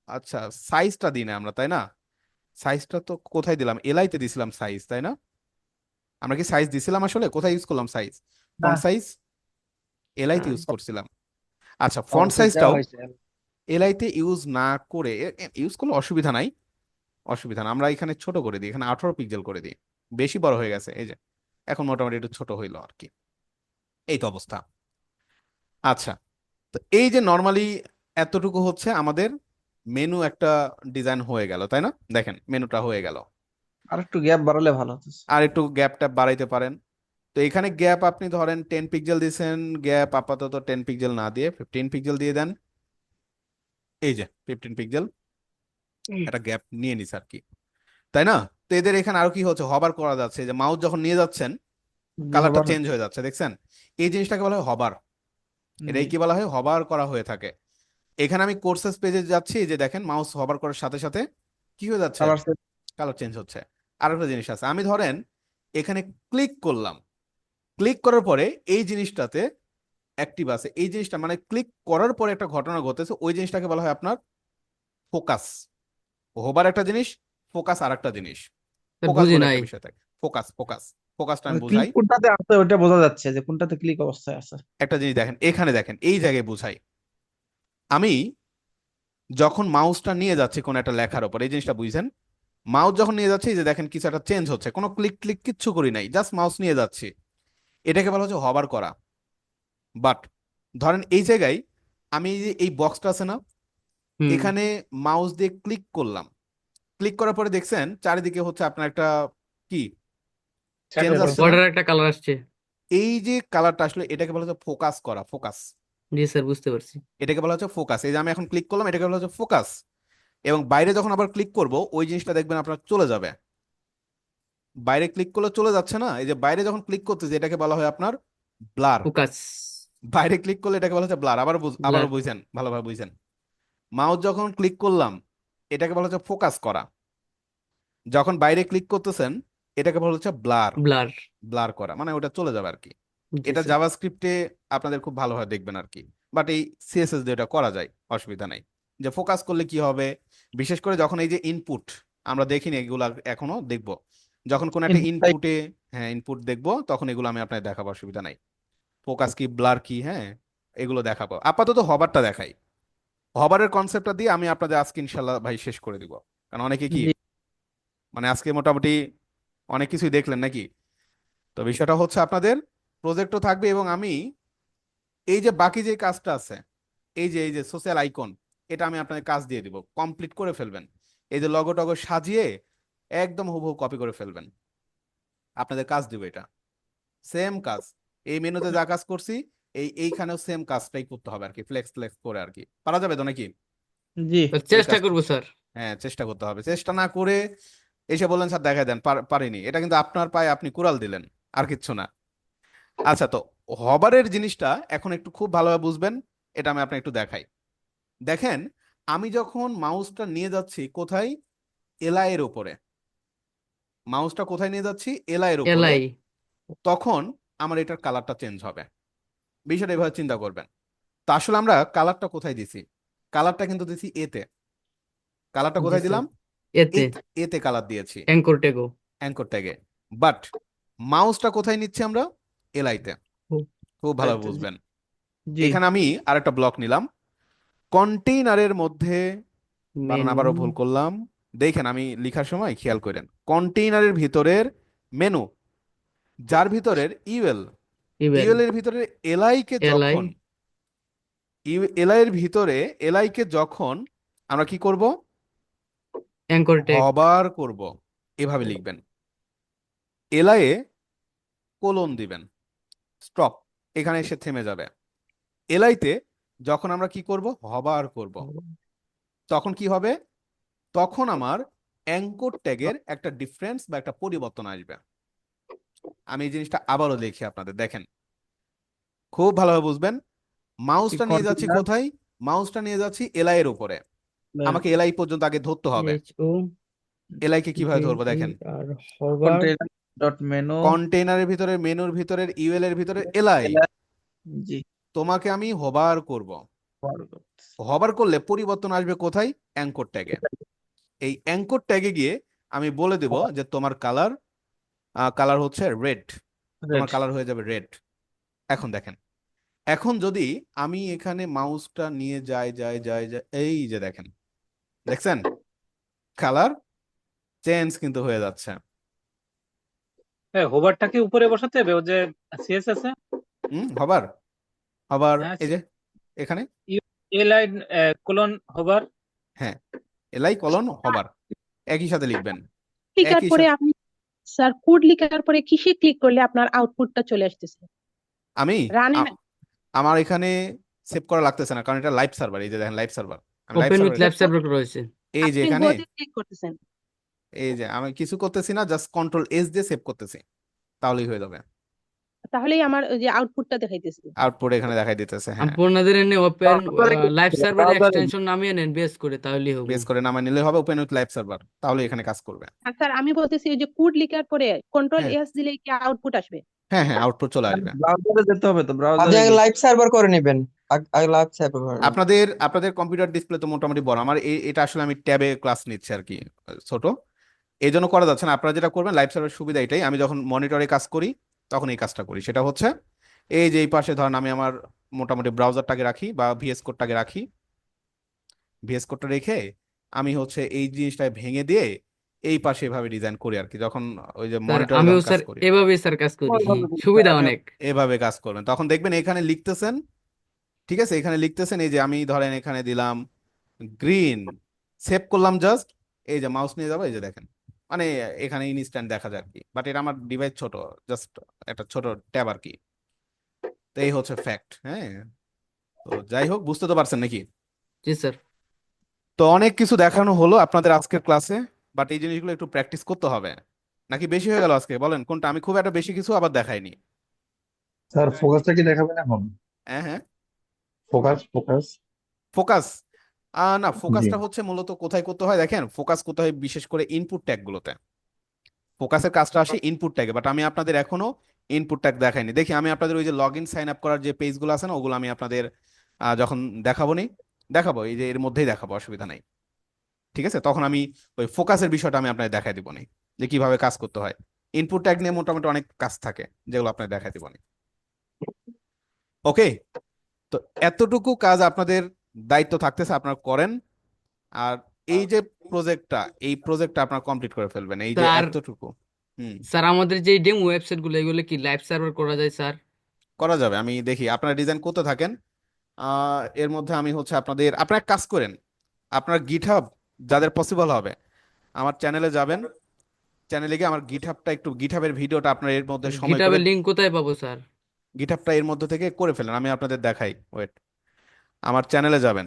আচ্ছা সাইজটা দিই না আমরা, তাই না? সাইজটা তো কোথায় দিলাম, এলআইতে দিছিলাম সাইজ, তাই না? আমরা কি সাইজ দিছিলাম আসলে? কোথায় ইউজ করলাম সাইজ? ফন্ট সাইজ এলআইতে ইউজ করছিলাম। আচ্ছা ফন্ট সাইজটাও এলআইতে ইউজ না করে, ইউজ করলে অসুবিধা নাই, অসুবিধা না, আমরা এখানে ছোট করে দিই, এখানে 18 পিক্সেল করে দিই, বেশি বড় হয়ে গেছে, এই যে এখন মোটামুটি একটু ছোট হইলো আর কি, এই তো অবস্থা। আচ্ছা, তো এই যে নর্মালি এতটুকু হচ্ছে আমাদের মেনু, একটা ডিজাইন হয়ে গেল, তাই না? দেখেন মেনুটা হয়ে গেল। আর একটু গ্যাপ বাড়ালে ভালো হতো আর একটু গ্যাপ ট্যাপ বাড়াইতে পারেন। তো এখানে গ্যাপ আপনি ধরেন 10 পিক্সেল দিয়েছেন, গ্যাপ আপাতত 10 পিক্সেল না দিয়ে 15 পিক্সেল দিয়ে দেন, এই যে 15 পিক্সেল একটা গ্যাপ নিয়ে নিস আর কি, তাই না? তো এদের এখানে আরো কি হচ্ছে, হবার করা যাচ্ছে, যে মাউস যখন নিয়ে যাচ্ছেন কালারটা চেঞ্জ হয়ে যাচ্ছে, দেখছেন? এই জিনিসটাকে বলা হয় হবার, এটাই কি বলা হয়, হবার করা হয়ে থাকে। এখানে আমি কোর্সেস পেজে যাচ্ছি, এই যে দেখেন মাউস হবার করার সাথে সাথে কি হয়ে যাচ্ছে, কালার চেঞ্জ হচ্ছে। আর একটা জিনিস আছে, আমি ধরেন এখানে ক্লিক করলাম, ক্লিক করার পরে এই জিনিসটাতে অ্যাক্টিভ আছে, এই জিনিসটা মানে ক্লিক করার পরে একটা ঘটনা ঘটেছে, ওই জিনিসটাকে বলা হয় আপনার ফোকাস। হোবার একটা জিনিস, ফোকাস আর একটা জিনিস, ফোকাস বুঝি বলে নাই। একটা বিষয় থাকে, ফোকাস ফোকাস ফোকাসটা আমি ক্লিক বুঝাই। কোনটাতে আছে ওটা বোঝা যাচ্ছে যে কোনটাতে ক্লিক অবস্থায় আছে। একটা জিনিস দেখেন, এখানে দেখেন এই জায়গায় বুঝাই, আমি যখন মাউসটা নিয়ে যাচ্ছি কোন একটা লেখার উপর, এই জিনিসটা বুঝছেন? মাউস যখন নিয়ে যাচ্ছি, এই যে দেখেন কিছু একটা চেঞ্জ হচ্ছে, কোনো ক্লিক ক্লিক কিচ্ছু করি নাই, জাস্ট মাউস নিয়ে যাচ্ছি, এটাকে বলা হচ্ছে হবার করা। বাট ধরেন এই জায়গায় আমি এই যে এই বক্সটা আছে না, এখানে মাউস দিয়ে ক্লিক করলাম, ক্লিক করার পরে দেখছেন চারিদিকে হচ্ছে আপনার একটা কি চেঞ্জ আসছে না? বর্ডার একটা কালার আসছে। এই যে কালারটা আসলে, এটাকে বলা হচ্ছে ফোকাস করা, ফোকাস। জি স্যার বুঝতে পারছি। এটাকে বলা হচ্ছে ফোকাস। এই যে আমি এখন ক্লিক করলাম, এটাকে বলা হচ্ছে ফোকাস। এবং বাইরে যখন আবার ক্লিক করব, ওই জিনিসটা দেখবেন আপনার চলে যাবে, বাইরে ক্লিক করলে চলে যাচ্ছে না, এই যে বাইরে যখন ক্লিক করতেছে এটাকে বলা হয় আপনার ব্লার। ফোকাস। বাইরে ক্লিক করলে এটাকে বলা হচ্ছে ব্লার। আবারও ব্লার। বুঝছেন, ভালোভাবে বুঝছেন। মাউস যখন ক্লিক করলাম এটাকে বলা হচ্ছে ফোকাস করা। যখন বাইরে ক্লিক করতেছেন এটাকে বলা হচ্ছে ব্লার। ব্লার। ব্লার করা মানে ওটা চলে যাবে আর কি। জি এটা স্যার। জাভাস্ক্রিপ্টে আপনাদের খুব ভালোভাবে দেখবেন আর কি, বাট এই সিএসএস দিয়ে এটা করা যায়, অসুবিধা নাই। যে ফোকাস করলে কি হবে, বিশেষ করে যখন এই যে ইনপুট আমরা দেখিনি, এগুলা এখনো দেখবো যখন কোন একটা ইনপুটে, হ্যাঁ ইনপুট দেখবো, তখন এগুলো আমি আপনাকে দেখাবো, অসুবিধা নাই। ফোকাস কি, ব্লার কি, হ্যাঁ এগুলো দেখাবো। আপাতত হবারটা দেখাই। হবারের কনসেপ্টটা দিয়ে আমি আপনাদের আজকে ইনশাল্লাহ ভাই শেষ করে দিব, কারণ অনেকে কি জি মানে আজকে মোটামুটি অনেক কিছুই দেখলেন নাকি। তো বিষয়টা হচ্ছে আপনাদের প্রজেক্টও থাকবে, এবং আমি এই যে বাকি যে কাজটা আছে, এই যে সোশ্যাল আইকন, এটা আমি আপনাদের কাজ দিয়ে দিব, কমপ্লিট করে ফেলবেন। এই যে লগো টগো সাজিয়ে একদম হুবহু কপি করে ফেলবেন, আপনাদের কাজ দিব এটা। সেম কাজ এই মেনুতে যা কাজ করছি এইখানেও সেম কাজটাই করতে হবে আর কি, ফ্লেক্স ফ্লেক্স করে আর কি। পারা যাবে তো নাকি? জি এই চেষ্টা কাজটা, করবো স্যার। হ্যাঁ চেষ্টা করতে হবে। চেষ্টা না করে এসে বললেন স্যার দেখাই দেন, পারিনি, এটা কিন্তু আপনার পায়ে আপনি কুড়াল দিলেন, আর কিচ্ছু না। আচ্ছা, তো হবারের জিনিসটা এখন একটু খুব ভালোভাবে বুঝবেন, এটা আমি আপনাকে একটু দেখাই। দেখেন, আমি যখন মাউসটা নিয়ে যাচ্ছি কোথায়, এলআই এর উপরে, মাউসটা কোথায় নিয়ে যাচ্ছি, এলআই এর উপরে, এলাই। তখন আমার এটার কালারটা চেঞ্জ হবে। বিষয়টা এভাবে চিন্তা করবেন। তা আসলে আমরা কালারটা কোথায় দিছি, কালারটা কিন্তু দিছি এতে। কালারটা জি কোথায় স্যার। দিলাম, এতে এতে কালার দিয়েছি, অ্যাঙ্কর ট্যাগও। অ্যাঙ্কর ট্যাগে। বাট মাউসটা কোথায় নিচ্ছি আমরা, এলআইতে। খুব ভালোভাবে বুঝবেন। জি এখানে আমি আরেকটা ব্লক নিলাম, কন্টেইনারের মধ্যে, বানান মেনু। আবারও ভুল করলাম, দেখেন আমি লেখার সময় খেয়াল করেন, কন্টেইনারের ভিতরের মেনু, যার ভিতরের ইউএল, ইভেল। ইউএল এর ভিতরে এলআই কে এলাই। যখন, এলআই এর ভিতরে এলআই কে যখন আমরা কি করব, অ্যাঙ্কর ট্যাগ। হবার করব, এভাবে লিখবেন। এলআই এ কোলন দিবেন, স্টপ, এখানে এসে থেমে যাবে। এলআইতে যখন আমরা কি করব, হবার করব, তখন কি হবে, তখন আমার অ্যাঙ্কর ট্যাগের একটা ডিফারেন্স বা একটা পরিবর্তন আসবে। আমি এই জিনিসটা আবারও লিখি আপনাদের, দেখেন খুব ভালোভাবে বুঝবেন। মাউসটা নিয়ে যাচ্ছি কন্টেইনার কোথায়, মাউসটা নিয়ে যাচ্ছি এলআই এর উপরে। আমাকে এলআই পর্যন্ত আগে ধরতে হবে। এইচ ও এলআই কে কিভাবে ভি ধরবো ই দেখেন, আর হভার। কন্টেইনার ডট মেনু কন্টেইনারের ভিতরে, মেনুর ভিতরের, ইউএল এর ভিতরে এলআই, জি তোমাকে আমি হবার করব। হবার করলে পরিবর্তন আসবে কোথায়, অ্যাঙ্কর ট্যাগে। এই অ্যাঙ্কর ট্যাগে গিয়ে আমি বলে দেব যে তোমার কালার, কালার হচ্ছে রেড, তোমার রেড কালার হয়ে যাবে রেড। এখন দেখেন, এখন যদি আমি এখানে মাউসটা নিয়ে যাই, এই যে দেখেন, দেখছেন কালার চেঞ্জ কিন্তু হয়ে যাচ্ছে। হ্যাঁ, হোভারটাকে উপরে বসাতে হবে ও যে সিএসএস এ। হবার, হবার হ্যাঁ, এই যে এখানে, এ লাইন কোলন হোভার। হ্যাঁ এলআই কলন হবার, একই সাথে লিখবেন, ক্লিকার একই পরে সাথে। আপনি স্যার কোড লিখার পরে কিসে ক্লিক করলে আপনার আউটপুটটা চলে আসতেছে আমি রানে? আমার এখানে সেভ করা লাগতেছে না, কারণ এটা লাইভ সার্ভার। এই যে দেখেন লাইভ সার্ভার, আমি live open with server, lab server রয়েছে। এই যে আপনি এখানে, হোতে ক্লিক করতেছেন, এই যে আমি কিছু করতেছি না, জাস্ট কন্ট্রোল এস দিয়ে সেভ করতেছি, তাহলেই হয়ে যাবে। তাহলেই আমার ওই যে আউটপুটটা দেখাইতেছে। আউটপুট এখানে দেখাই দিতেছে, হ্যাঁ। আপনাদের এনে ওপেন লাইভ সার্ভার browser এ এক্সটেনশন নামিয়ে নেন বেস করে, তাহলেই হবে। বেস করে নামায় নিলে হবে, ওপেন উইথ লাইভ সার্ভার, তাহলে এখানে কাজ করবে। আর স্যার আমি বলতেছি ওই যে কোড লিখার পরে কন্ট্রোল হ্যাঁ এস দিলে কি আউটপুট আসবে? হ্যাঁ আউটপুট চলে আসবে। ব্রাউজারে যেতে হবে তো, আপনি ব্রাউজারে আগে গিয়ে লাইভ সার্ভার করে নেবেন, আগে লাইভ সার্ভার করে নেবেন। আপনাদের কম্পিউটার ডিসপ্লে তো মোটামুটি বড়, আমার এটা আসলে আমি ট্যাবে ক্লাস নিচ্ছি আর কি, ছোট, এই জন্য করা যাচ্ছে না। আপনারা যেটা করবেন, লাইভ সার্ভার সুবিধা এটাই, আমি যখন মনিটরে কাজ করি তখন এই কাজটা করি। সেটা হচ্ছে এই যে এই পাশে ধরেন আমি আমার মোটামুটি ব্রাউজারটাকে রাখি বা ভিএস কোডটাকে রাখি, ভিএস কোডটা রেখে আমি হচ্ছে এই জিনিসটা ভেঙে দিয়ে এই পাশে এভাবে ডিজাইন করি আর কি, যখন ওই যে স্যার মনিটরে আমিও যখন কাজ স্যার করি এভাবেই স্যার কাজ করি, সুবিধা আপনি অনেক। এভাবে কাজ করবেন, তখন দেখবেন এখানে লিখতেছেন, ঠিক আছে, এখানে লিখতেছেন, এই যে আমি ধরেন এখানে দিলাম গ্রিন, সেভ করলাম জাস্ট, এই যে মাউস নিয়ে যাবো, এই যে দেখেন, মানে এখানে ইনস্ট্যান্ট দেখা যায় আর কি। বাট এটা আমার ডিভাইস ছোট, জাস্ট একটা ছোট ট্যাব আর কি। তো এই হচ্ছে ফ্যাক্ট, হ্যাঁ। তো যাই হোক, বুঝতে তো পারছেন নাকি? জি স্যার। তো অনেক কিছু দেখানো হলো আপনাদের আজকের ক্লাসে, বাট এই জিনিসগুলো একটু প্র্যাকটিস করতে হবে। নাকি বেশি হয়ে গেল আজকে, বলেন কোনটা? আমি খুব একটা বেশি কিছু আবার দেখাইনি। স্যার ফোকাসটা কি দেখাবেন এখন? হ্যাঁ হ্যাঁ, ফোকাস ফোকাস না, জি ফোকাসটা হচ্ছে মূলত কোথায় করতে হয় দেখেন, ফোকাস করতে হয় বিশেষ করে ইনপুট ট্যাগগুলোতে। ফোকাসের কাজটা আসে ইনপুট ট্যাগে, বাট আমি আপনাদের এখনো ইনপুট ট্যাগ দেখাইনি। দেখি আমি আপনাদের ওই যে লগ ইন সাইন আপ করার যে পেজগুলো আছে না, ওগুলো আমি আপনাদের যখন দেখাবো এই যে এর মধ্যেই দেখাবো, অসুবিধা নাই। ঠিক আছে, তখন আমি ওই ফোকাসের বিষয়টা আমি আপনাদের দেখাই দিব নি, যে কিভাবে কাজ করতে হয়। ইনপুট ট্যাগ নিয়ে মোটামুটি অনেক কাজ থাকে যেগুলো আপনাদের দেখাই দিব নি। ওকে, তো এতটুকু কাজ আপনাদের দায়িত্ব থাকতেছে, আপনারা করেন। আর এই যে প্রজেক্টটা আপনারা কমপ্লিট করে ফেলবেন, এই যে স্যার এতটুকু। হুম, স্যার আমাদের যে ডেমো ওয়েবসাইট গুলো এগুলো কি লাইভ সার্ভার করা যায় স্যার? করা যাবে। আমি দেখি আপনারা ডিজাইন করতে থাকেন। এর মধ্যে আমি হচ্ছে আপনারা এক কাজ করেন, আপনার গিটহাব যাদের পসিবল হবে আমার চ্যানেলে যাবেন, চ্যানেলে গিয়ে আমার গিটহাবের ভিডিওটা আপনার এর মধ্যে সময় করে গিটহাবের লিংক কোথায় পাবো স্যার? গিটহাবটা এর মধ্যে থেকে করে ফেলেন, আমি আপনাদের দেখাই। ওয়েট, আমার চ্যানেলে যাবেন,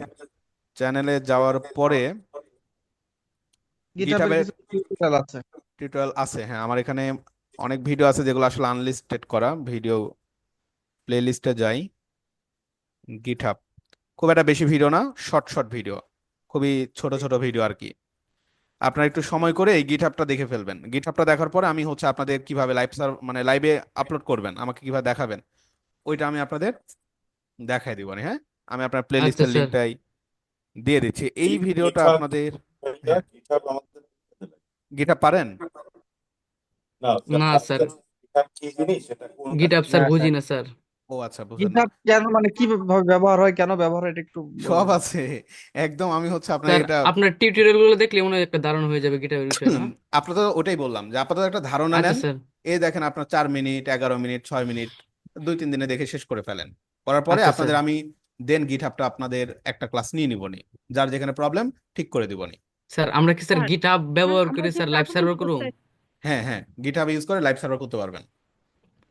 চ্যানেলে যাওয়ার পরে গিটহাবের গিটহাবের কিছু টিউটোরিয়াল আছে। টিউটোরিয়াল আছে। হ্যাঁ, আমার এখানে অনেক ভিডিও আছে যেগুলো আসলে আনলিস্টেড করা ভিডিও। প্লে লিস্টে যাই, গিটহাব, খুব একটা বেশি ভিডিও না, শর্ট শর্ট ভিডিও, খুবই ছোট ছোট ভিডিও আর কি। আপনারা একটু সময় করে এই গিটহাবটা দেখে ফেলবেন। গিটহাবটা দেখার পরে আমি হচ্ছে আপনাদের কিভাবে মানে লাইভে আপলোড করবেন, আমাকে কিভাবে দেখাবেন, ওইটা আমি আপনাদের দেখাই দিব। হ্যাঁ, আমি আপনার প্লে আচ্ছা লিস্টের স্যার। লিঙ্কটাই দিয়ে দিচ্ছি। এই ভিডিওটা গিটহাব আপনাদের, হ্যাঁ, গিটহাব আমাদের গিটহাব পারেন? না স্যার, না স্যার, গিটহাব কি জিনিস, সেটা কোনটা? গিটহাব স্যার না বুঝি স্যার, না স্যার। ও আচ্ছা, বুঝলেন না। গিটহাব কেন, মানে কিভাবে ব্যবহার হয়, কেন ব্যবহার হয়, এটা একটু সব বলবেন? আছে একদম। আমি হচ্ছে আপনার স্যার এটা আপনার টিউটোরিয়াল গুলো দেখলে মনে হয় একটা ধারণা হয়ে যাবে গিটহাবের বিষয়ে, না? আপাতত ওটাই বললাম যে আপাতত একটা ধারণা আচ্ছা নেন। স্যার। এই দেখেন আপনার 4 মিনিট, 11 মিনিট, 6 মিনিট, 2-3 দিনে দেখে শেষ করে ফেলেন। করার পরে আচ্ছা স্যার। আপনাদের আমি গিটহাবটা আপনাদের একটা ক্লাস নিয়ে নিবনি, যার যেখানে প্রবলেম ঠিক করে দিবনি। স্যার আমরা কি স্যার স্যার গিটহাব স্যার ব্যবহার আমরা করে যে স্যার লাইভ প্রাথমিক সার্ভার করব? অবস্থায় হ্যাঁ হ্যাঁ, গিটহাব ইউজ করে লাইভ সার্ভার করতে পারবেন।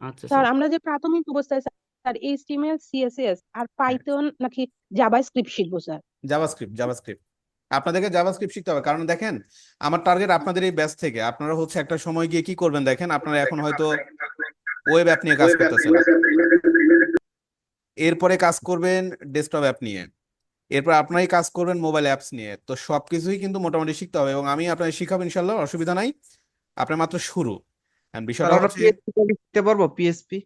আচ্ছা স্যার স্যার। আমরা যে প্রাথমিক অবস্থায় স্যার এইচটিএমএল সিএসএস আর হ্যাঁ, পাইথন নাকি জাভাস্ক্রিপ্ট শিখবো স্যার? জাভাস্ক্রিপ্ট আপনাদেরকে জাভাস্ক্রিপ্ট শিখতে হবে। কারণ দেখেন, আমার টার্গেট আপনাদের এই ব্যাচ থেকে আপনারা হচ্ছে একটা সময় গিয়ে কি করবেন দেখেন, আপনারা এখন হয়তো ওয়েব অ্যাপ নিয়ে কাজ করতেছেন, এরপরে কাজ করবেন ডেস্কটপ অ্যাপ নিয়ে, এরপর আপনারাই কাজ করবেন মোবাইল অ্যাপস নিয়ে। তো সবকিছুই কিন্তু মোটামুটি শিখতে হবে, এবং আমি আপনাদের শিখাবো ইনশাল্লাহ, অসুবিধা নাই। আপনার মাত্র শুরু। And স্যার বিষয়টা আমরা হচ্ছে পিএইচপি শিখতে পারবো? পিএইচপি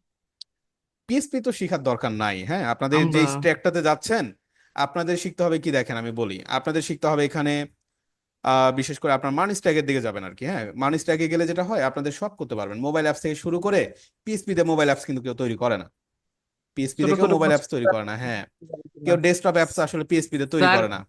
পিএসপি তো শিখার দরকার নাই। হ্যাঁ, আপনাদের যে আমরা স্ট্যাকটাতে যাচ্ছেন আপনাদের শিখতে হবে কি দেখেন, আমি বলি আপনাদের শিখতে হবে এখানে বিশেষ করে আপনার মানি স্ট্যাকের দিকে যাবেন আর কি। হ্যাঁ, মানি স্ট্যাকে গেলে যেটা হয় আপনাদের সব করতে পারবেন। মোবাইল অ্যাপস থেকে শুরু করে পিএসপি তে মোবাইল অ্যাপস কিন্তু কেউ তৈরি করে না, পিএসপি ছোট দিয়ে কেউ ছোট মোবাইল অ্যাপস তৈরি প্রসেস করে না। হ্যাঁ, কেউ ডেস্কটপ অ্যাপস আসলে পিএসপি তে তৈরি স্যার করে না।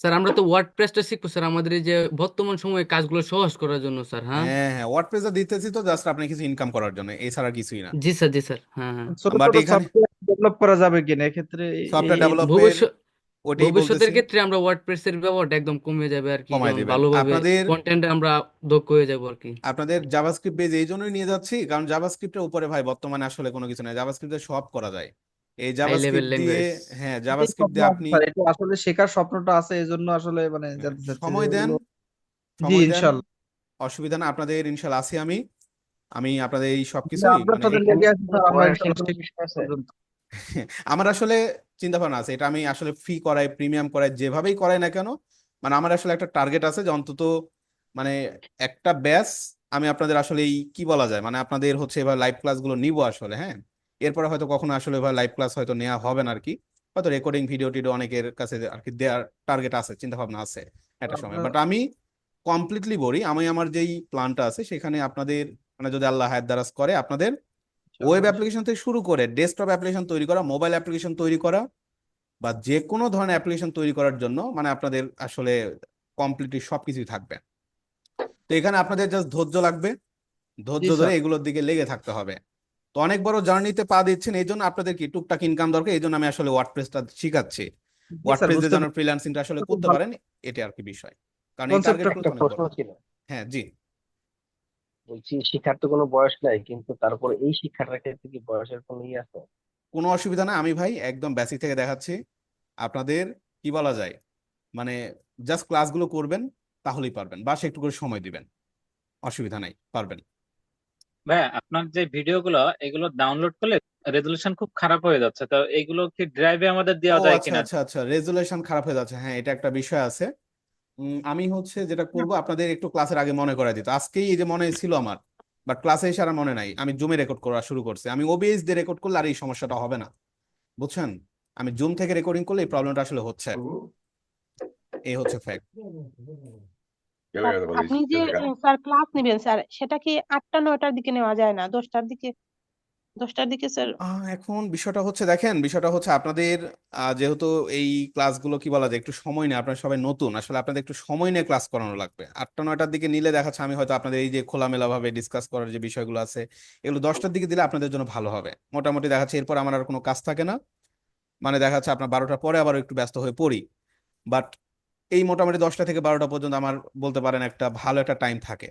স্যার আমরা তো ওয়ার্ডপ্রেসটা শিখবো স্যার, আমাদের এই যে বর্তমান সময়ে কাজগুলো সহজ করার জন্য স্যার। হ্যাঁ হ্যাঁ হ্যাঁ, ওয়ার্ডপ্রেসে দিতেছি তো জাস্ট আপনি কিছু ইনকাম করার জন্য, এছাড়া কিছুই না। জি স্যার, জি স্যার। হ্যাঁ হ্যাঁ। ছোট বাট ছোট এখানে সফটওয়্যার ডেভেলপ করা যাবে কিনা এক্ষেত্রে? সফটওয়্যার এই ডেভেলপের ওটাই ভবিষ্যতের বলতেছি, ক্ষেত্রে আমরা ওয়ার্ডপ্রেসের ব্যবহারটা একদম কমে যাবে আর কি, কমায় যেমন দিবেন। ভালোভাবে আপনাদের কন্টেন্টে আমরা দক্ষ হয়ে যাবো আর কি। জাভাস্ক্রিপ্ট বেজ এই জন্যই নিয়ে যাচ্ছি, কারণ জাভাস্ক্রিপ্টের উপরে ভাই বর্তমানে আসলে কোনো কিছু নেই, জাভাস্ক্রিপ্টে সব করা যায় এই হাই লেভেল জাভাস্ক্রিপ্ট দিয়ে। ল্যাঙ্গুয়েজ। হ্যাঁ, এটাই জাভাস্ক্রিপ্ট স্বপ্ন দিয়ে আছে আপনি স্যার, এটা আসলে শেখার স্বপ্নটা আছে, এই জন্য আসলে মানে জানতে চাচ্ছি যে সময় দেন, ওগুলো। জি সময় দেন, ইনশাল্লাহ, অসুবিধা না। আপনাদের ইনশাল্লাহ আছি আমি, আমি আপনাদের এই আমরা সবকিছুই আপনার মানে সাথে এখানে লেগে আছি স্যার, আমরা বয়সের ইনশাল্লাহ কোনো শেষ বিষয় আছে? পর্যন্ত। আমার আসলে চিন্তা ভাবনা আছে, এটা আমি আসলে ফ্রি করাই, প্রিমিয়াম করাই, যেভাবেই করাই না কেন, মানে আমার আসলে একটা টার্গেট আছে যে অন্তত মানে একটা ব্যাচ আমি আপনাদের আসলে এই কি বলা যায়, মানে আপনাদের হচ্ছে এবার লাইভ ক্লাসগুলো নিবো আসলে। হ্যাঁ, এরপরে হয়তো কখনো আসলে এবার লাইভ ক্লাস হয়তো নেওয়া হবে না আর কি, হয়তো রেকর্ডিং ভিডিও টিডিও অনেকের কাছে আর কি দেওয়ার টার্গেট আছে, চিন্তা ভাবনা আছে একটা সময়। আপনার বাট আমি কমপ্লিটলি বলি, আমি আমার যেই প্ল্যানটা আছে সেখানে আপনাদের মানে যদি আল্লাহ হায়াত দারাজ করে আপনাদের ওয়েব ইনশাল্লাহ অ্যাপ্লিকেশন থেকে শুরু করে ডেস্কটপ অ্যাপ্লিকেশন তৈরি করা, মোবাইল অ্যাপ্লিকেশন তৈরি করা, বা যে কোনো ধরনের অ্যাপ্লিকেশন তৈরি করার জন্য মানে আপনাদের আসলে কমপ্লিটলি সবকিছুই থাকবে। তো এখানে আপনাদের জাস্ট ধৈর্য লাগবে, ধৈর্য জি ধরে স্যার, এগুলোর দিকে লেগে থাকতে হবে। তো অনেক বড় জার্নিতে পা দিচ্ছেন, এই জন্য আপনাদের কি টুকটাক ইনকাম দরকার, এই জন্য আমি আসলে ওয়ার্ডপ্রেসটা শিখাচ্ছি। জি স্যার ওয়ার্ডপ্রেস দিয়ে বুঝতে যেন পারছি, ফ্রিল্যান্সিংটা আসলে খুব করতে ভালো পারেন, এটা আর কি বিষয়, কারণ এই কনসেপ্টটা। টার্গেটগুলো তো একটা অনেক প্রশ্ন বড়। ছিল, হ্যাঁ জি, বলছি শিক্ষার তো কোনো বয়স নাই, কিন্তু তারপরে এই শিক্ষাটার ক্ষেত্রে কি বয়সের কোনো ইয়ে আছে? কোনো অসুবিধা না। আমি ভাই একদম বেসিক থেকে দেখাচ্ছি আপনাদের, কি বলা যায় মানে জাস্ট ক্লাসগুলো করবেন তাহলেই পারবেন, বাস একটু করে সময় দিবেন, অসুবিধা নাই, পারবেন। ভাই আপনার যে ভিডিও গুলো এগুলো ডাউনলোড করলে রেজলিউশন খুব খারাপ হয়ে যাচ্ছে, তো এইগুলো কি ড্রাইভে আমাদের ও দেওয়া যায় আচ্ছা কিনা? আচ্ছা আচ্ছা, রেজুলেশন খারাপ হয়ে যাচ্ছে, হ্যাঁ এটা একটা বিষয় আছে। আমি হচ্ছে যেটা করব, আপনাদের একটু ক্লাসের আগে মনে করাই দিত, আজকেই এই যে মনে ছিল আমার, বাট ক্লাসে এসে আর মনে নাই, আমি জুমে রেকর্ড করা শুরু করছি। আমি ওবিএস দিয়ে রেকর্ড করলে আর এই সমস্যাটা হবে না, বুঝছেন? আমি জুম থেকে রেকর্ডিং করলে এই প্রবলেমটা আসলে হচ্ছে, এই হচ্ছে ফ্যাক্ট। আপনি যে স্যার ক্লাস নেবেন স্যার, সেটা কি 8টা 9টার দিকে নেওয়া যায় না? 10টার দিকে স্যার? এখন বিষয়টা হচ্ছে, দেখেন বিষয়টা হচ্ছে আপনাদের যেহেতু এই ক্লাসগুলো কি বলা যায়, একটু সময় নেই, আপনারা সবাই নতুন, আসলে আপনাদের একটু সময় নিয়ে ক্লাস করানো লাগবে। 8টা 9টার দিকে নিলে দেখাচ্ছে আমি হয়তো আপনাদের এই যে খোলামেলা ভাবে ডিসকাস করার যে বিষয়গুলো আছে, এগুলো 10টার দিকে দিলে আপনাদের জন্য ভালো হবে। মোটামুটি দেখাচ্ছে এরপর আমার আর কোনো কাজ থাকে না, মানে দেখাচ্ছে আপনার 12টার পরে আবার একটু ব্যস্ত হয়ে পড়ি, বাট এই মোটামুটি 10টা থেকে 12টা পর্যন্ত আমার বলতে পারেন একটা ভালো একটা টাইম থাকে।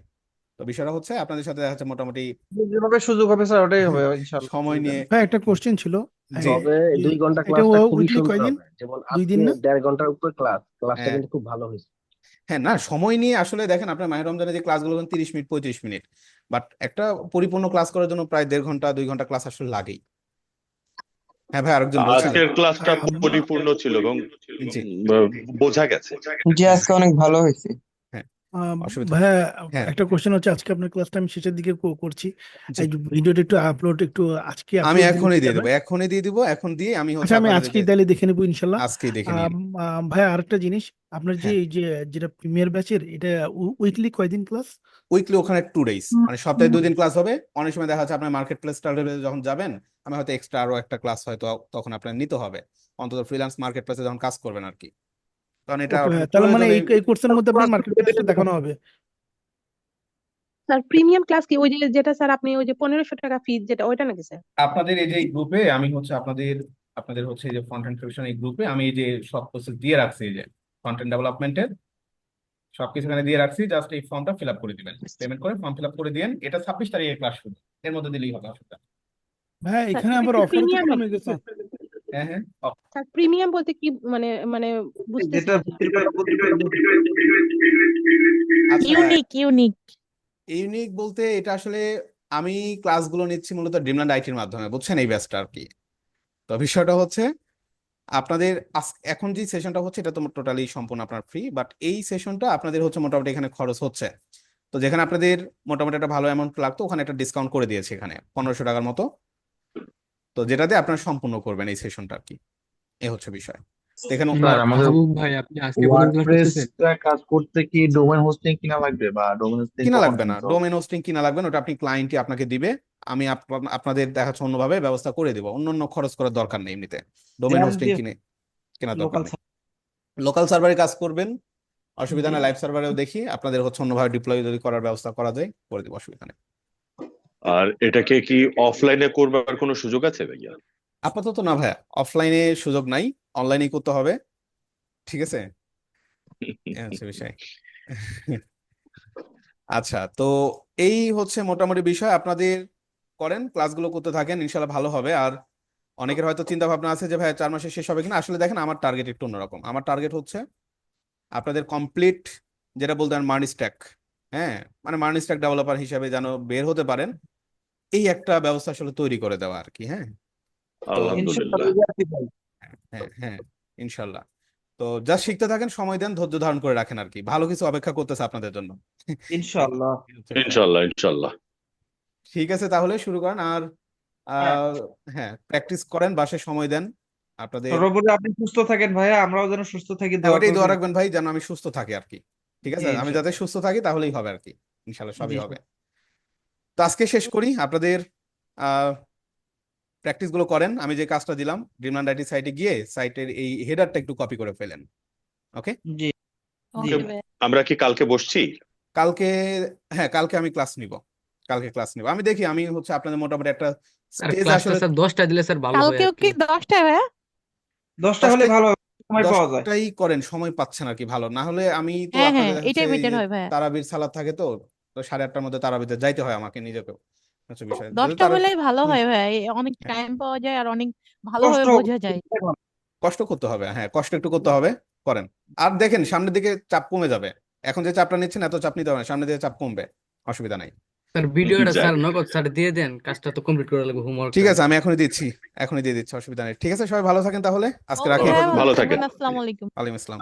তো বিষয়টা হচ্ছে আপনাদের সাথে দেখা যাচ্ছে মোটামুটি যেভাবে সুযোগ হবে স্যার ওটাই হবে ইনশাআল্লাহ, সময় অসুবিধা নিয়ে। নেই। ভাই একটা কোশ্চেন ছিল, জি তবে যে 2 ঘন্টা এটা ক্লাসটা খুবই উইকলি সুন্দর কয়দিন? হবে, যেমন 2 দিন আজকে না? 1.5 ঘন্টার উপর ক্লাসটা হ্যাঁ কিন্তু খুব ভালো হয়েছে। হ্যাঁ, না সময় নিয়ে আসলে দেখেন, আপনার মাহের রমজানে যে ক্লাসগুলো 30 মিনিট 35 মিনিট, বাট একটা পরিপূর্ণ ক্লাস করার জন্য প্রায় 1.5 ঘন্টা 2 ঘন্টা ক্লাস আসলে লাগেই। হ্যাঁ ভাই, আরেকজন বলছিলেন। আজকের ক্লাসটা আম- পরিপূর্ণ ছিল এবং জি বোঝা গেছে। জি আজকে অনেক ভালো হয়েছে। হ্যাঁ, আম, অসুবিধা ভাইয়া হ্যাঁ একটা কোশ্চেন হচ্ছে, আজকে আপনার ক্লাসটা আমি শেষের দিকে করছি, জি, এই ভিডিওটা একটু আপলোড আজকে আমি আপলোড দিলে এখনই কি দিয়ে যাবে? দেবো, এখনই দিয়ে দিব, এখন দিয়ে আমি হচ্ছে আচ্ছা, আমি আপনাদের আজকেই যে তাহলে দেখে নেবো ইনশাল্লাহ। আজকেই দেখে নিন। ভাইয়া আরেকটা জিনিস, আপনার যে হ্যাঁ, এই যে যেটা প্রিমিয়ার ব্যাচের, এটা উইকলি কয়দিন ক্লাস? উইকলি ওখানে 2 days, মানে সপ্তাহে 2 দিন ক্লাস হবে। অনেক সময় দেখা যাচ্ছে আপনার মার্কেট প্লেস যখন যাবেন, আমি হয়তো এক্সট্রা আরো একটা ক্লাস হয়তো তখন আপনার নিতে হবে, অন্তত ফ্রিল্যান্স মার্কেট প্লেসে যখন কাজ করবেন আর কি, কারণ এটা ওকে, আপনার তাহলে মানে প্রয়োজনে। এই কোর্সের মধ্যে আপনার মার্কেট প্লেসটা দেখানো হবে? স্যার প্রিমিয়াম ক্লাস কি ওই যে যেটা স্যার আপনি ওই যে 1500 টাকা ফিস যেটা, ওইটা নাকি স্যার? আপনাদের এই যে গ্রুপে আমি হচ্ছে আপনাদের হচ্ছে এই যে ফ্রন্ট এন্ড এই গ্রুপে আমি এই যে সব প্রসেস দিয়ে রাখছি, এই যে ফ্রন্ট এন্ড ডেভেলপমেন্টের সবকিছু এখানে দিয়ে রাখছি, জাস্ট এই ফর্মটা ফিল আপ করে দিবেন, পেমেন্ট করে ফর্ম ফিল আপ করে দিন। এটা 26 তারিখে ক্লাস শুরু, এর মধ্যে দিলেই হবে, অসুবিধা নেই। ভাই স্যার এখানে এটা আবার কি অফারও তো প্রিমিয়াম কমে নাকি গেছে। স্যার? হ্যাঁ হ্যাঁ, স্যার প্রিমিয়াম বলতে কি মানে মানে বুঝতেছি যেটা না স্যার। ভর্তির কথা বলতে আচ্ছা, ইউনিক ইউনিক বলতে এটা আসলে আমি ক্লাসগুলো নিচ্ছি মূলত ড্রিমল্যান্ড আইটির মাধ্যমে, বুঝছেন এই ব্যাচটা আর কি। তো বিষয়টা হচ্ছে আপনাদের এখন যে সেশনটা হচ্ছে এটা তো টোটালি সম্পূর্ণ আপনার ফ্রি, বাট এই সেশনটা আপনাদের হচ্ছে মোটামুটি এখানে খরচ হচ্ছে। তো যেখানে আপনাদের মোটামুটি একটা ভালো অ্যামাউন্ট লাগতো, ওখানে একটা ডিসকাউন্ট করে দিয়েছে, এখানে 1500 টাকার মতো। তো যেটাতে আপনারা সম্পূর্ণ করবেন এই সেশনটা আর কি, এ হচ্ছে বিষয়। তো এখানে স্যার আমাদের মাহবুব ভাই, আপনি আজকে প্রথম ক্লাস করতেছেন? ওয়ার্ডপ্রেসটা কাজ করতে কি ডোমেন হোস্টিং কিনা লাগবে, বা ডোমেন হোস্টিং কিনা কখন লাগবে না, কিনতে হবে? ডোমেন হোস্টিং কিনা লাগবে না, ওটা আপনি ক্লায়েন্টই আপনাকে দিবে। আমি আপনাদের দেখাচ্ছে অন্যভাবে ব্যবস্থা করে দেবো, অন্য খরচ করার দরকার নেই এমনিতে, ডোমেন হোস্টিং কেনার দরকার লোকাল নেই। লোকাল সার্ভারে কাজ করবেন, অসুবিধা নেই, লাইভ সার্ভারেও দেখি আপনাদের হচ্ছে অন্যভাবে ডিপ্লয় যদি করার ব্যবস্থা করা যায় করে দেবো, অসুবিধা নেই। আর এটাকে কি অফলাইনে করবার কোনো সুযোগ আছে ভাইয়া? আপাতত না ভাইয়া, অফলাইনে সুযোগ নাই, অনলাইনেই করতে হবে, ঠিক আছে, এ হচ্ছে বিষয়। আচ্ছা, তো এই হচ্ছে মোটামুটি বিষয়, আপনাদের করেন ক্লাসগুলো করতে থাকেন, ইনশাল্লাহ ভালো হবে। আর অনেকের হয়তো চিন্তা ভাবনা আছে যে ভাই 4 মাসে শেষ হবে কিনা, আসলে দেখেন আমার টার্গেট একটু অন্যরকম। আমার টার্গেট হচ্ছে আপনাদের কমপ্লিট, যেটা বলতে মার্নি স্ট্যাক, হ্যাঁ মানে মার্নি স্ট্যাক ডেভেলপার হিসেবে যেন বের হতে পারেন, এই একটা ব্যবস্থা আসলে তৈরি করে দেওয়া আর কি। হ্যাঁ, তো আলহামদুলিল্লাহ। হ্যাঁ হ্যাঁ, ইনশাল্লাহ। তো জাস্ট শিখতে থাকেন, সময় দেন, ধৈর্য ধারণ করে রাখেন আর কি, ভালো কিছু অপেক্ষা করতেছে আপনাদের জন্য। ইনশাআল্লাহ। ইনশাল্লাহ ইনশাল্লাহ। ঠিক আছে, তাহলে শুরু করেন। আর আহ, হ্যাঁ, প্র্যাকটিস করেন, বাসায় সময় দেন আপনাদের। সর্বোপরি আপনি সুস্থ থাকেন ভাইয়া, আমরাও যেন সুস্থ থাকি, হ্যাঁ, দোয়া ওটাই দোয়া করবেন। রাখবেন ভাই, যেন আমি সুস্থ থাকি আর কি। ঠিক জি আছে, আমি যাতে ইনশাআল্লাহ। সুস্থ থাকি তাহলেই হবে আর কি, ইনশাল্লাহ জি সবই হবে। তো আজকে শেষ করি, আপনাদের আহ প্র্যাকটিস গুলো করেন। আমি যে কাজটা দিলাম, ড্রিমল্যান্ড আইটি সাইটে গিয়ে সাইটের এই হেডারটা একটু কপি করে ফেলেন, ওকে? জি জি আমরা কি কালকে বসছি? কালকে, হ্যাঁ কালকে আমি ক্লাস নিব, কালকে ক্লাস নিব। আমি দেখি, আমি হচ্ছে আপনাদের মোটামুটি একটা স্যার স্টেজ ক্লাসটা আসলে স্যার 10টা দিলে স্যার ভালো হয় আর কি। 10টা ভাইয়া? 10টা হলে ভালো হবে, সময় পাওয়া যায়। 10টাই করেন, সময় পাচ্ছেন আর কি, ভালো না হলে আমি তো হ্যাঁ আপনাদের হচ্ছে এটাই এই বেটার যে হয় ভাইয়া। তারাবির সালাত থাকে, তো তো 8:30টার মধ্যে তারাবিতে যাইতে হয় আমাকে নিজেকেও, হচ্ছে বিষয় যদি 10টা তারা। হলেই ভালো হুম, হয় ভাইয়া, অনেক হ্যাঁ, টাইম পাওয়া যায় আর অনেক কষ্ট ভালোভাবে বোঝা যায়। কষ্ট করতে হবে, হ্যাঁ কষ্ট একটু করতে হবে, করেন। আর দেখেন সামনের দিকে চাপ কমে যাবে, এখন যে চাপটা নিচ্ছেন এত চাপ নিতে হবে না, সামনের দিকে চাপ কমবে, অসুবিধা নাই। স্যার ভিডিওটা যাক, স্যার নগদ স্যার দিয়ে দেন, কাজটা তো কমপ্লিট করা লাগবে ঠিক হোমওয়ার্কটা। আছে, আমি এখনই দিয়ে দিচ্ছি, অসুবিধা নেই। ঠিক আছে, সবাই ভালো থাকেন তাহলে, আজকে ওকে রাখি। ভাইয়া, ভালো ভালো থাকেন। থাকবেন, আসসালামু আলাইকুম। ওয়ালাইকুম আসসালাম।